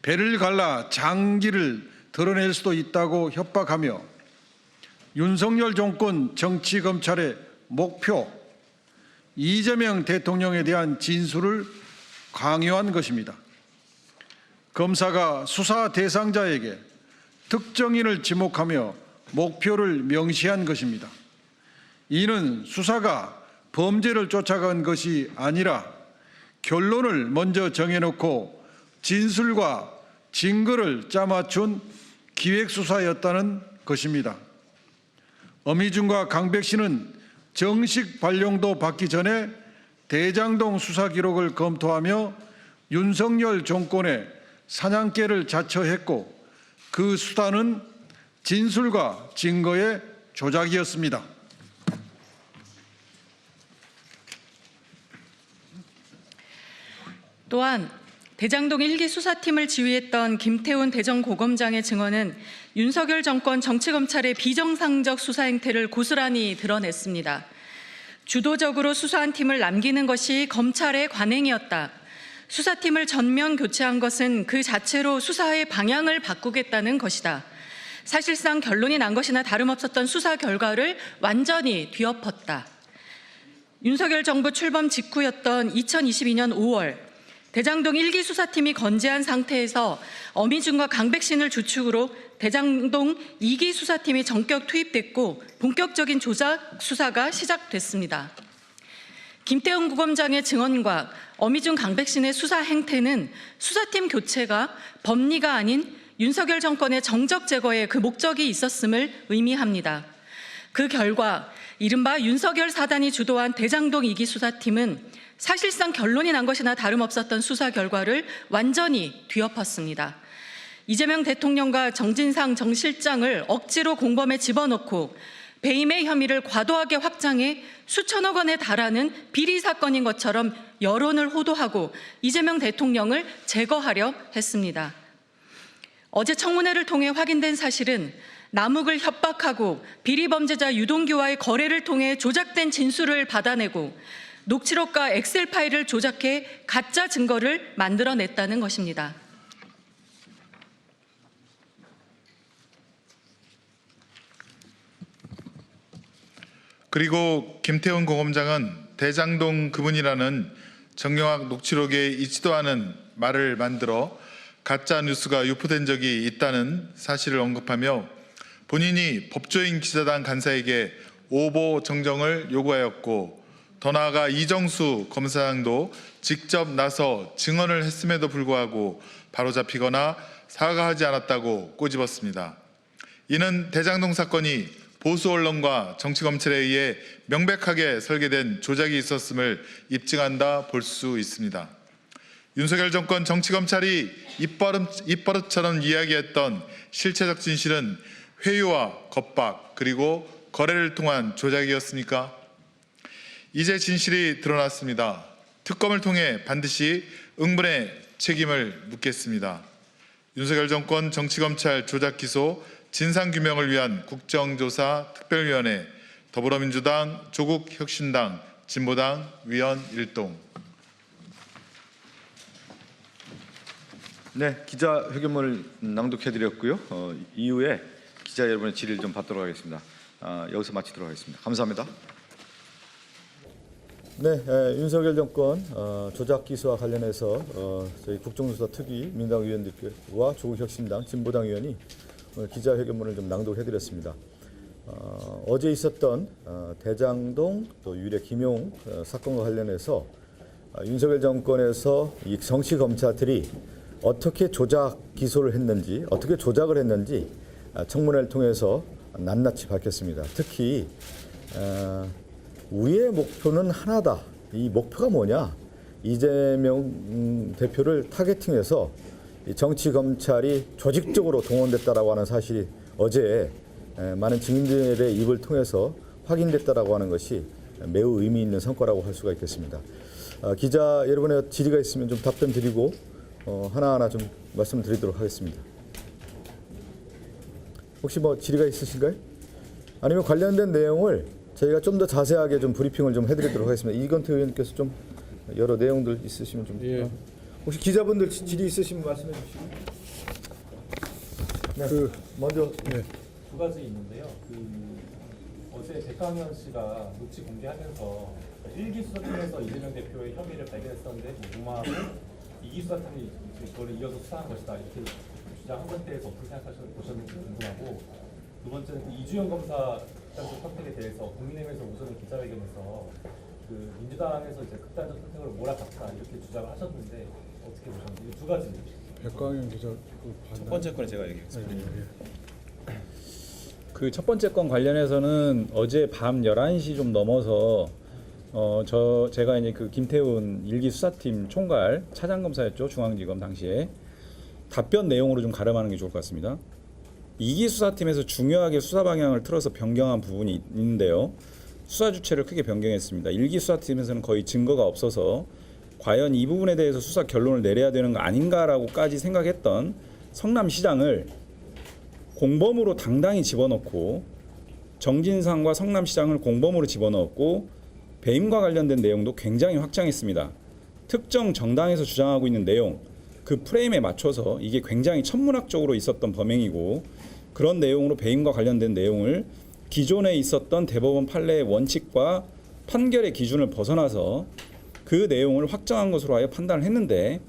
배를 갈라 장기를 드러낼 수도 있다고 협박하며 윤석열 정권 정치검찰의 목표 이재명 대통령에 대한 진술을 강요한 것입니다. 검사가 수사 대상자에게 특정인을 지목하며 목표를 명시한 것입니다. 이는 수사가 범죄를 쫓아간 것이 아니라 결론을 먼저 정해놓고 진술과 증거를 짜맞춘 기획수사였다는 것입니다. 어미준과 강백씨는 정식 발령도 받기 전에 대장동 수사 기록을 검토하며 윤석열 정권의 사냥개를 자처했고 그 수단은 진술과 증거의 조작이었습니다. 또한 대장동 1기 수사팀을 지휘했던 김태훈 대전고검장의 증언은 윤석열 정권 정치검찰의 비정상적 수사 행태를 고스란히 드러냈습니다. 주도적으로 수사한 팀을 남기는 것이 검찰의 관행이었다. 수사팀을 전면 교체한 것은 그 자체로 수사의 방향을 바꾸겠다는 것이다. 사실상 결론이 난 것이나 다름없었던 수사 결과를 완전히 뒤엎었다. 윤석열 정부 출범 직후였던 2022년 5월 대장동 1기 수사팀이 건재한 상태에서 어미준과 강백신을 주축으로 대장동 2기 수사팀이 전격 투입됐고 본격적인 조작 수사가 시작됐습니다. 김태훈 구검장의 증언과 어미준 강백신의 수사 행태는 수사팀 교체가 법리가 아닌 윤석열 정권의 정적 제거에 그 목적이 있었음을 의미합니다. 그 결과 이른바 윤석열 사단이 주도한 대장동 2기 수사팀은 사실상 결론이 난 것이나 다름없었던 수사 결과를 완전히 뒤엎었습니다. 이재명 대통령과 정진상 정 실장을 억지로 공범에 집어넣고 배임의 혐의를 과도하게 확장해 수천억 원에 달하는 비리 사건인 것처럼 여론을 호도하고 이재명 대통령을 제거하려 했습니다. 어제 청문회를 통해 확인된 사실은 남욱을 협박하고 비리 범죄자 유동규와의 거래를 통해 조작된 진술을 받아내고 녹취록과 엑셀 파일을 조작해 가짜 증거를 만들어냈다는 것입니다. 그리고 김태훈 고검장은 대장동 그분이라는 정영학 녹취록에 있지도 않은 말을 만들어 가짜 뉴스가 유포된 적이 있다는 사실을 언급하며 본인이 법조인 기자단 간사에게 오보 정정을 요구하였고 더 나아가 이정수 검사장도 직접 나서 증언을 했음에도 불구하고 바로잡히거나 사과하지 않았다고 꼬집었습니다. 이는 대장동 사건이 보수 언론과 정치검찰에 의해 명백하게 설계된 조작이 있었음을 입증한다 볼 수 있습니다. 윤석열 정권 정치검찰이 입버릇처럼 이야기했던 실체적 진실은 회유와 겁박 그리고 거래를 통한 조작이었습니까? 이제 진실이 드러났습니다. 특검을 통해 반드시 응분의 책임을 묻겠습니다. 윤석열 정권 정치검찰 조작기소 진상규명을 위한 국정조사 특별위원회 더불어민주당, 조국혁신당, 진보당 위원 일동. 네, 기자회견문을 낭독해드렸고요. 이후에 기자 여러분의 질의를 좀 받도록 하겠습니다. 여기서 마치도록 하겠습니다. 감사합니다. 네, 윤석열 정권 조작 기소와 관련해서 저희 국정조사 특위 민당 위원들과 조국혁신당, 진보당 위원이 오늘 기자회견문을 좀 낭독해드렸습니다. 어제 있었던 대장동 또 유래 김용 사건과 관련해서 윤석열 정권에서 이 정치 검사들이 어떻게 조작 기소를 했는지, 어떻게 조작을 했는지 청문회를 통해서 낱낱이 밝혔습니다. 특히 우리의 목표는 하나다. 이 목표가 뭐냐? 이재명 대표를 타겟팅해서 정치 검찰이 조직적으로 동원됐다라고 하는 사실이 어제 많은 증인들의 입을 통해서 확인됐다라고 하는 것이 매우 의미 있는 성과라고 할 수가 있겠습니다. 기자 여러분의 질의가 있으면 좀 답변 드리고 하나하나 좀 말씀드리도록 하겠습니다. 혹시 뭐 질의가 있으신가요? 아니면 관련된 내용을 저희가 좀 더 자세하게 좀 브리핑을 좀 해드리도록 하겠습니다. 이건태 의원님께서 좀 여러 내용들 있으시면 좀 혹시 기자분들 질의 있으시면 말씀해 주시고. 네. 먼저 두 가지 있는데요. 어제 백강현 씨가 녹취 공개하면서 1기 수사팀에서 이재명 대표의 혐의를 발견했었는데 무마하고 2기 수사팀이 그걸 이어서 수사한 것이다 이렇게 주장한 것에 대해서 어떻게 보셨는지 궁금하고, 두 번째는 이주영 검사 극단적 선택에 대해서 국민의힘에서 우선 기자회견에서 민주당에서 이제 극단적 선택으로 몰아갔다 이렇게 주장을 하셨는데 어떻게 보셨는지, 이 두 가지. 백광현 기자 첫 번째 거는 제가 얘기했습니다. 그 첫 번째 건 관련해서는 어제 밤 11시 좀 넘어서 제가 이제 그 김태훈 일기 수사팀 총괄 차장검사였죠. 중앙지검 당시에. 답변 내용으로 좀 가름하는 게 좋을 것 같습니다. 2기 수사팀에서 중요하게 수사 방향을 틀어서 변경한 부분이 있는데요. 수사 주체를 크게 변경했습니다. 1기 수사팀에서는 거의 증거가 없어서 과연 이 부분에 대해서 수사 결론을 내려야 되는 거 아닌가라고까지 생각했던 성남시장을 공범으로 당당히 집어넣고, 정진상과 성남시장을 공범으로 집어넣었고, 배임과 관련된 내용도 굉장히 확장했습니다. 특정 정당에서 주장하고 있는 내용, 그 프레임에 맞춰서 이게 굉장히 천문학적으로 있었던 범행이고, 그런 내용으로 배임과 관련된 내용을 기존에 있었던 대법원 판례의 원칙과 판결의 기준을 벗어나서 그 내용을 확정한 것으로 하여 판단을 했는데,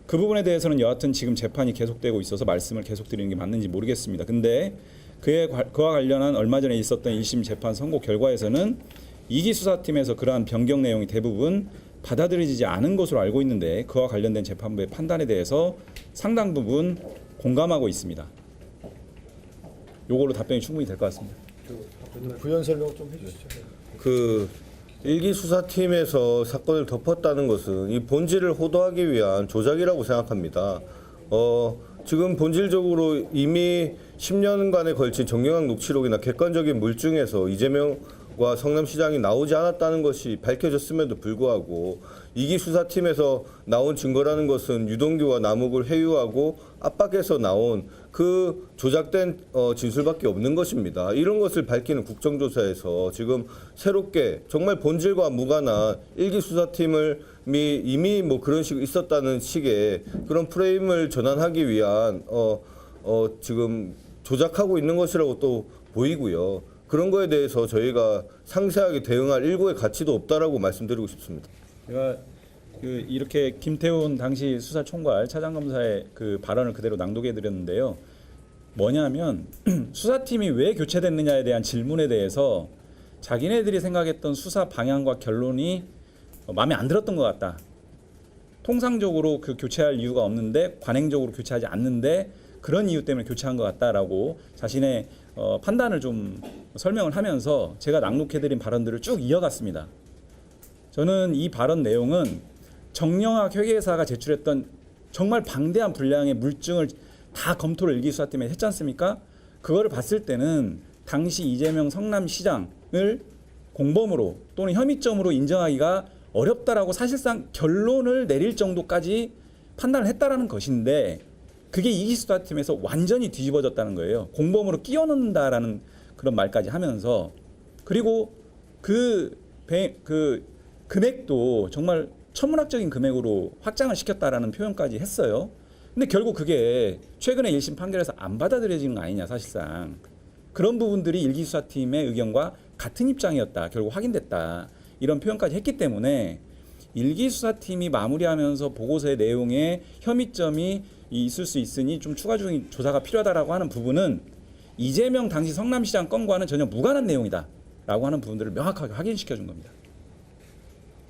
그 부분에 대해서는 여하튼 지금 재판이 계속되고 있어서 말씀을 계속 드리는 게 맞는지 모르겠습니다. 근데 그와 관련한 얼마 전에 있었던 1심 재판 선고 결과에서는 2기 수사팀에서 그러한 변경 내용이 대부분 받아들여지지 않은 것으로 알고 있는데, 그와 관련된 재판부의 판단에 대해서 상당 부분 공감하고 있습니다. 요걸로 답변이 충분히 될 것 같습니다. 부연 설명 좀 해주시죠. 그 1기 수사팀에서 사건을 덮었다는 것은 이 본질을 호도하기 위한 조작이라고 생각합니다. 지금 본질적으로 이미 10년간에 걸친 정경학 녹취록이나 객관적인 물증에서 이재명과 성남시장이 나오지 않았다는 것이 밝혀졌음에도 불구하고 2기 수사팀에서 나온 증거라는 것은 유동규와 남욱을 회유하고 압박해서 나온 그 조작된 진술밖에 없는 것입니다. 이런 것을 밝히는 국정조사에서 지금 새롭게 정말 본질과 무관한 1기 수사팀을 이미 뭐 그런 식으로 있었다는 식의 그런 프레임을 전환하기 위한 지금 조작하고 있는 것이라고 또 보이고요. 그런 거에 대해서 저희가 상세하게 대응할 일고의 가치도 없다라고 말씀드리고 싶습니다. 제가 이렇게 김태훈 당시 수사총괄 차장검사의 그 발언을 그대로 낭독해 드렸는데요. 뭐냐면 수사팀이 왜 교체됐느냐에 대한 질문에 대해서 자기네들이 생각했던 수사 방향과 결론이 마음에 안 들었던 것 같다. 통상적으로 그 교체할 이유가 없는데 관행적으로 교체하지 않는데 그런 이유 때문에 교체한 것 같다라고 자신의 판단을 좀 설명을 하면서 제가 낭독해드린 발언들을 쭉 이어갔습니다. 저는 이 발언 내용은 정영학 회계사가 제출했던 정말 방대한 분량의 물증을 다 검토를 1기 수사팀에 했지 않습니까? 그거를 봤을 때는 당시 이재명 성남시장을 공범으로 또는 혐의점으로 인정하기가 어렵다라고 사실상 결론을 내릴 정도까지 판단을 했다라는 것인데, 그게 2기 수사팀에서 완전히 뒤집어졌다는 거예요. 공범으로 끼워 넣는다라는 그런 말까지 하면서, 그리고 그 금액도 정말 천문학적인 금액으로 확장을 시켰다라는 표현까지 했어요. 근데 결국 그게 최근에 1심 판결에서 안 받아들여지는 거 아니냐, 사실상. 그런 부분들이 1기 수사팀의 의견과 같은 입장이었다, 결국 확인됐다, 이런 표현까지 했기 때문에 1기 수사팀이 마무리하면서 보고서의 내용에 혐의점이 있을 수 있으니 좀 추가적인 조사가 필요하다라고 하는 부분은 이재명 당시 성남시장 건과는 전혀 무관한 내용이다라고 하는 부분들을 명확하게 확인시켜 준 겁니다.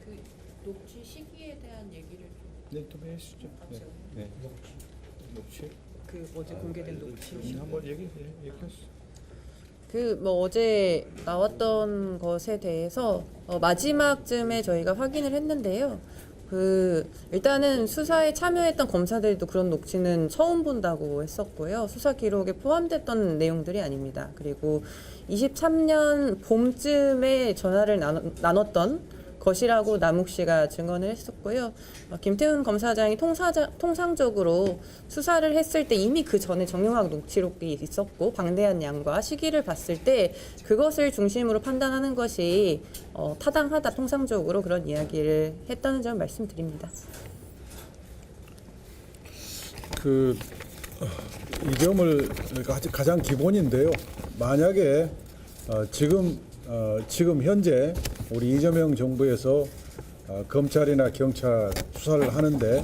그 녹취 시기에 대한 얘기를 네, 또 해주시죠. 네. 녹취. 그 어제 공개된 녹취 한번 얘기하시죠. 그 뭐 어제 나왔던 것에 대해서 마지막쯤에 저희가 확인을 했는데요. 그 일단은 수사에 참여했던 검사들도 그런 녹취는 처음 본다고 했었고요. 수사 기록에 포함됐던 내용들이 아닙니다. 그리고 23년 봄쯤에 전화를 나눴던 것이라고 남욱 씨가 증언을 했었고요. 김태훈 검사장이 통상적으로 수사를 했을 때 이미 그 전에 정영학 녹취록이 있었고 방대한 양과 시기를 봤을 때 그것을 중심으로 판단하는 것이 타당하다, 통상적으로 그런 이야기를 했다는 점 말씀드립니다. 이 점을 가장 기본인데요. 만약에 지금 현재 우리 이재명 정부에서 검찰이나 경찰 수사를 하는데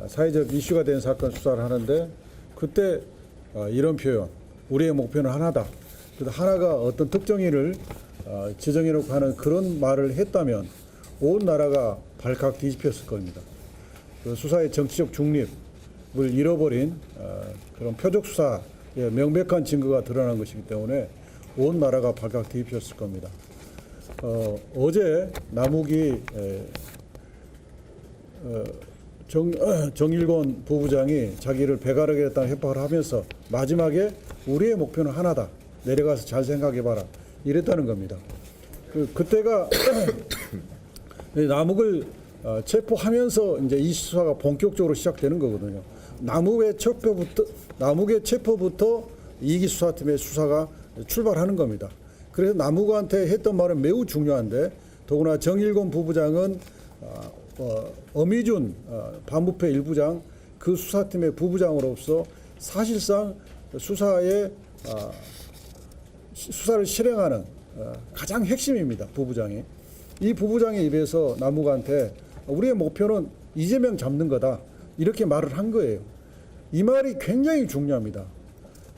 사회적 이슈가 된 사건 수사를 하는데 그때 이런 표현, 우리의 목표는 하나다. 하나가 어떤 특정인을 지정해놓고 하는 그런 말을 했다면 온 나라가 발칵 뒤집혔을 겁니다. 그 수사의 정치적 중립을 잃어버린 그런 표적 수사의 명백한 증거가 드러난 것이기 때문에 온 나라가 발칵 뒤집혔을 겁니다. 어제 남욱이 정일권 부부장이 자기를 배가르겠다는 협박을 하면서 마지막에 우리의 목표는 하나다. 내려가서 잘 생각해봐라. 이랬다는 겁니다. 그때가 남욱을 체포하면서 이제 이 수사가 본격적으로 시작되는 거거든요. 남욱의 체포부터 이기 수사팀의 수사가 출발하는 겁니다. 그래서 남욱한테 했던 말은 매우 중요한데 더구나 정일권 부부장은 어미준 반부패 일부장 그 수사팀의 부부장으로서 사실상 수사를 실행하는 가장 핵심입니다. 부부장이. 이 부부장의 입에서 남욱한테 우리의 목표는 이재명 잡는 거다. 이렇게 말을 한 거예요. 이 말이 굉장히 중요합니다.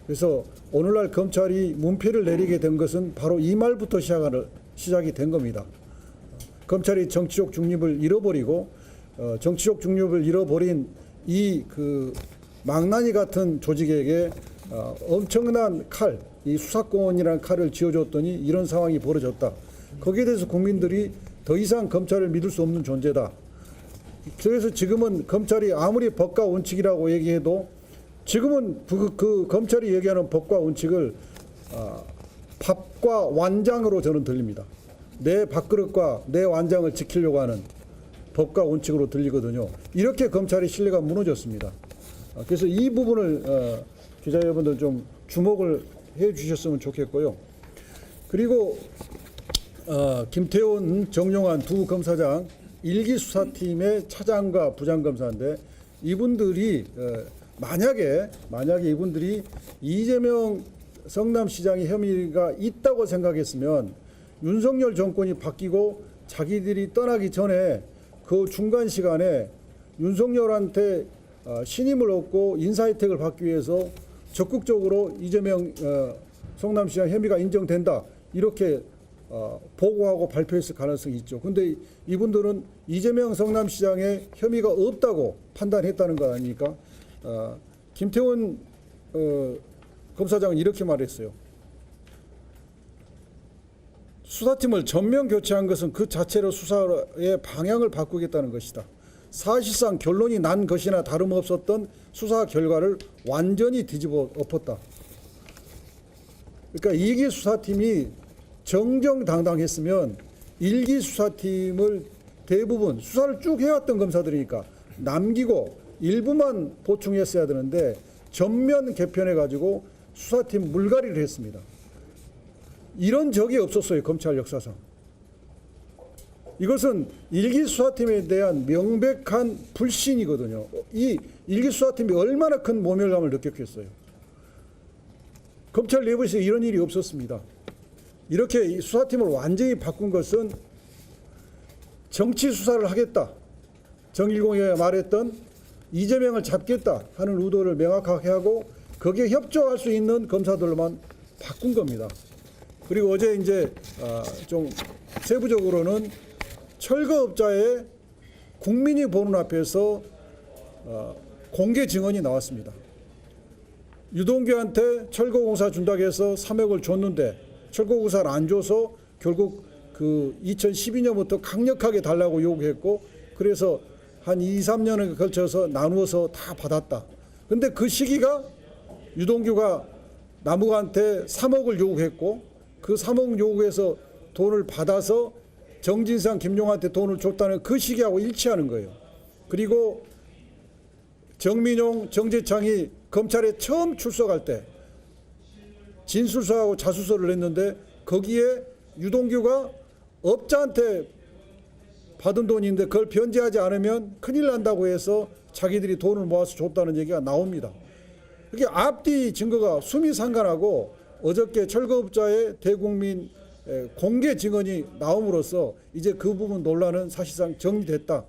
그래서 오늘날 검찰이 문패를 내리게 된 것은 바로 이 말부터 시작이 된 겁니다. 검찰이 정치적 중립을 잃어버리고 정치적 중립을 잃어버린 이 망나니 같은 조직에게 엄청난 칼, 이 수사권이라는 칼을 쥐어줬더니 이런 상황이 벌어졌다. 거기에 대해서 국민들이 더 이상 검찰을 믿을 수 없는 존재다. 그래서 지금은 검찰이 아무리 법과 원칙이라고 얘기해도 지금은 그 검찰이 얘기하는 법과 원칙을 밥과 완장으로 저는 들립니다. 내 밥그릇과 내 완장을 지키려고 하는 법과 원칙으로 들리거든요. 이렇게 검찰의 신뢰가 무너졌습니다. 그래서 이 부분을 기자 여러분들 좀 주목을 해 주셨으면 좋겠고요. 그리고 김태훈, 정용환 두 검사장 1기 수사팀의 차장과 부장검사인데 이분들이 만약에 이분들이 이재명 성남시장의 혐의가 있다고 생각했으면 윤석열 정권이 바뀌고 자기들이 떠나기 전에 그 중간 시간에 윤석열한테 신임을 얻고 인사 혜택을 받기 위해서 적극적으로 이재명 성남시장 혐의가 인정된다 이렇게 보고하고 발표했을 가능성이 있죠. 그런데 이분들은 이재명 성남시장의 혐의가 없다고 판단했다는 거 아닙니까? 김태훈 검사장은 이렇게 말했어요. 수사팀을 전면 교체한 것은 그 자체로 수사의 방향을 바꾸겠다는 것이다. 사실상 결론이 난 것이나 다름없었던 수사 결과를 완전히 뒤집어 엎었다. 그러니까 2기 수사팀이 정정당당했으면 1기 수사팀을 대부분 수사를 쭉 해왔던 검사들이니까 남기고 일부만 보충했어야 되는데 전면 개편해가지고 수사팀 물갈이를 했습니다. 이런 적이 없었어요. 검찰 역사상. 이것은 1기 수사팀에 대한 명백한 불신이거든요. 이 1기 수사팀이 얼마나 큰 모멸감을 느꼈겠어요. 검찰 내부에서 이런 일이 없었습니다. 이렇게 수사팀을 완전히 바꾼 것은 정치 수사를 하겠다. 정일공이 말했던 이재명을 잡겠다 하는 의도를 명확하게 하고 거기에 협조할 수 있는 검사들로만 바꾼 겁니다. 그리고 어제 이제 좀 세부적으로는 철거업자의 국민이 보는 앞에서 공개 증언이 나왔습니다. 유동규한테 철거공사 준다고 해서 3억을 줬는데 철거공사를 안 줘서 결국 그 2012년부터 강력하게 달라고 요구했고 그래서 한 2, 3년에 걸쳐서 나누어서 다 받았다. 근데 그 시기가 유동규가 남욱한테 3억을 요구했고 그 3억 요구해서 돈을 받아서 정진상, 김용한테 돈을 줬다는 그 시기하고 일치하는 거예요. 그리고 정민용, 정재창이 검찰에 처음 출석할 때 진술서하고 자수서를 냈는데 거기에 유동규가 업자한테 받은 돈인데 그걸 변제하지 않으면 큰일 난다고 해서 자기들이 돈을 모아서 줬다는 얘기가 나옵니다. 이게 앞뒤 증거가 수미상관하고 어저께 철거업자의 대국민 공개 증언이 나옴으로써 이제 그 부분 논란은 사실상 정리됐다.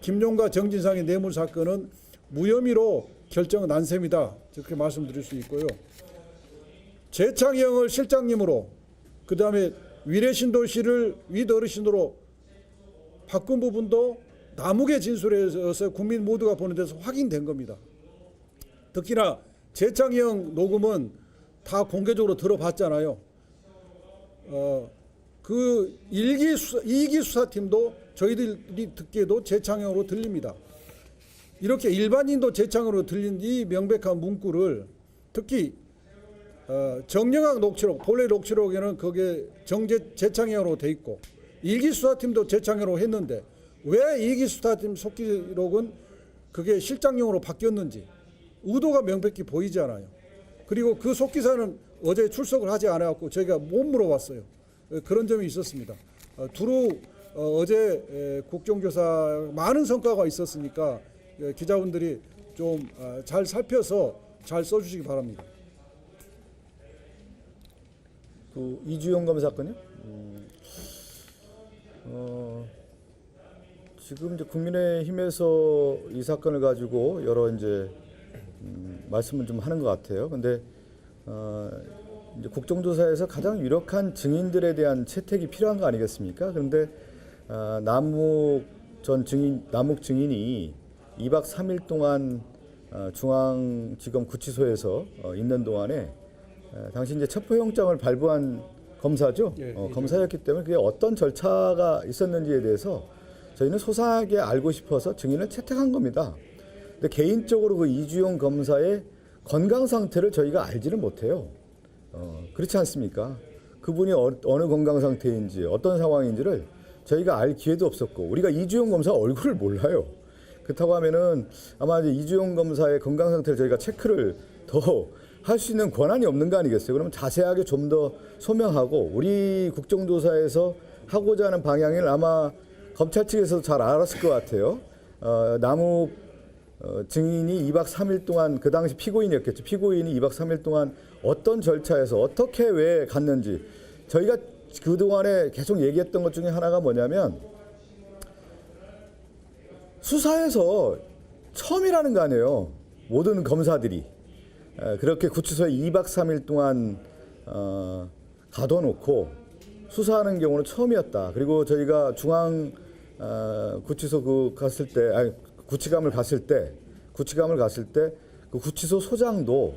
김용과 정진상의 뇌물 사건은 무혐의로 결정은 난 셈이다. 이렇게 말씀드릴 수 있고요. 재창형을 실장님으로 그다음에 위례신도시를 윗어르신으로 바꾼 부분도 남욱의 진술에서 국민 모두가 보는 데서 확인된 겁니다. 특히나 재창형 녹음은 다 공개적으로 들어봤잖아요. 그 2기 수사팀도 저희들이 듣기에도 재창형으로 들립니다. 이렇게 일반인도 재창으로 들린 이 명백한 문구를 특히 정영학 녹취록, 본래 녹취록에는 그게 재창형으로 돼 있고 1기 수사팀도 재창형으로 했는데 왜 2기 수사팀 속기록은 그게 실장용으로 바뀌었는지 의도가 명백히 보이지 않아요. 그리고 그 속기사는 어제 출석을 하지 않아갖고 저희가 못 물어봤어요. 그런 점이 있었습니다. 두루 어제 국정조사 많은 성과가 있었으니까 기자분들이 좀 잘 살펴서 잘 써주시기 바랍니다. 그 이주영 검사 사건요? 지금 이제 국민의힘에서 이 사건을 가지고 여러 이제 말씀을 좀 하는 것 같아요. 근데 이제 국정조사에서 가장 유력한 증인들에 대한 채택이 필요한 거 아니겠습니까? 그런데 남욱 증인이 2박 3일 동안 중앙지검 구치소에서 있는 동안에 당시 이제 첩보영장을 발부한 검사죠. 검사였기 때문에 그게 어떤 절차가 있었는지에 대해서 저희는 소상하게 알고 싶어서 증인을 채택한 겁니다. 근데 개인적으로 그 이주영 검사의 건강 상태를 저희가 알지는 못해요. 그렇지 않습니까? 그분이 어느 건강 상태인지 어떤 상황인지를 저희가 알 기회도 없었고 우리가 이주영 검사 얼굴을 몰라요. 그렇다고 하면은 아마 이제 이주영 검사의 건강 상태를 저희가 체크를 더 할 수 있는 권한이 없는 거 아니겠어요? 그러면 자세하게 좀 더 소명하고 우리 국정조사에서 하고자 하는 방향을 아마 검찰 측에서도 잘 알았을 것 같아요. 남욱 증인이 2박 3일 동안 그 당시 피고인이었겠죠. 피고인이 2박 3일 동안 어떤 절차에서 어떻게 왜 갔는지 저희가 그동안에 계속 얘기했던 것 중에 하나가 뭐냐면 수사에서 처음이라는 거 아니에요. 모든 검사들이 그렇게 구치소에 2박 3일 동안 가둬놓고 수사하는 경우는 처음이었다. 그리고 저희가 중앙 구치소 갔을 때, 구치감을 갔을 때 그 구치소 소장도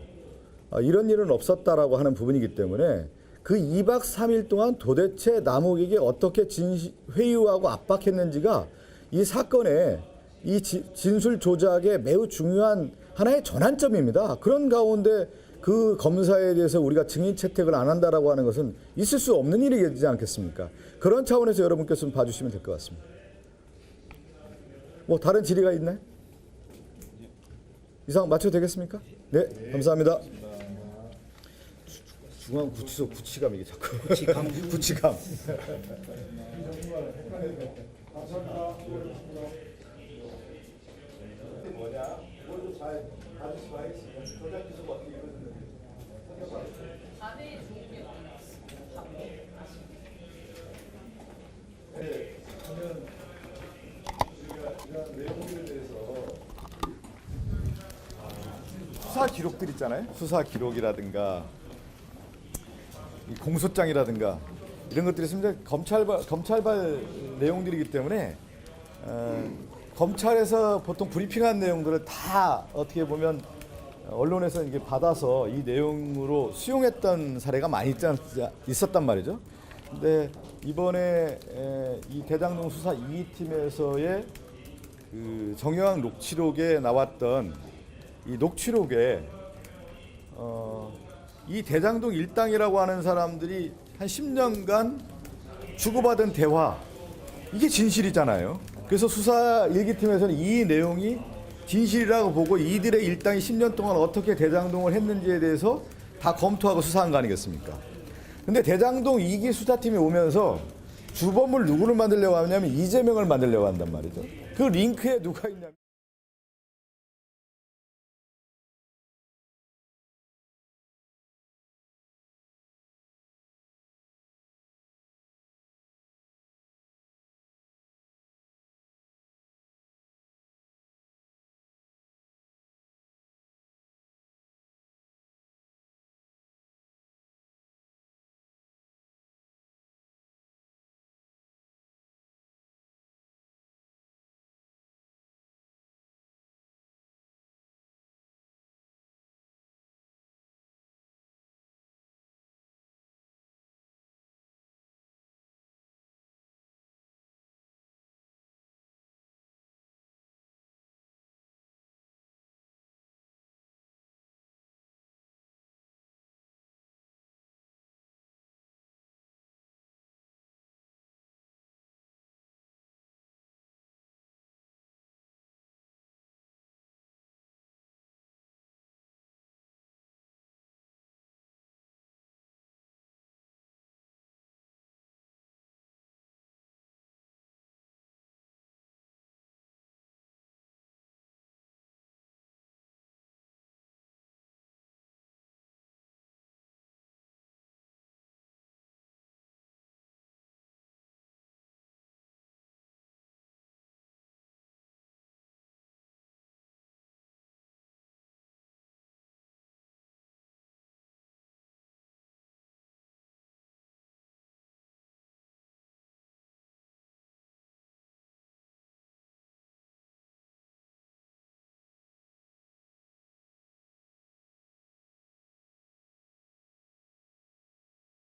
이런 일은 없었다라고 하는 부분이기 때문에 그 2박 3일 동안 도대체 남욱에게 어떻게 회유하고 압박했는지가 이 사건의 이 진술 조작에 매우 중요한 하나의 전환점입니다. 그런 가운데 그 검사에 대해서 우리가 증인 채택을 안 한다라고 하는 것은 있을 수 없는 일이지 않겠습니까? 그런 차원에서 여러분께서 좀 봐주시면 될 것 같습니다. 뭐 다른 질의가 있나요? 이상 마쳐도 되겠습니까? 네, 감사합니다. 중앙구치소 구치감 이게 자꾸 구치감. 수사 기록들 있잖아요. 수사 기록이라든가 이 공소장이라든가 이런 것들이 있으면 검찰발 내용들이기 때문에 검찰에서 보통 브리핑한 내용들을 다 어떻게 보면 언론에서 이게 받아서 이 내용으로 수용했던 사례가 많이 있었단 말이죠. 근데 이번에 이 대장동 수사 2팀에서의 그 정영학 녹취록에 나왔던 이 녹취록에 이 대장동 일당이라고 하는 사람들이 한 10년간 주고받은 대화 이게 진실이잖아요. 그래서 수사 일기팀에서는 이 내용이 진실이라고 보고 이들의 일당이 10년 동안 어떻게 대장동을 했는지에 대해서 다 검토하고 수사한 거 아니겠습니까? 근데 대장동 2기 수사팀이 오면서 주범을 누구를 만들려고 하냐면 이재명을 만들려고 한단 말이죠. 그 링크에 누가 있냐면